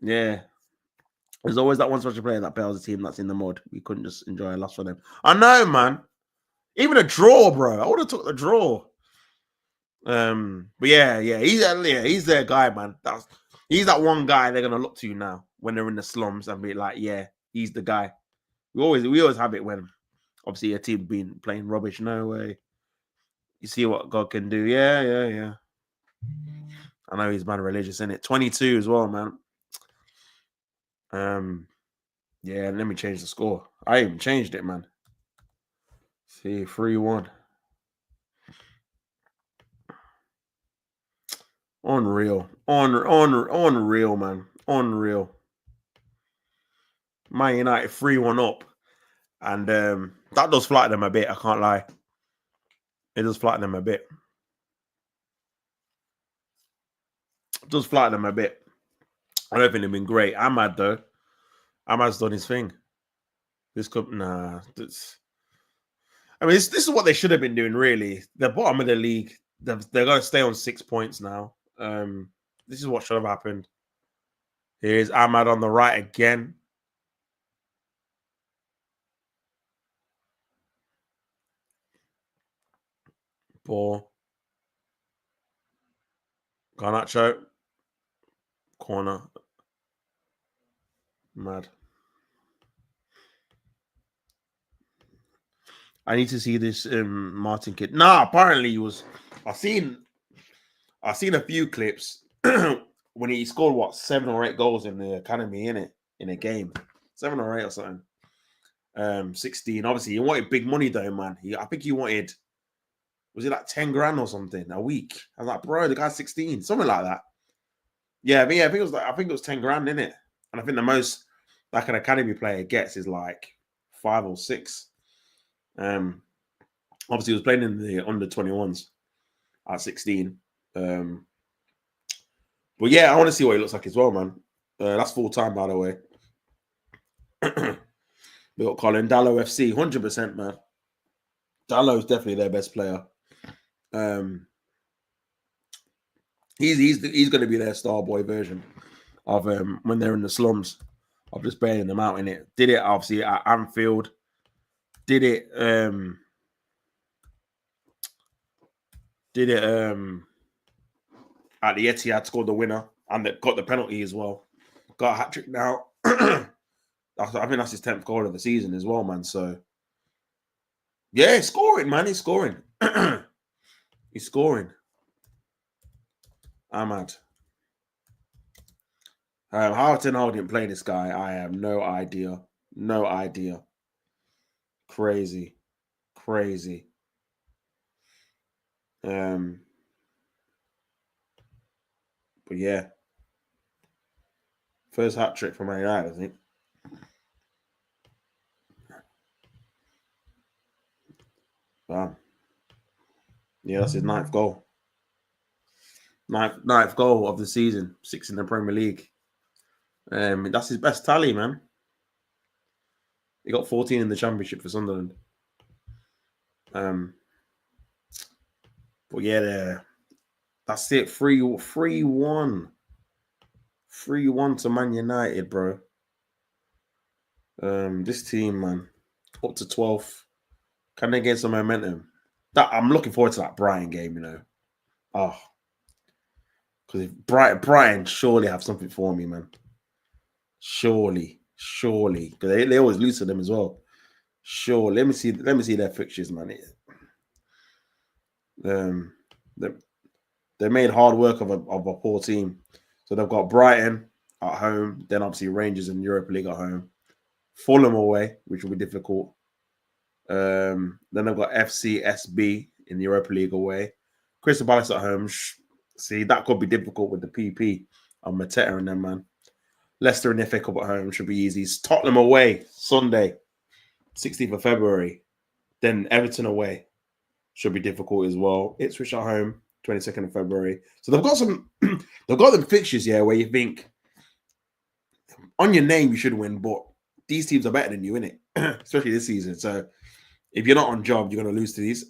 Yeah. There's always that one special player that bails a team that's in the mud. We couldn't just enjoy a loss for them. I know, man. Even a draw, bro. I would have took the draw. But yeah, he's their guy, man. He's that one guy they're gonna look to now when they're in the slums and be like, yeah, he's the guy. We always have it when obviously a team been playing rubbish. No way. You see what God can do. Yeah. I know he's man religious, isn't it? 22 as well, man. Yeah, let me change the score. I even changed it, man. See, 3-1. Unreal. Unreal, man. Unreal. Man United 3-1 up. And that does flatter them a bit, I can't lie. It does flatter them a bit. It does flatter them a bit. I don't think they've been great. Ahmad, though. Ahmad's done his thing. This could I mean, this is what they should have been doing, really. The bottom of the league. They're going to stay on 6 points now. This is what should have happened. Here's Ahmad on the right again. Ball. Garnacho. Corner. Mad. I need to see this Martin kid. Nah, apparently he was. I've seen a few clips when he scored 7 or 8 goals in the academy in a game, 7 or 8 or something. 16. Obviously, he wanted big money though, man. I think he wanted. Was it like 10 grand or something a week? I was like, bro, the guy's 16, something like that. Yeah, but I think it was 10 grand in it, and I think the most like an academy player gets is like 5 or 6. Obviously, he was playing in the under 21s at 16. But yeah, I want to see what he looks like as well, man. That's full time, by the way. We got Colin Dallow FC, 100%, man. Dallow is definitely their best player. He's going to be their star boy version of when they're in the slums of just bailing them out in it. Did it obviously at Anfield. Did it at the Etihad, scored the winner and got the penalty as well. Got a hat trick now. I think that's his 10th goal of the season as well, man. So yeah, he's scoring, man. He's scoring. He's scoring. Ahmad. How Ten Hag didn't play this guy, I have no idea. No idea. Crazy. But yeah. First hat trick for Man United, I think. Wow. Yeah, that's his 9th goal. Ninth goal of the season. 6 in the Premier League. That's his best tally, man. He got 14 in the Championship for Sunderland. But yeah, that's it. 3-1. 3-1 to Man United, bro. This team, man, up to 12th. Can they get some momentum? I'm looking forward to that Brighton game, you know. Oh, because if Brighton surely have something for me, man. Surely, because they always lose to them as well. Sure, let me see their fixtures, man. They made hard work of a poor team. So they've got Brighton at home, then obviously Rangers in Europa League at home, Fulham away, which will be difficult. Then they've got FCSB in the Europa League away, Crystal Palace at home. See, that could be difficult with the PP and Mateta and them, man. Leicester in the FA Cup at home should be easy. Tottenham away Sunday, 16th of February. Then Everton away should be difficult as well. Ipswich at home, 22nd of February. So they've got some, they've got them fixtures here where you think on your name you should win, but these teams are better than you, innit? Especially this season. So if you're not on job, you're going to lose to these.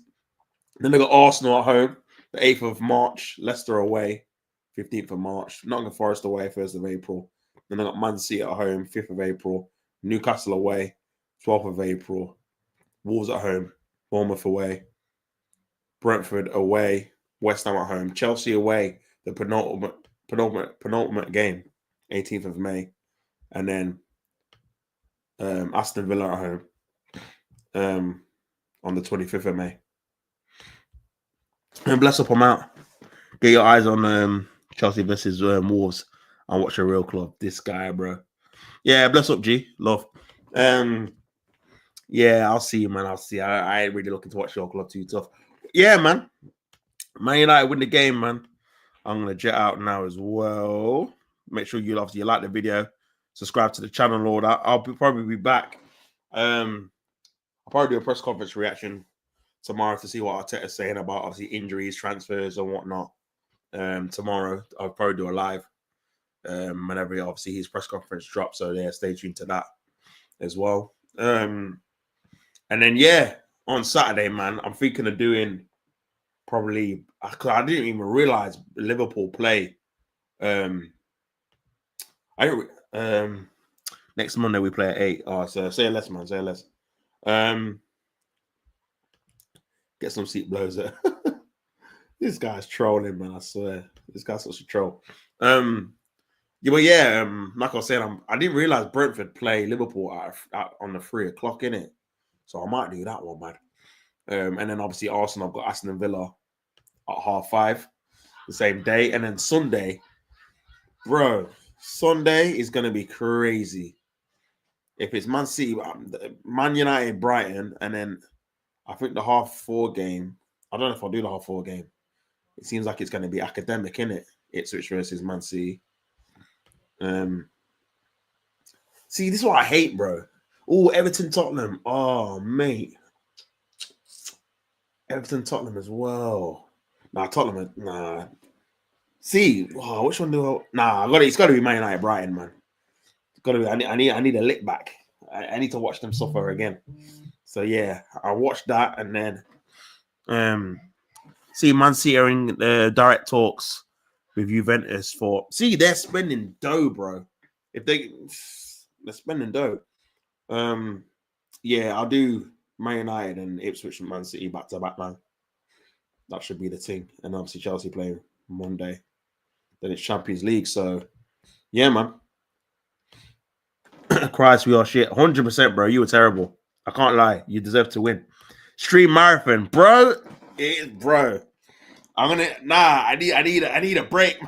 Then they've got Arsenal at home, the 8th of March, Leicester away, 15th of March, Nottingham Forest away, 1st of April. Then they've got Man City at home, 5th of April, Newcastle away, 12th of April, Wolves at home, Bournemouth away, Brentford away, West Ham at home, Chelsea away, the penultimate game, 18th of May, and then Aston Villa at home on the 25th of May. And bless up, I'm out. Get your eyes on Chelsea versus Wolves and watch a real club. This guy, bro. Yeah, bless up, G. Love. Yeah, I'll see you, man. I'll see. I ain't really looking to watch your club too tough. Yeah, man. Man United win the game, man. I'm gonna jet out now as well. Make sure you obviously like the video, subscribe to the channel, all that. I'll probably be back. I'll probably do a press conference reaction tomorrow to see what Arteta's saying about obviously injuries, transfers, and whatnot. Tomorrow I'll probably do a live whenever obviously his press conference drops. So yeah, stay tuned to that as well. And then yeah, on Saturday, man, I'm thinking of doing probably. I didn't even realize Liverpool play. Next Monday we play at 8. Oh, so say less, man. Say less. Get some seat blows. This guy's trolling, man. I swear, this guy's such a troll. Yeah, but yeah, like I was saying, I didn't realize Brentford play Liverpool on the 3 o'clock, innit? So I might do that one, man. And then obviously Arsenal, I've got Aston Villa at 5:30 the same day. And then Sunday, bro, Sunday is going to be crazy. If it's Man City, Man United, Brighton, and then I think the 4:30 game, I don't know if I'll do the 4:30 game. It seems like it's going to be academic, innit? Ipswich versus Man City. See, this is what I hate, bro. Oh, Everton, Tottenham. Oh, mate. Everton, Tottenham as well. Nah, Tottenham. Nah. See, which one do I? Nah, I got it. It's got to be Man United, Brighton, man. It's got to be. I need a lick back. I need to watch them suffer again. So yeah, I watched that, and then see Man City are in direct talks with Juventus for. See, they're spending dough, bro. If they're spending dough. Yeah, I'll do Man United and Ipswich and Man City back to back, man. That should be the thing. And obviously Chelsea play Monday. Then it's Champions League. So yeah, man. Christ, we are shit. 100%, bro. You were terrible. I can't lie. You deserve to win. Street marathon, bro. Bro. I'm gonna I need a break.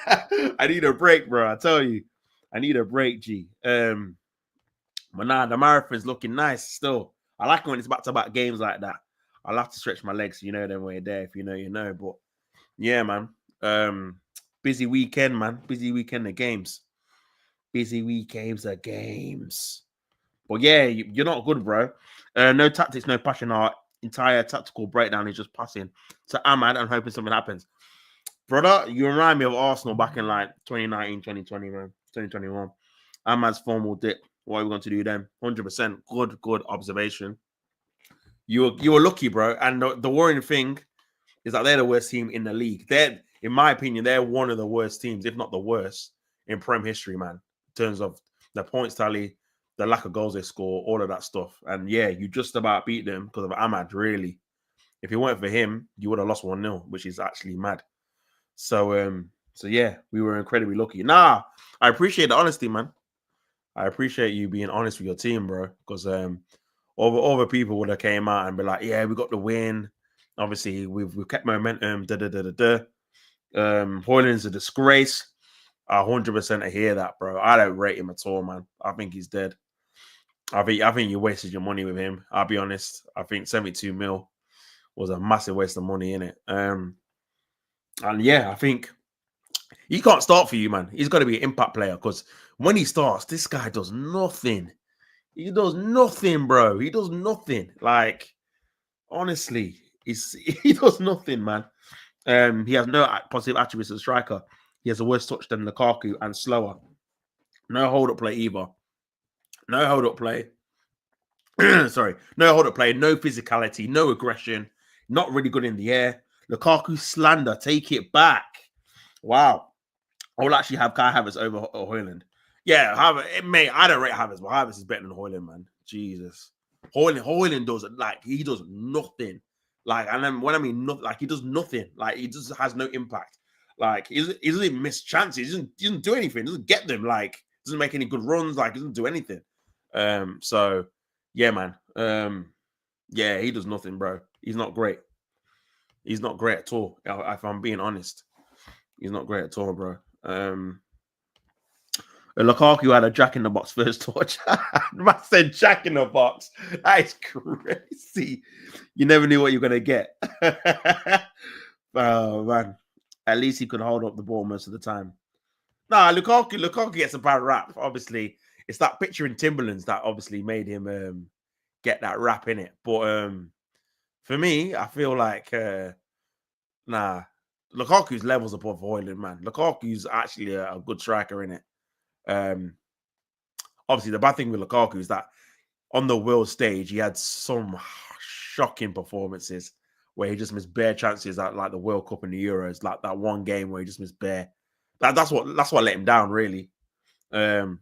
I need a break, bro. I tell you. I need a break, G. But nah, the marathon's looking nice still. I like it when it's back-to-back games like that. I'll have to stretch my legs, you know, then we're there. If you know, you know. But yeah, man. Busy weekend, man. Busy weekend of games. Busy weekends of games. But yeah, you're not good, bro. No tactics, no passion. Our entire tactical breakdown is just passing to Ahmad and hoping something happens. Brother, you remind me of Arsenal back in like 2019, 2020, man. 2021. Ahmad's form will dip. What are we going to do then? 100%. Good observation. You were lucky, bro. And the worrying thing is that they're the worst team in the league. They're, in my opinion, they're one of the worst teams, if not the worst, in Prem history, man. In terms of the points tally, the lack of goals they score, all of that stuff. And yeah, you just about beat them because of Ahmad, really. If it weren't for him, you would have lost 1-0, which is actually mad. So yeah, we were incredibly lucky. Nah, I appreciate the honesty, man. I appreciate you being honest with your team, bro. Because other people would have came out and be like, yeah, we got the win. Obviously, we've kept momentum. Hoyland's a disgrace. 100% I hear that, bro. I don't rate him at all, man. I think he's dead. I think you wasted your money with him. I'll be honest. I think 72 mil was a massive waste of money in it. And yeah, I think he can't start for you, man. He's got to be an impact player because when he starts, this guy does nothing. He does nothing, bro. He does nothing. Like, honestly, he does nothing, man. He has no positive attributes as a striker. He has a worse touch than Lukaku and slower. No hold-up play either. No hold-up play. Sorry. No hold-up play. No physicality. No aggression. Not really good in the air. Lukaku slander. Take it back. Wow. I will actually have Kai Havertz over Hoyland. Yeah, mate, I don't rate Havertz, but Havertz is better than Hoyland, man. Jesus. Hoyland does, like, he does nothing. Like, and then when I mean nothing, like, he does nothing. Like, he just has no impact. Like, he doesn't even miss chances. He doesn't do anything. He doesn't get them. Like, doesn't make any good runs. Like, he doesn't do anything. So, yeah, man. Yeah, he does nothing, bro. He's not great. He's not great at all, if I'm being honest. He's not great at all, bro. Lukaku had a Jack in the Box first touch. I said Jack in the Box. That is crazy. You never knew what you're gonna get. Oh man, at least he could hold up the ball most of the time. Nah, Lukaku gets a bad rap. Obviously, it's that picture in Timberlands that obviously made him get that rap in it. But for me, I feel like nah. Lukaku's levels above Hoyland, man. Lukaku's actually a good striker in it. Obviously, the bad thing with Lukaku is that on the world stage, he had some shocking performances where he just missed bare chances at like the World Cup and the Euros, like that one game where he just missed bare. That's what let him down, really. Nah.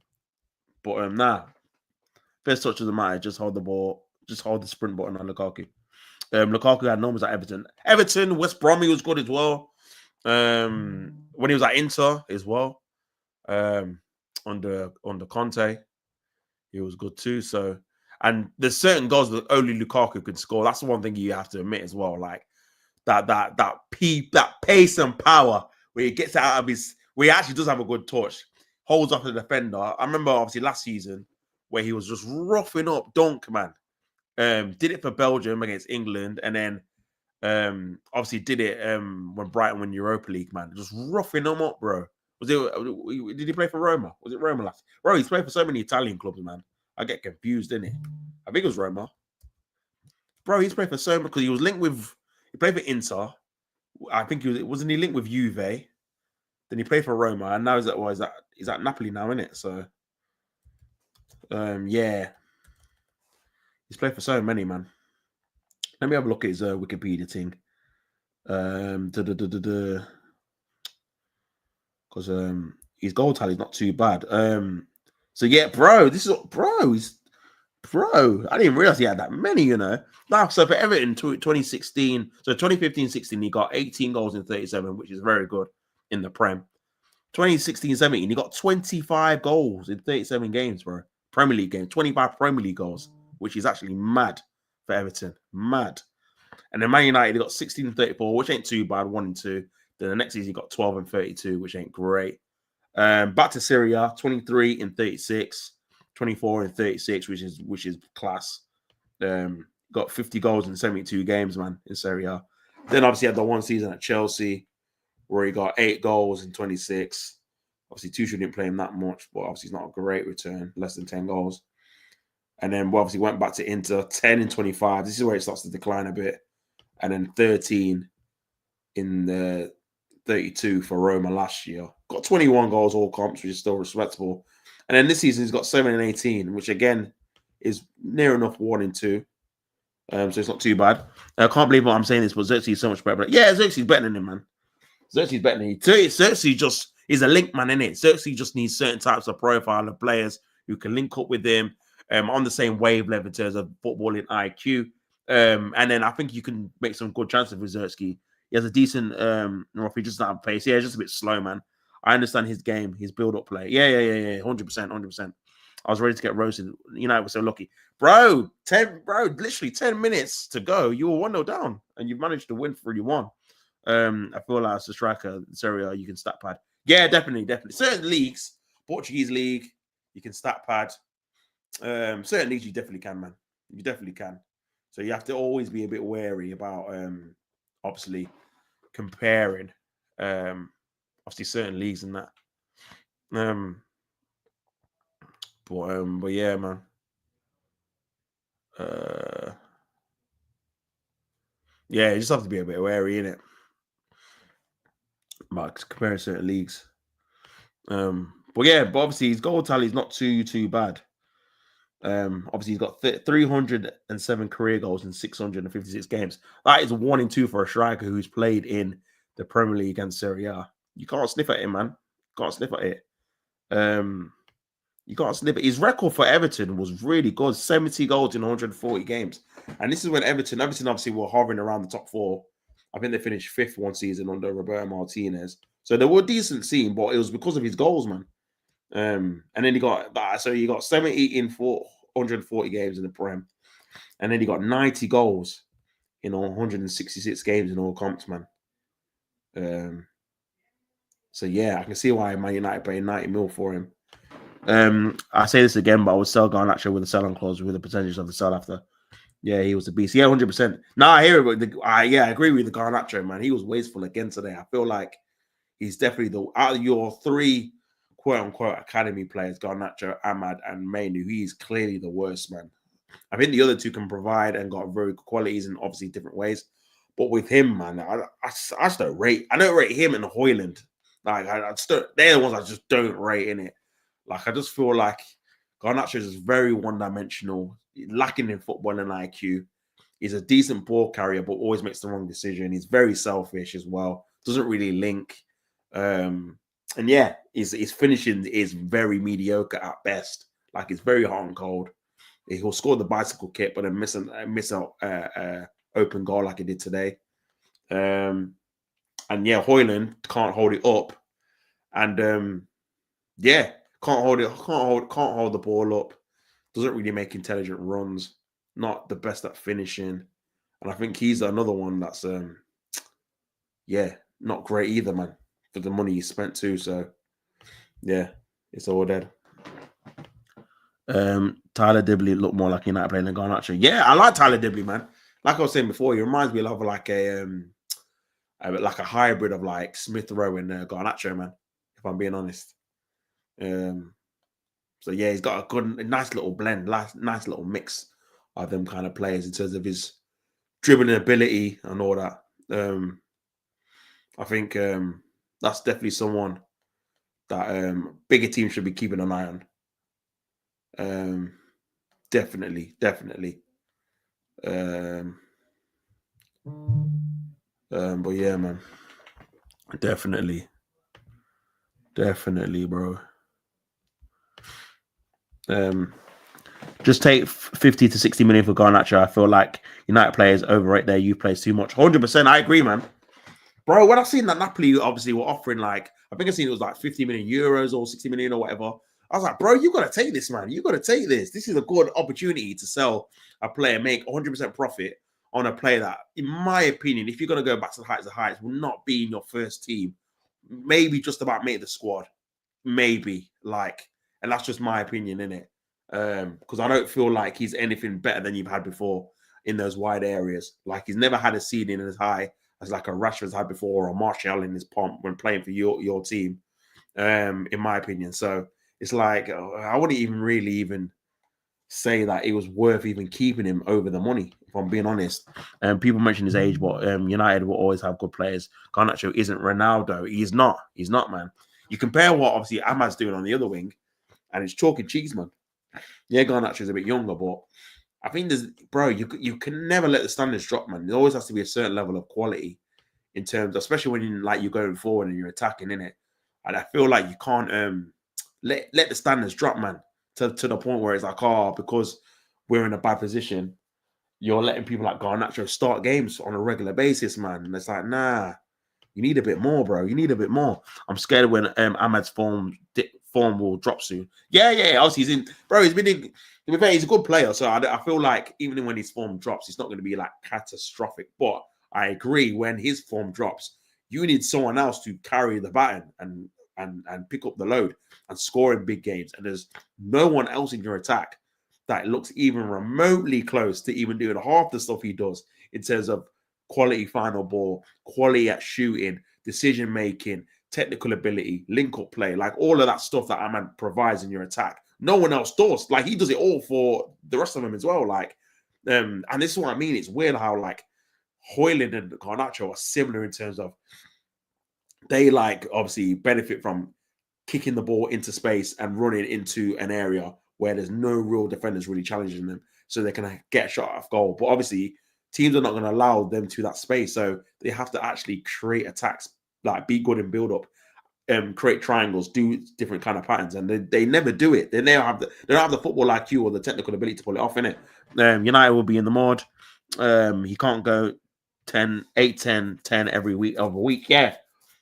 First touch of the matter, just hold the ball, just hold the sprint button on Lukaku. Lukaku had numbers at Everton, West Brom, he was good as well. When he was at Inter as well, under Conte, he was good too. So, and there's certain goals that only Lukaku can score. That's the one thing you have to admit as well. Like that pace and power where he gets out of where he actually does have a good touch, holds up the defender. I remember obviously last season where he was just roughing up Dunk, man. Did it for Belgium against England, and then obviously did it when Brighton won Europa League, man. Just roughing them up, bro. Did he play for Roma? Was it Roma last? Bro, he's played for so many Italian clubs, man. I get confused, innit? I think it was Roma. bro, he's played for so much because he was linked with. He played for Inter. I think wasn't he linked with Juve? Then he played for Roma, and now he's at Napoli now, isn't it? So, yeah, he's played for so many, man. Let me have a look at his Wikipedia thing. Because his goal tally is not too bad. So yeah, bro, I didn't realize he had that many, you know. Now, so for Everton 2016, so 2015-16, he got 18 goals in 37, which is very good in the Prem. 2016-17, he got 25 goals in 37 games, bro. Premier League games, 25 Premier League goals, which is actually mad for Everton. Mad. And then Man United, he got 16 and 34, which ain't too bad, 1 and 2. Then the next season, he got 12 and 32, which ain't great. Back to Serie A, 23 and 36, 24 and 36, which is class. Got 50 goals in 72 games, man, in Serie A. Then obviously had the one season at Chelsea where he got 8 goals in 26. Obviously, Tuchel didn't play him that much, but obviously it's not a great return, less than 10 goals. And then obviously went back to Inter, 10 and 25. This is where it starts to decline a bit. And then 13 in the 32 for Roma last year. Got 21 goals, all comps, which is still respectable. And then this season, he's got 7 and 18, which again is near enough 1 and 2. So it's not too bad. I can't believe what I'm saying this, but Xerxes is so much better. But yeah, Xerxes is better than him, man. Xerxes is better than him. Xerxes just is a link man, innit? Xerxes just needs certain types of profile of players who can link up with him on the same wavelength in terms of footballing IQ. And then I think you can make some good chances with Xerxes. He has a decent, if he just doesn't have pace. Yeah, just a bit slow, man. I understand his game, his build-up play. Yeah, 100%. I was ready to get roasted. United were so lucky. Bro, literally 10 minutes to go. You were 1-0 down, and you've managed to win 3-1. I feel like as a striker, Serie A, you can stat pad. Yeah, definitely. Certain leagues, Portuguese league, you can stat pad. Certain leagues, you definitely can, man. You definitely can. So you have to always be a bit wary about, obviously, comparing, obviously, certain leagues and that. But yeah, man. Yeah, you just have to be a bit wary, innit? About comparing certain leagues. But obviously his goal tally is not too bad. Obviously he's got 307 career goals in 656 games. That is 1 and 2 for a striker who's played in the Premier League and Serie A. You can't sniff at him, man. Can't sniff at it. You can't sniff it. His record for Everton was really good. 70 goals in 140 games. And this is when Everton obviously were hovering around the top 4. I think they finished 5th one season under Roberto Martinez. So they were a decent team, but it was because of his goals, man. And then he got 70 in 140 games in the Prem. And then he got 90 goals in 166 games in all comps, man. So yeah, I can see why Man United paying 90 mil for him. I say this again, but I would sell Garnacho with a sell-on clause with a percentage of the sell after. Yeah, he was a beast. Yeah, 100%. No, I hear it. But I agree with the Garnacho, man. He was wasteful again today. I feel like he's definitely out of your 3 quote-unquote academy players, Garnacho, Ahmad, and Mainu, he's clearly the worst, man. I think the other 2 can provide and got very good qualities in obviously different ways. But with him, man, I just don't rate. I don't rate him and Højlund. Like, they're the ones I just don't rate in it. Like, I just feel like Garnacho is very one-dimensional, lacking in football and IQ. He's a decent ball carrier, but always makes the wrong decision. He's very selfish as well. Doesn't really link. And yeah, his finishing is very mediocre at best. Like, it's very hot and cold. He'll score the bicycle kick, but then miss an open goal like he did today. And yeah, Højlund can't hold it up. And can't hold the ball up. Doesn't really make intelligent runs. Not the best at finishing. And I think he's another one that's not great either, man, for the money he spent too. So yeah, it's all dead. Tyler Dibley looked more like United playing than Garnacho. Yeah, I like Tyler Dibley, man. Like I was saying before, he reminds me of like a hybrid of like Smith Rowe and Garnacho, man, if I'm being honest. So he's got a nice little blend, nice little mix of them kind of players in terms of his dribbling ability and all that. I think that's definitely someone that bigger teams should be keeping an eye on. Definitely. But yeah, man, definitely, bro. Just take 50 to 60 million for Garnacho. I feel like United players overrate their youth players too much. 100%, I agree, man. Bro, when I seen that Napoli obviously were offering like, I think I seen it was like 50 million euros or 60 million or whatever. I was like, bro, you got to take this, man. You got to take this. This is a good opportunity to sell a player, make 100% profit on a player that, in my opinion, if you're going to go back to the heights, will not be in your first team. Maybe just about make the squad. Maybe. Like, and that's just my opinion, innit? Because I don't feel like he's anything better than you've had before in those wide areas. Like, he's never had a ceiling as high as like a Rashford's had before or Martial in his pomp when playing for your team, in my opinion. So it's like, I wouldn't even really say that it was worth even keeping him over the money, if I'm being honest. People mention his age, but United will always have good players. Garnacho isn't Ronaldo. He's not, man. You compare what obviously Ahmad's doing on the other wing, and it's chalk and cheese, man. Yeah, Garnacho's a bit younger, but I think you can never let the standards drop, man. There always has to be a certain level of quality in terms, especially when you're going forward and you're attacking, in it. And I feel like you can't let the standards drop, man, to the point where it's like, because we're in a bad position, you're letting people like Garnacho start games on a regular basis, man. And it's like, nah, you need a bit more, bro. You need a bit more. I'm scared when Ahmad's form will drop soon. Yeah. Obviously, he's a good player. So I feel like even when his form drops, it's not going to be like catastrophic. But I agree, when his form drops, you need someone else to carry the baton and pick up the load and score in big games. And there's no one else in your attack that looks even remotely close to even doing half the stuff he does in terms of quality final ball, quality at shooting, decision making, technical ability, link up play, like all of that stuff that Ahmad provides in your attack. No one else does. Like, he does it all for the rest of them as well. Like, and this is what I mean. It's weird how like Højlund and Garnacho are similar in terms of they like obviously benefit from kicking the ball into space and running into an area where there's no real defenders really challenging them, so they can get a shot off goal. But obviously, teams are not going to allow them to that space, so they have to actually create attacks, like be good in build up, create triangles, do different kind of patterns, and they never do it. They don't have the football IQ or the technical ability to pull it off, innit? United will be in the mud. He can't go 10 every week. Yeah.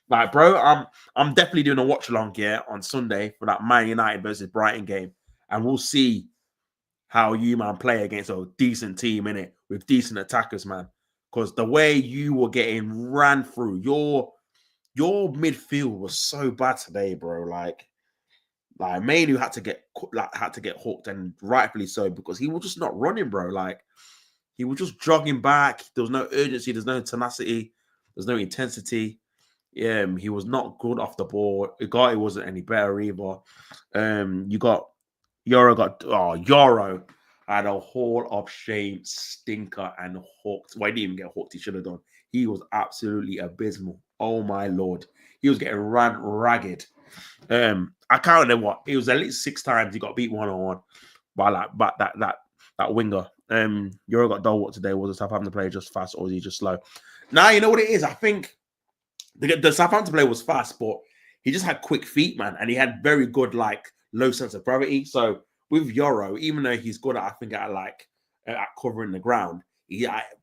Like, bro, I'm definitely doing a watch along on Sunday for that Man United versus Brighton game, and we'll see how you, man, play against a decent team, in it, with decent attackers, man. Because the way you were getting ran through, your midfield was so bad today, bro. Like Manu had to get hooked, and rightfully so, because he was just not running, bro. Like, he was just jogging back. There was no urgency. There's no tenacity. There's no intensity. He was not good off the ball. Ugarte wasn't any better either. You got Yoro had a Hall of Shame stinker and hooked. Well, he didn't even get hooked. He should have done. He was absolutely abysmal. Oh my Lord, he was getting ran ragged. I counted what it was, at least 6 times he got beat 1-on-1 by that winger. Yoro got dull. What today was a Southampton player just fast, or was he just slow? Now you know what it is. I think the Southampton player was fast, but he just had quick feet, man, and he had very good like low sense of gravity. So with Yoro, even though he's good at at covering the ground,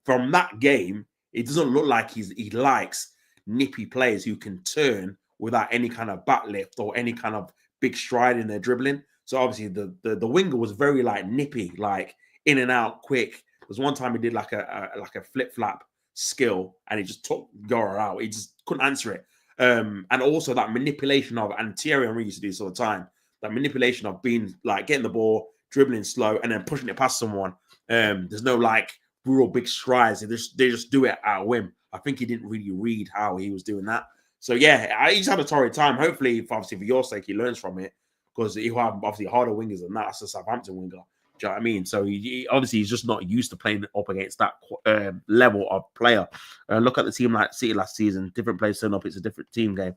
from that game, it doesn't look like he likes nippy players who can turn without any kind of back lift or any kind of big stride in their dribbling. So obviously the winger was very like nippy, like in and out quick. There was one time he did like a flip flap skill, and he just took Yoro out. He just couldn't answer it. And also that manipulation of, and Thierry Henry used to do this all the time, that manipulation of being like getting the ball, dribbling slow, and then pushing it past someone. There's no like real big strides. They just do it at a whim. I think he didn't really read how he was doing that. So yeah, he's had a torrid time. Hopefully, obviously for your sake, he learns from it, because he'll have obviously harder wingers than that. That's a Southampton winger. Do you know what I mean? So obviously he's just not used to playing up against that level of player. Look at the team like City last season. Different players turn up. It's a different team game.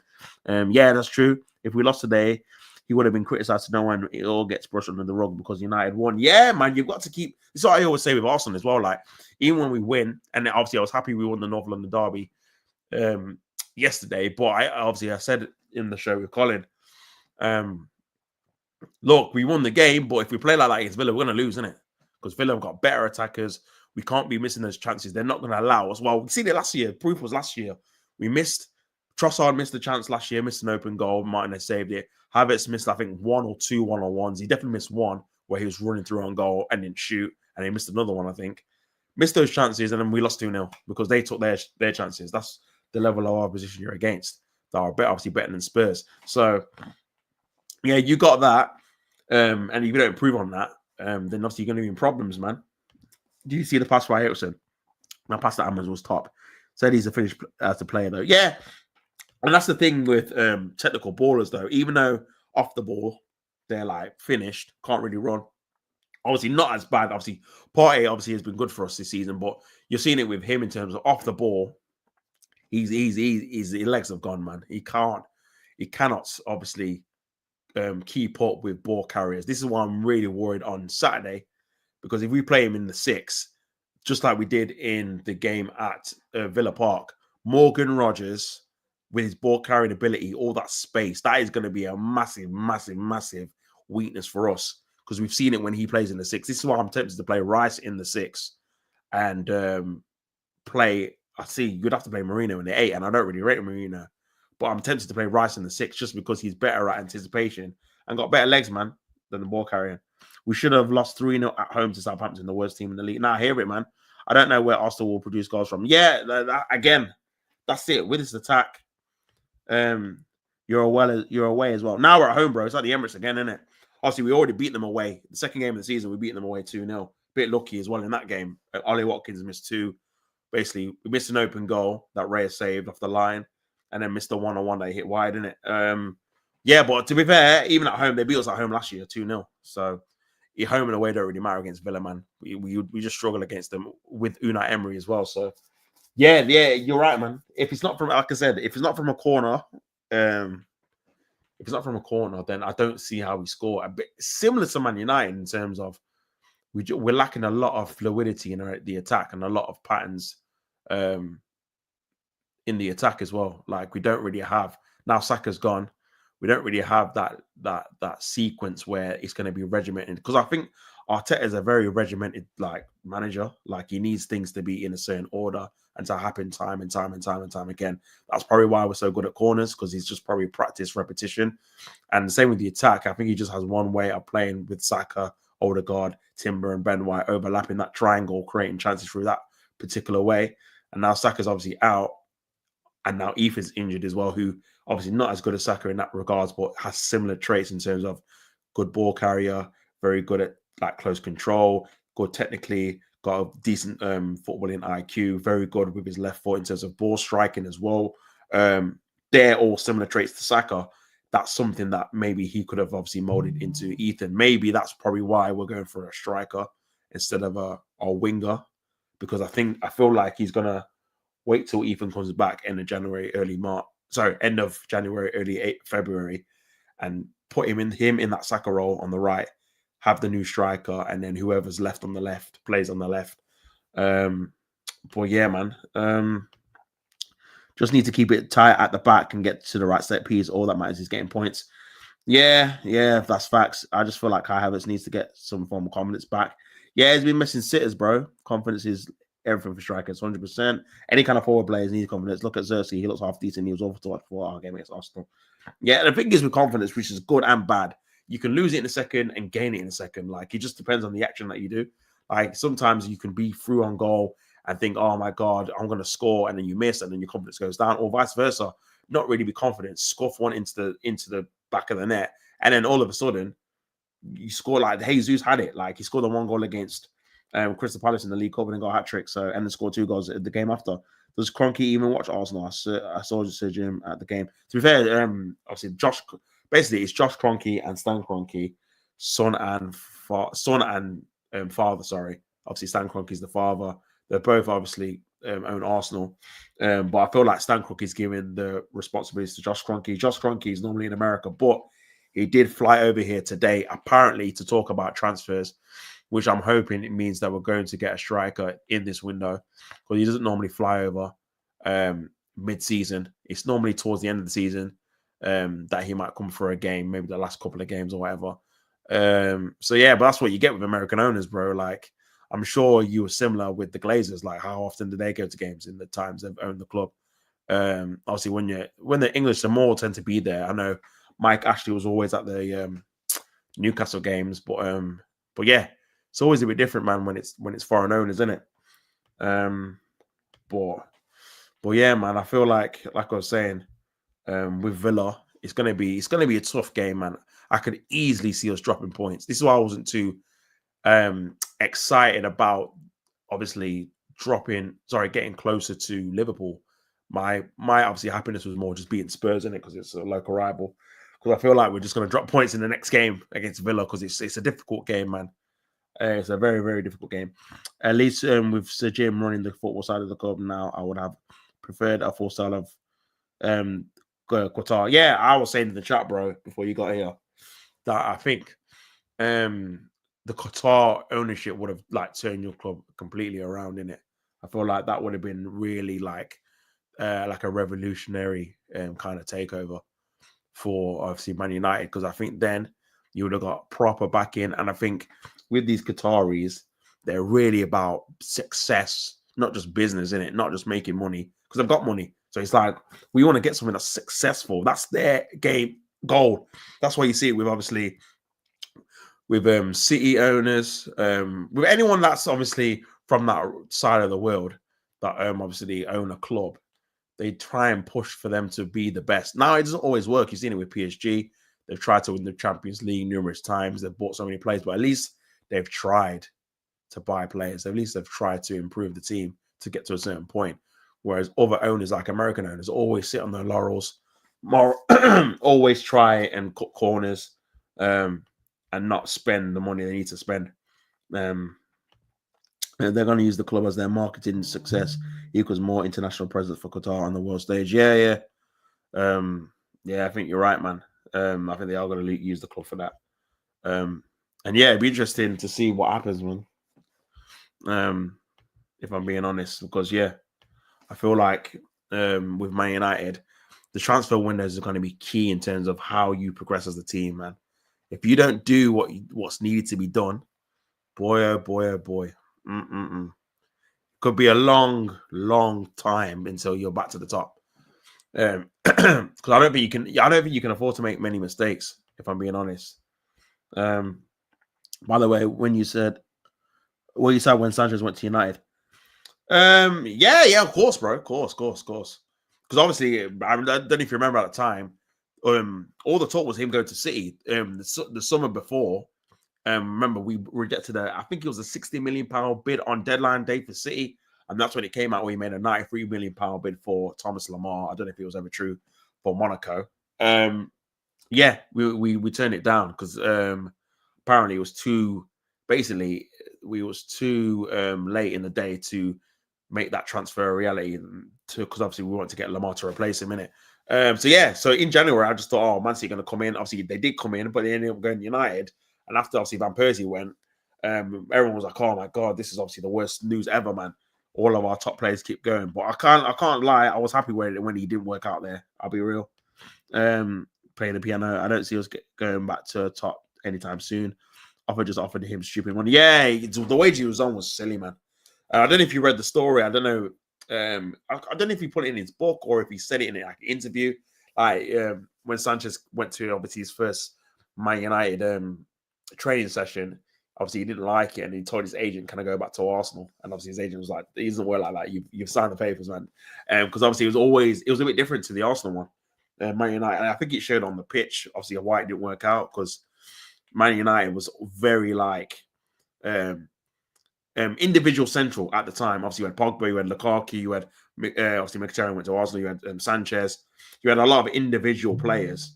Yeah, that's true. If we lost today, he would have been criticised to no one. It all gets brushed under the rug because United won. Yeah, man, you've got to keep. This is what I always say with Arsenal as well. Like, even when we win, and obviously I was happy we won the North London derby yesterday, but I said in the show with Colin, look, we won the game, but if we play like that against Villa, we're going to lose, isn't it? Because Villa have got better attackers. We can't be missing those chances. They're not going to allow us. Well, we seen it last year. Proof was last year. We missed. Trossard missed the chance last year, missed an open goal. Martinez saved it. Havertz missed, I think, 1 or 2 one-on-ones. He definitely missed one where he was running through on goal and didn't shoot. And he missed another one, I think. Missed those chances, and then we lost 2-0 because they took their chances. That's the level of our opposition you're against. They are obviously better than Spurs. So, yeah, you got that. And if you don't improve on that, then obviously you're going to be in problems, man. Do you see the pass by Ericsson? My pass to Amers was top. Said he's a finished as a player, though. Yeah. And that's the thing with technical ballers, though. Even though off the ball, they're like finished, can't really run. Obviously, not as bad. Obviously, Partey obviously has been good for us this season, but you're seeing it with him in terms of off the ball. His legs have gone, man. He cannot obviously keep up with ball carriers. This is why I'm really worried on Saturday, because if we play him in the 6, just like we did in the game at Villa Park, Morgan Rogers with his ball carrying ability, all that space, that is going to be a massive, massive, massive weakness for us, because we've seen it when he plays in the 6. This is why I'm tempted to play Rice in the 6 and play. I see you'd have to play Marino in the 8, and I don't really rate Marino, but I'm tempted to play Rice in the 6 just because he's better at anticipation and got better legs, man, than the ball carrier. We should have lost 3-0 at home to Southampton, the worst team in the league. Now, I hear it, man. I don't know where Arsenal will produce goals from. Yeah, again, that's it. With this attack, you're away as well. Now we're at home, bro. It's like the Emirates again, isn't it? Obviously, we already beat them away. The second game of the season, we beat them away 2-0. Bit lucky as well in that game. Ollie Watkins missed 2. Basically, we missed an open goal that Reyes saved off the line, and then missed the one-on-one that he hit wide, innit? Yeah, but to be fair, even at home, they beat us at home last year 2-0. So home and away don't really matter against Villa, man. We just struggle against them with Unai Emery as well. So yeah, you're right, man. If it's not from, like I said, if it's not from a corner, then I don't see how we score. A bit similar to Man United in terms of we're lacking a lot of fluidity in the attack and a lot of patterns in the attack as well. Like, we don't really have, now Saka's gone, we don't really have that sequence where it's going to be regimented, because I think Arteta is a very regimented like manager. Like, he needs things to be in a certain order and to happen time and time again. That's probably why we're so good at corners, because he's just probably practiced repetition. And the same with the attack. I think he just has one way of playing with Saka, Odegaard, Timber, and Ben White overlapping that triangle, creating chances through that particular way. And now Saka's obviously out, and now Ethan's injured as well, who obviously not as good as Saka in that regards, but has similar traits in terms of good ball carrier, very good at like close control, good technically, got a decent footballing IQ, very good with his left foot in terms of ball striking as well. They're all similar traits to Saka. That's something that maybe he could have obviously molded into Ethan. Maybe that's probably why we're going for a striker instead of a winger, because I feel like he's gonna wait till Ethan comes back end of January, end of January, early February, and put him in that Saka role on the right, have the new striker, and then whoever's left on the left plays on the left. But yeah, man, just need to keep it tight at the back and get to the right set piece. All that matters is getting points. Yeah, that's facts. I just feel like Kai Havertz needs to get some form of confidence back. Yeah, he's been missing sitters, bro. Confidence is everything for strikers, 100%. Any kind of forward players need confidence. Look at Xerxes. He looks half decent. He was over to watch for our game against Arsenal. Yeah, the thing is with confidence, which is good and bad, you can lose it in a second and gain it in a second. Like, it just depends on the action that you do. Like, sometimes you can be through on goal and think, oh my God, I'm going to score, and then you miss, and then your confidence goes down, or vice versa. Not really be confident, scuff one into the back of the net, and then all of a sudden you score. Like Jesus had it. Like, he scored the 1 goal against Crystal Palace in the League Cup and then got a hat-trick. So, and then scored 2 goals at the game after. Does Kroenke even watch Arsenal? I saw Sir Jim at the game. To be fair, obviously it's Josh Kroenke and Stan Kroenke, son and father. Sorry, obviously Stan Kroenke's the father. They're both obviously own Arsenal, but I feel like Stan Kroenke's giving the responsibilities to Josh Kroenke. Josh Kroenke is normally in America, but he did fly over here today, apparently, to talk about transfers, which I'm hoping it means that we're going to get a striker in this window, because he doesn't normally fly over mid-season. It's normally towards the end of the season that he might come for a game, maybe the last couple of games or whatever. So yeah, but that's what you get with American owners, bro. Like, I'm sure you were similar with the Glazers. Like, how often do they go to games in the times they've owned the club? Obviously, when the English, the more tend to be there. I know Mike Ashley was always at the Newcastle games, but yeah, it's always a bit different, man, when it's foreign owners, isn't it? But yeah, man, I feel like I was saying, with Villa, it's gonna be a tough game, man. I could easily see us dropping points. This is why I wasn't too excited about obviously getting closer to Liverpool. My obviously happiness was more just beating Spurs in it because it's a local rival. Because I feel like we're just going to drop points in the next game against Villa because it's a difficult game, man. It's a very, very difficult game. At least with Sir Jim running the football side of the club now, I would have preferred a full style of Qatar. Yeah, I was saying in the chat, bro, before you got here, that I think the Qatar ownership would have like turned your club completely around in it. I feel like that would have been really like a revolutionary kind of takeover for obviously Man United, because I think then you would have got proper backing. And I think with these Qataris, they're really about success, not just business, in it, not just making money, because they've got money. So it's like, we want to get something that's successful. That's their game goal. That's why you see it with obviously with City owners, with anyone that's obviously from that side of the world that obviously own a club. They try and push for them to be the best. Now, it doesn't always work. You've seen it with PSG. They've tried to win the Champions League numerous times. They've bought so many players, but at least they've tried to buy players. At least they've tried to improve the team to get to a certain point. Whereas other owners, like American owners, always sit on their laurels, always try and cut corners and not spend the money they need to spend. And they're going to use the club as their marketing success equals more international presence for Qatar on the world stage. Yeah. I think you're right, man. I think they are going to use the club for that. And yeah, it'd be interesting to see what happens, man. If I'm being honest, because yeah, I feel like with Man United, the transfer windows are going to be key in terms of how you progress as a team, man. If you don't do what's needed to be done, boy, oh boy, oh boy. Could be a long, long time until you're back to the top. Because I don't think you can afford to make many mistakes, if I'm being honest. By the way, when you said when Sanchez went to United, yeah, of course, bro, of course. Because obviously, I don't know if you remember at the time, all the talk was him going to City. The summer before. Remember, we rejected I think it was a £60 million bid on deadline day for City. And that's when it came out where he made a £93 million bid for Thomas Lemar. I don't know if it was ever true for Monaco. Yeah, we turned it down because apparently it was too late in the day to make that transfer a reality, because obviously we want to get Lemar to replace him in it. So in January, I just thought, Man City going to come in. Obviously, they did come in, but they ended up going United. And after obviously Van Persie went, everyone was like, "Oh my god, this is obviously the worst news ever, man." All of our top players keep going, but I can't lie. I was happy when he didn't work out there. I'll be real. Playing the piano, I don't see us going back to top anytime soon. Just offered him stupid money. Yeah, the wage he was on was silly, man. I don't know if you read the story. I don't know. I don't know if he put it in his book or if he said it in like an interview. When Sanchez went to obviously his first Man United training session, obviously he didn't like it, and he told his agent, "Can I go back to Arsenal?" And obviously his agent was like, "He doesn't work like that. You've signed the papers, man." Because obviously it was a bit different to the Arsenal one, Man United. And I think it showed on the pitch. Obviously why it didn't work out, because Man United was very like individual central at the time. Obviously you had Pogba, you had Lukaku, you had obviously Mkhitaryan went to Arsenal, you had Sanchez. You had a lot of individual players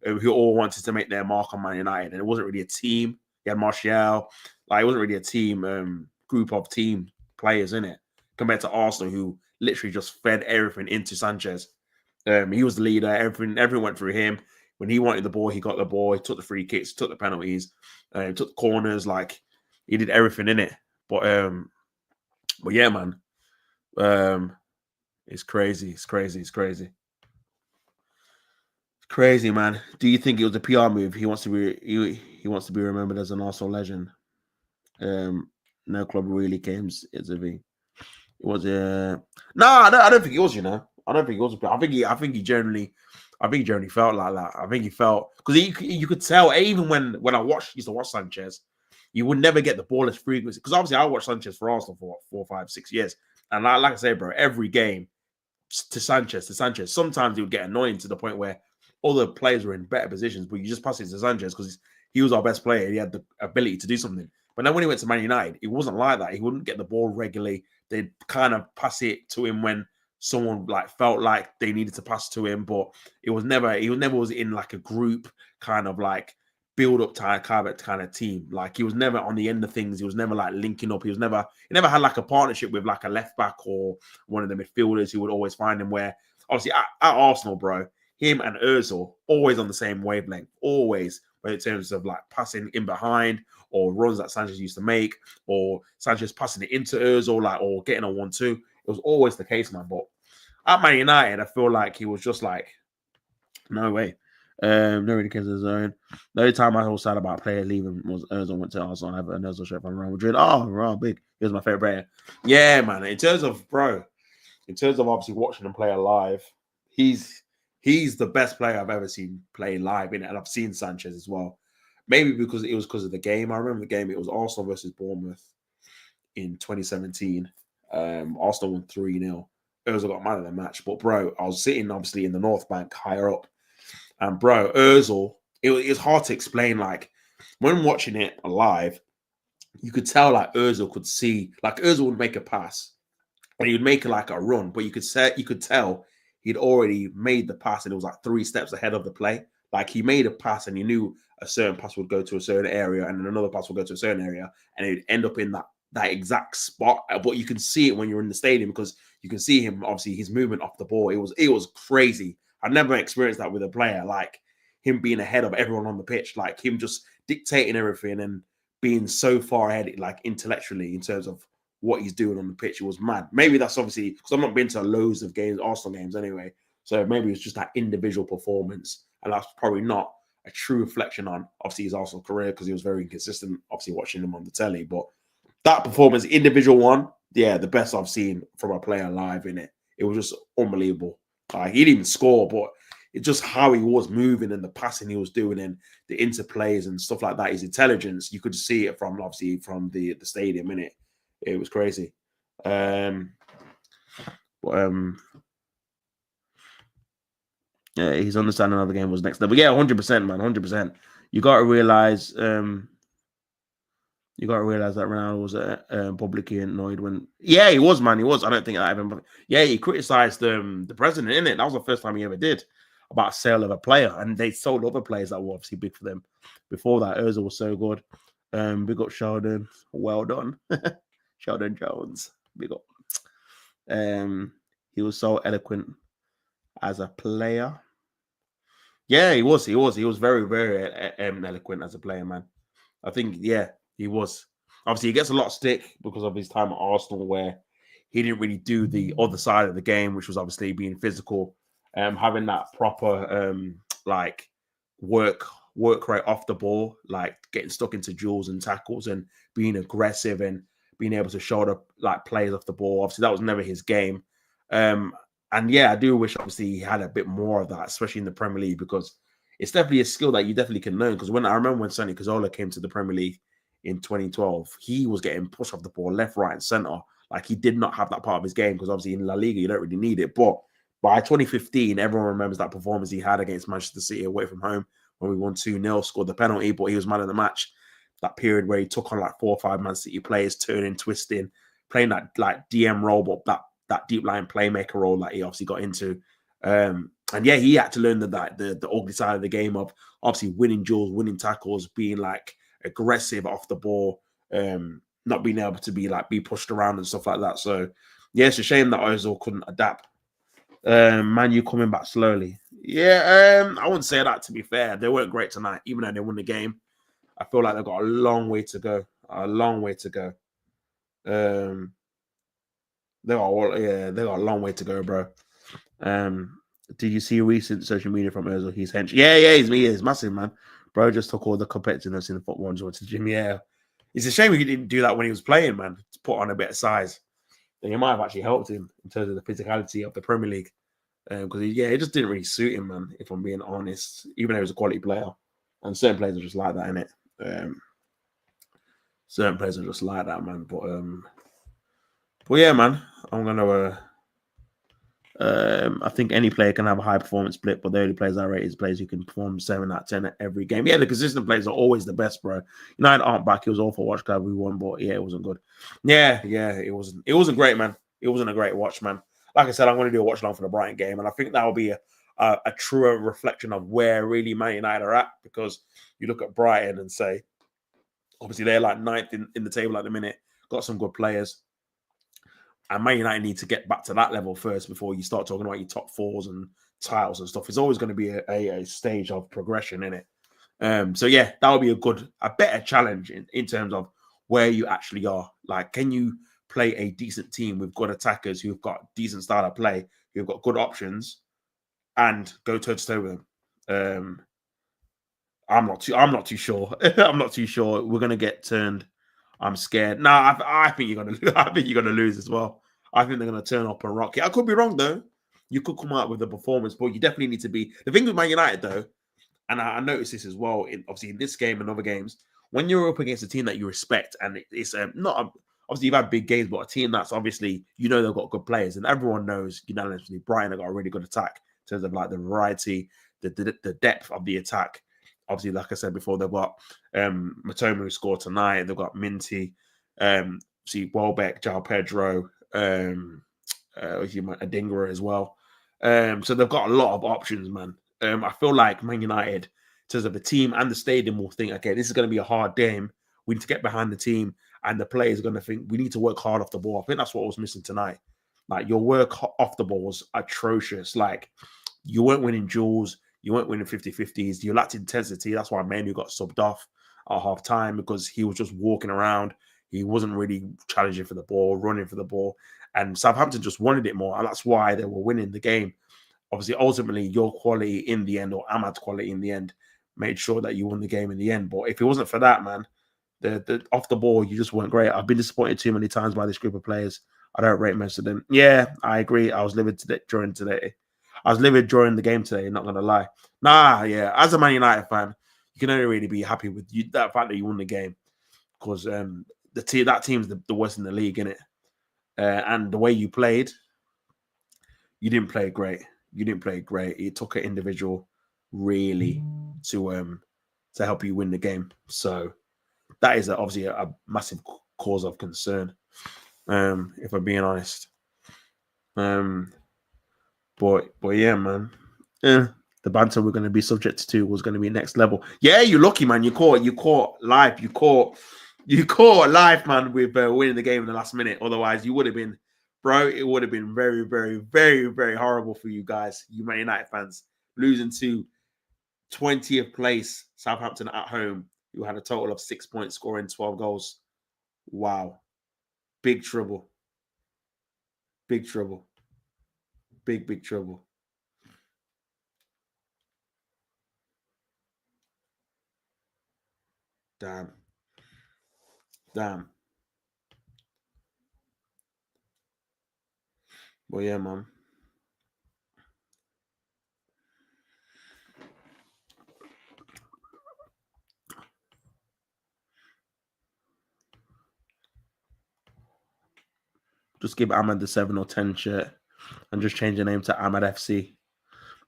who all wanted to make their mark on Man United, and it wasn't really a team. You had Martial, Like, it wasn't really a team group of team players in it compared to Arsenal, who literally just fed everything into Sanchez. He was the leader. Everything went through him. When he wanted the ball, he got the ball. He took the free kicks, took the penalties, took the corners. Like, he did everything in it. But yeah, man, it's crazy. It's crazy. It's crazy. It's crazy, man. Do you think it was a PR move? He wants to be remembered as an Arsenal legend. No club really came. It's a V. It was no, I don't think it was. I don't think it was. I think he generally felt like that. I think he felt because you could tell even when I used to watch Sanchez, you would never get the ball as frequency because obviously I watched Sanchez for Arsenal for 4, 5, 6 years, and like I say, bro, every game to Sanchez. Sometimes it would get annoying to the point where other players were in better positions, but you just pass it to Sanchez because he was our best player. He had the ability to do something. But then when he went to Man United, it wasn't like that. He wouldn't get the ball regularly. They'd kind of pass it to him when someone like felt like they needed to pass to him, but he never was in like a group kind of like build up kind of team. Like, he was never on the end of things. He was never like linking up. He never had like a partnership with like a left back or one of the midfielders who would always find him. Where obviously at Arsenal, bro, him and Özil always on the same wavelength, always, in terms of like passing in behind or runs that Sanchez used to make, or Sanchez passing it into Özil, like, or getting a 1-2. It was always the case, man. But at Man United, I feel like he was just like, no way. No really cares his own. The only time I was sad about player leaving was Özil went to Arsenal. I have an Özil shirt from Real Madrid. Oh, big. He was my favorite player. Yeah, man. In terms of obviously watching him play live, he's the best player I've ever seen play live in it. And I've seen Sanchez as well. Maybe because of the game. I remember the game. It was Arsenal versus Bournemouth in 2017. Arsenal won 3-0. Özil got man of the match. But, bro, I was sitting, obviously, in the North Bank, higher up. And, bro, Özil, it's hard to explain. Like, when watching it live, you could tell, like, Özil could see. Like, Özil would make a pass. And he would make, like, a run. But you could tell he'd already made the pass. And it was, like, 3 steps ahead of the play. Like, he made a pass and he knew a certain pass would go to a certain area and then another pass would go to a certain area and it'd end up in that exact spot. But you can see it when you're in the stadium because you can see him, obviously, his movement off the ball. It was crazy. I've never experienced that with a player, like him being ahead of everyone on the pitch, like him just dictating everything and being so far ahead, like intellectually, in terms of what he's doing on the pitch. It was mad. Maybe that's obviously because I've not been to loads of games, Arsenal games anyway. So maybe it's just that individual performance. And that's probably not a true reflection on, obviously, his Arsenal career because he was very inconsistent, obviously, watching him on the telly. But that performance, individual one, yeah, the best I've seen from a player live in it. It was just unbelievable. He didn't even score, but it's just how he was moving and the passing he was doing and the interplays and stuff like that. His intelligence, you could see it from, obviously, from the stadium, innit? It was crazy. Yeah, his understanding of the game was next level. Yeah, 100%, man, 100%. You got to realize that Ronaldo was publicly annoyed when. Yeah, he was, man. He was. I don't think that even. Yeah, he criticized the president, innit? That was the first time he ever did about sale of a player, and they sold other players that were obviously big for them. Before that, Özil was so good. Big up Sheldon. Well done, Sheldon Jones. Big up. He was so eloquent as a player. Yeah, he was. He was very, very eloquent as a player, man. I think, yeah, he was. Obviously, he gets a lot of stick because of his time at Arsenal, where he didn't really do the other side of the game, which was obviously being physical, having that proper like work rate off the ball, like getting stuck into duels and tackles and being aggressive and being able to shoulder like plays off the ball. Obviously, that was never his game. And yeah, I do wish, obviously, he had a bit more of that, especially in the Premier League, because it's definitely a skill that you definitely can learn. Because I remember when Sonny Cazorla came to the Premier League in 2012, he was getting pushed off the ball left, right, and centre. Like, he did not have that part of his game because obviously in La Liga you don't really need it. But by 2015, everyone remembers that performance he had against Manchester City away from home when we won 2-0, scored the penalty, but he was man of the match. That period where he took on like 4 or 5 Man City players, turning, twisting, playing that like DM role, but that deep line playmaker role that he obviously got into. And yeah, he had to learn the ugly side of the game of obviously winning duels, winning tackles, being like aggressive off the ball, not being able to be pushed around and stuff like that. So yeah, it's a shame that Ozil couldn't adapt. Man, you coming back slowly. Yeah, I wouldn't say that, to be fair. They weren't great tonight, even though they won the game. I feel like they've got a long way to go. A long way to go. They got a long way to go, bro. Did you see recent social media from Ozil? He's hench. Yeah, he's massive, man. Bro just took all the competitiveness in the football and went to the gym. Yeah. It's a shame he didn't do that when he was playing, man. To put on a bit of size. And it might have actually helped him in terms of the physicality of the Premier League. Because it just didn't really suit him, man, if I'm being honest, even though he was a quality player. And certain players are just like that, innit? Certain players are just like that, man. But yeah, man, I'm gonna I think any player can have a high performance split, but the only players I rate is players who can perform 7 out of 10 at every game. Yeah, the consistent players are always the best, bro. United aren't back. It was awful watch, glad we won, but yeah, it wasn't good. Yeah, it wasn't. It wasn't great, man. It wasn't a great watch, man. Like I said, I'm going to do a watch along for the Brighton game, and I think that will be a truer reflection of where really Man United are at, because you look at Brighton and say, obviously they're like 9th in the table at the minute, got some good players. And Man United need to get back to that level first before you start talking about your top 4s and titles and stuff. It's always going to be a stage of progression in it. So yeah, that would be a better challenge in terms of where you actually are. Like, can you play a decent team with good attackers who've got decent style of play, who've got good options, and go toe to toe with them? I'm not too sure. I'm not too sure. We're gonna get turned. I'm scared. No, I think you're gonna. I think you're gonna lose as well. I think they're gonna turn up and rock it. I could be wrong though. You could come out with a performance, but you definitely need to be. The thing with Man United though, and I noticed this as well, obviously in this game and other games, when you're up against a team that you respect, and it's obviously you've had big games, but a team that's obviously they've got good players, and everyone knows unanimously Brighton have got a really good attack in terms of like the variety, the depth of the attack. Obviously, like I said before, they've got Matoma who scored tonight. They've got Minty, Welbeck, João Pedro, Adingra as well. So they've got a lot of options, man. I feel like Man United, in terms of the team and the stadium, will think, okay, this is going to be a hard game. We need to get behind the team, and the players are going to think we need to work hard off the ball. I think that's what was missing tonight. Like, your work off the ball was atrocious. Like, you weren't winning duels. You weren't winning 50-50s. You lacked intensity. That's why Manu got subbed off at half time, because he was just walking around. He wasn't really challenging for the ball, running for the ball. And Southampton just wanted it more. And that's why they were winning the game. Obviously, ultimately, your quality in the end, or Ahmad's quality in the end, made sure that you won the game in the end. But if it wasn't for that, man, the off the ball, you just weren't great. I've been disappointed too many times by this group of players. I don't rate most of them. Yeah, I agree. I was livid during the game today, not going to lie. Yeah. As a Man United fan, you can only really be happy with that fact that you won the game, because that team's the worst in the league, innit? And the way you played, you didn't play great. It took an individual really to help you win the game. So that is obviously a massive cause of concern, if I'm being honest. But yeah, man. The banter we're going to be subject to was going to be next level. Yeah, you're lucky, man. You caught live. You caught live, man, with winning the game in the last minute. Otherwise, you would have been, bro. It would have been very, very, very, very horrible for you guys, you Man United fans, losing to 20th place Southampton at home, who had a total of 6 points, scoring 12 goals. Wow, big trouble. Big trouble. Big trouble. Damn. Well, yeah, man. Just give Ahmad the 7 or 10 shirt and just change the name to Ahmad FC.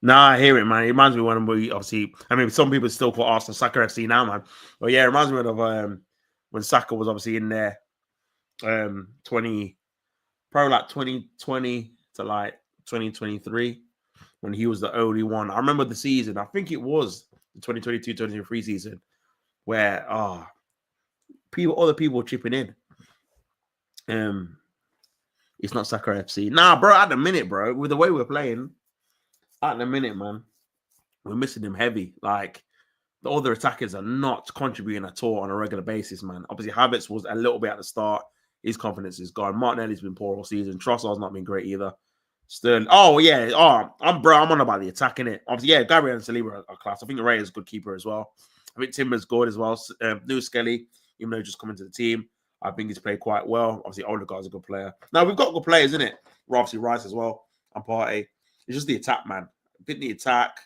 Nah, I hear it, man. It reminds me when we obviously, I mean, some people still call Arsenal Soccer FC now, man. But yeah, it reminds me of when Saka was obviously in there, 20, probably like 2020 to like 2023, when he was the only one. I remember the season, I think it was the 2022-2023 season, where other people chipping in. It's not Soccer FC. Nah, bro, at the minute, bro, with the way we're playing, at the minute, man, we're missing them heavy. Like, the other attackers are not contributing at all on a regular basis, man. Obviously, Havertz was a little bit at the start. His confidence is gone. Martinelli's been poor all season. Trossard's not been great either. Sterling. Oh, yeah. Oh, I'm on about the attacking it. Obviously, yeah, Gabriel and Saliba are class. I think Ray is a good keeper as well. I think Timber's good as well. New Skelly, even though he's just coming to the team, I think he's played quite well. Obviously, Odegaard's a good player. Now, we've got good players, isn't it? We're obviously Rice as well and Partey. It's just the attack, man. I think the attack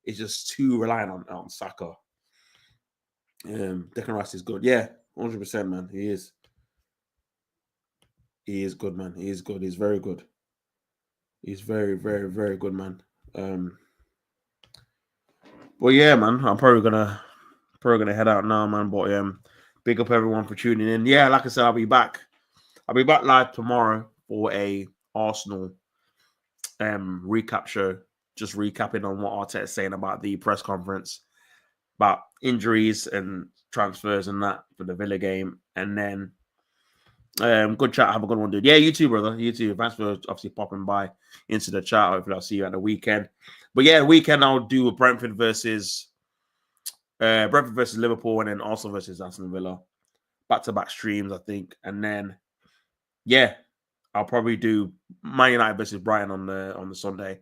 is just too reliant on Saka. Declan Rice is good. Yeah, 100%, man. He is. He is good, man. He is good. He's very good. He's very, very, very good, man. Well, yeah, man. I'm probably gonna head out now, man. But big up everyone for tuning in. Yeah, like I said, I'll be back. I'll be back live tomorrow for a Arsenal recap show. Just recapping on what Arteta's saying about the press conference, about injuries and transfers and that for the Villa game. And then good chat. Have a good one, dude. Yeah, you too, brother. You too. Thanks for obviously popping by into the chat. Hopefully I'll see you at the weekend. But yeah, the weekend I'll do a Brentford versus Liverpool and then Arsenal versus Aston Villa. Back-to-back streams, I think. And then yeah, I'll probably do Man United versus Brighton on the Sunday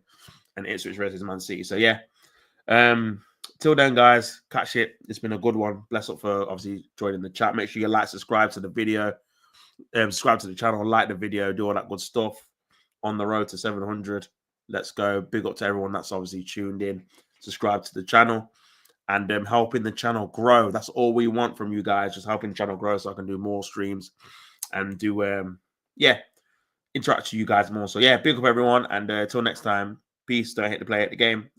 and Ipswich versus Man City. So yeah. Till then, guys, catch it. It's been a good one. Bless up for obviously joining the chat. Make sure you like, subscribe to the video, subscribe to the channel, like the video, do all that good stuff. On the road to 700. Let's go. Big up to everyone that's obviously tuned in. Subscribe to the channel and helping the channel grow. That's all we want from you guys. Just helping the channel grow so I can do more streams and do interact with you guys more. So yeah, big up everyone, and till next time, peace. Don't hate to play at the game.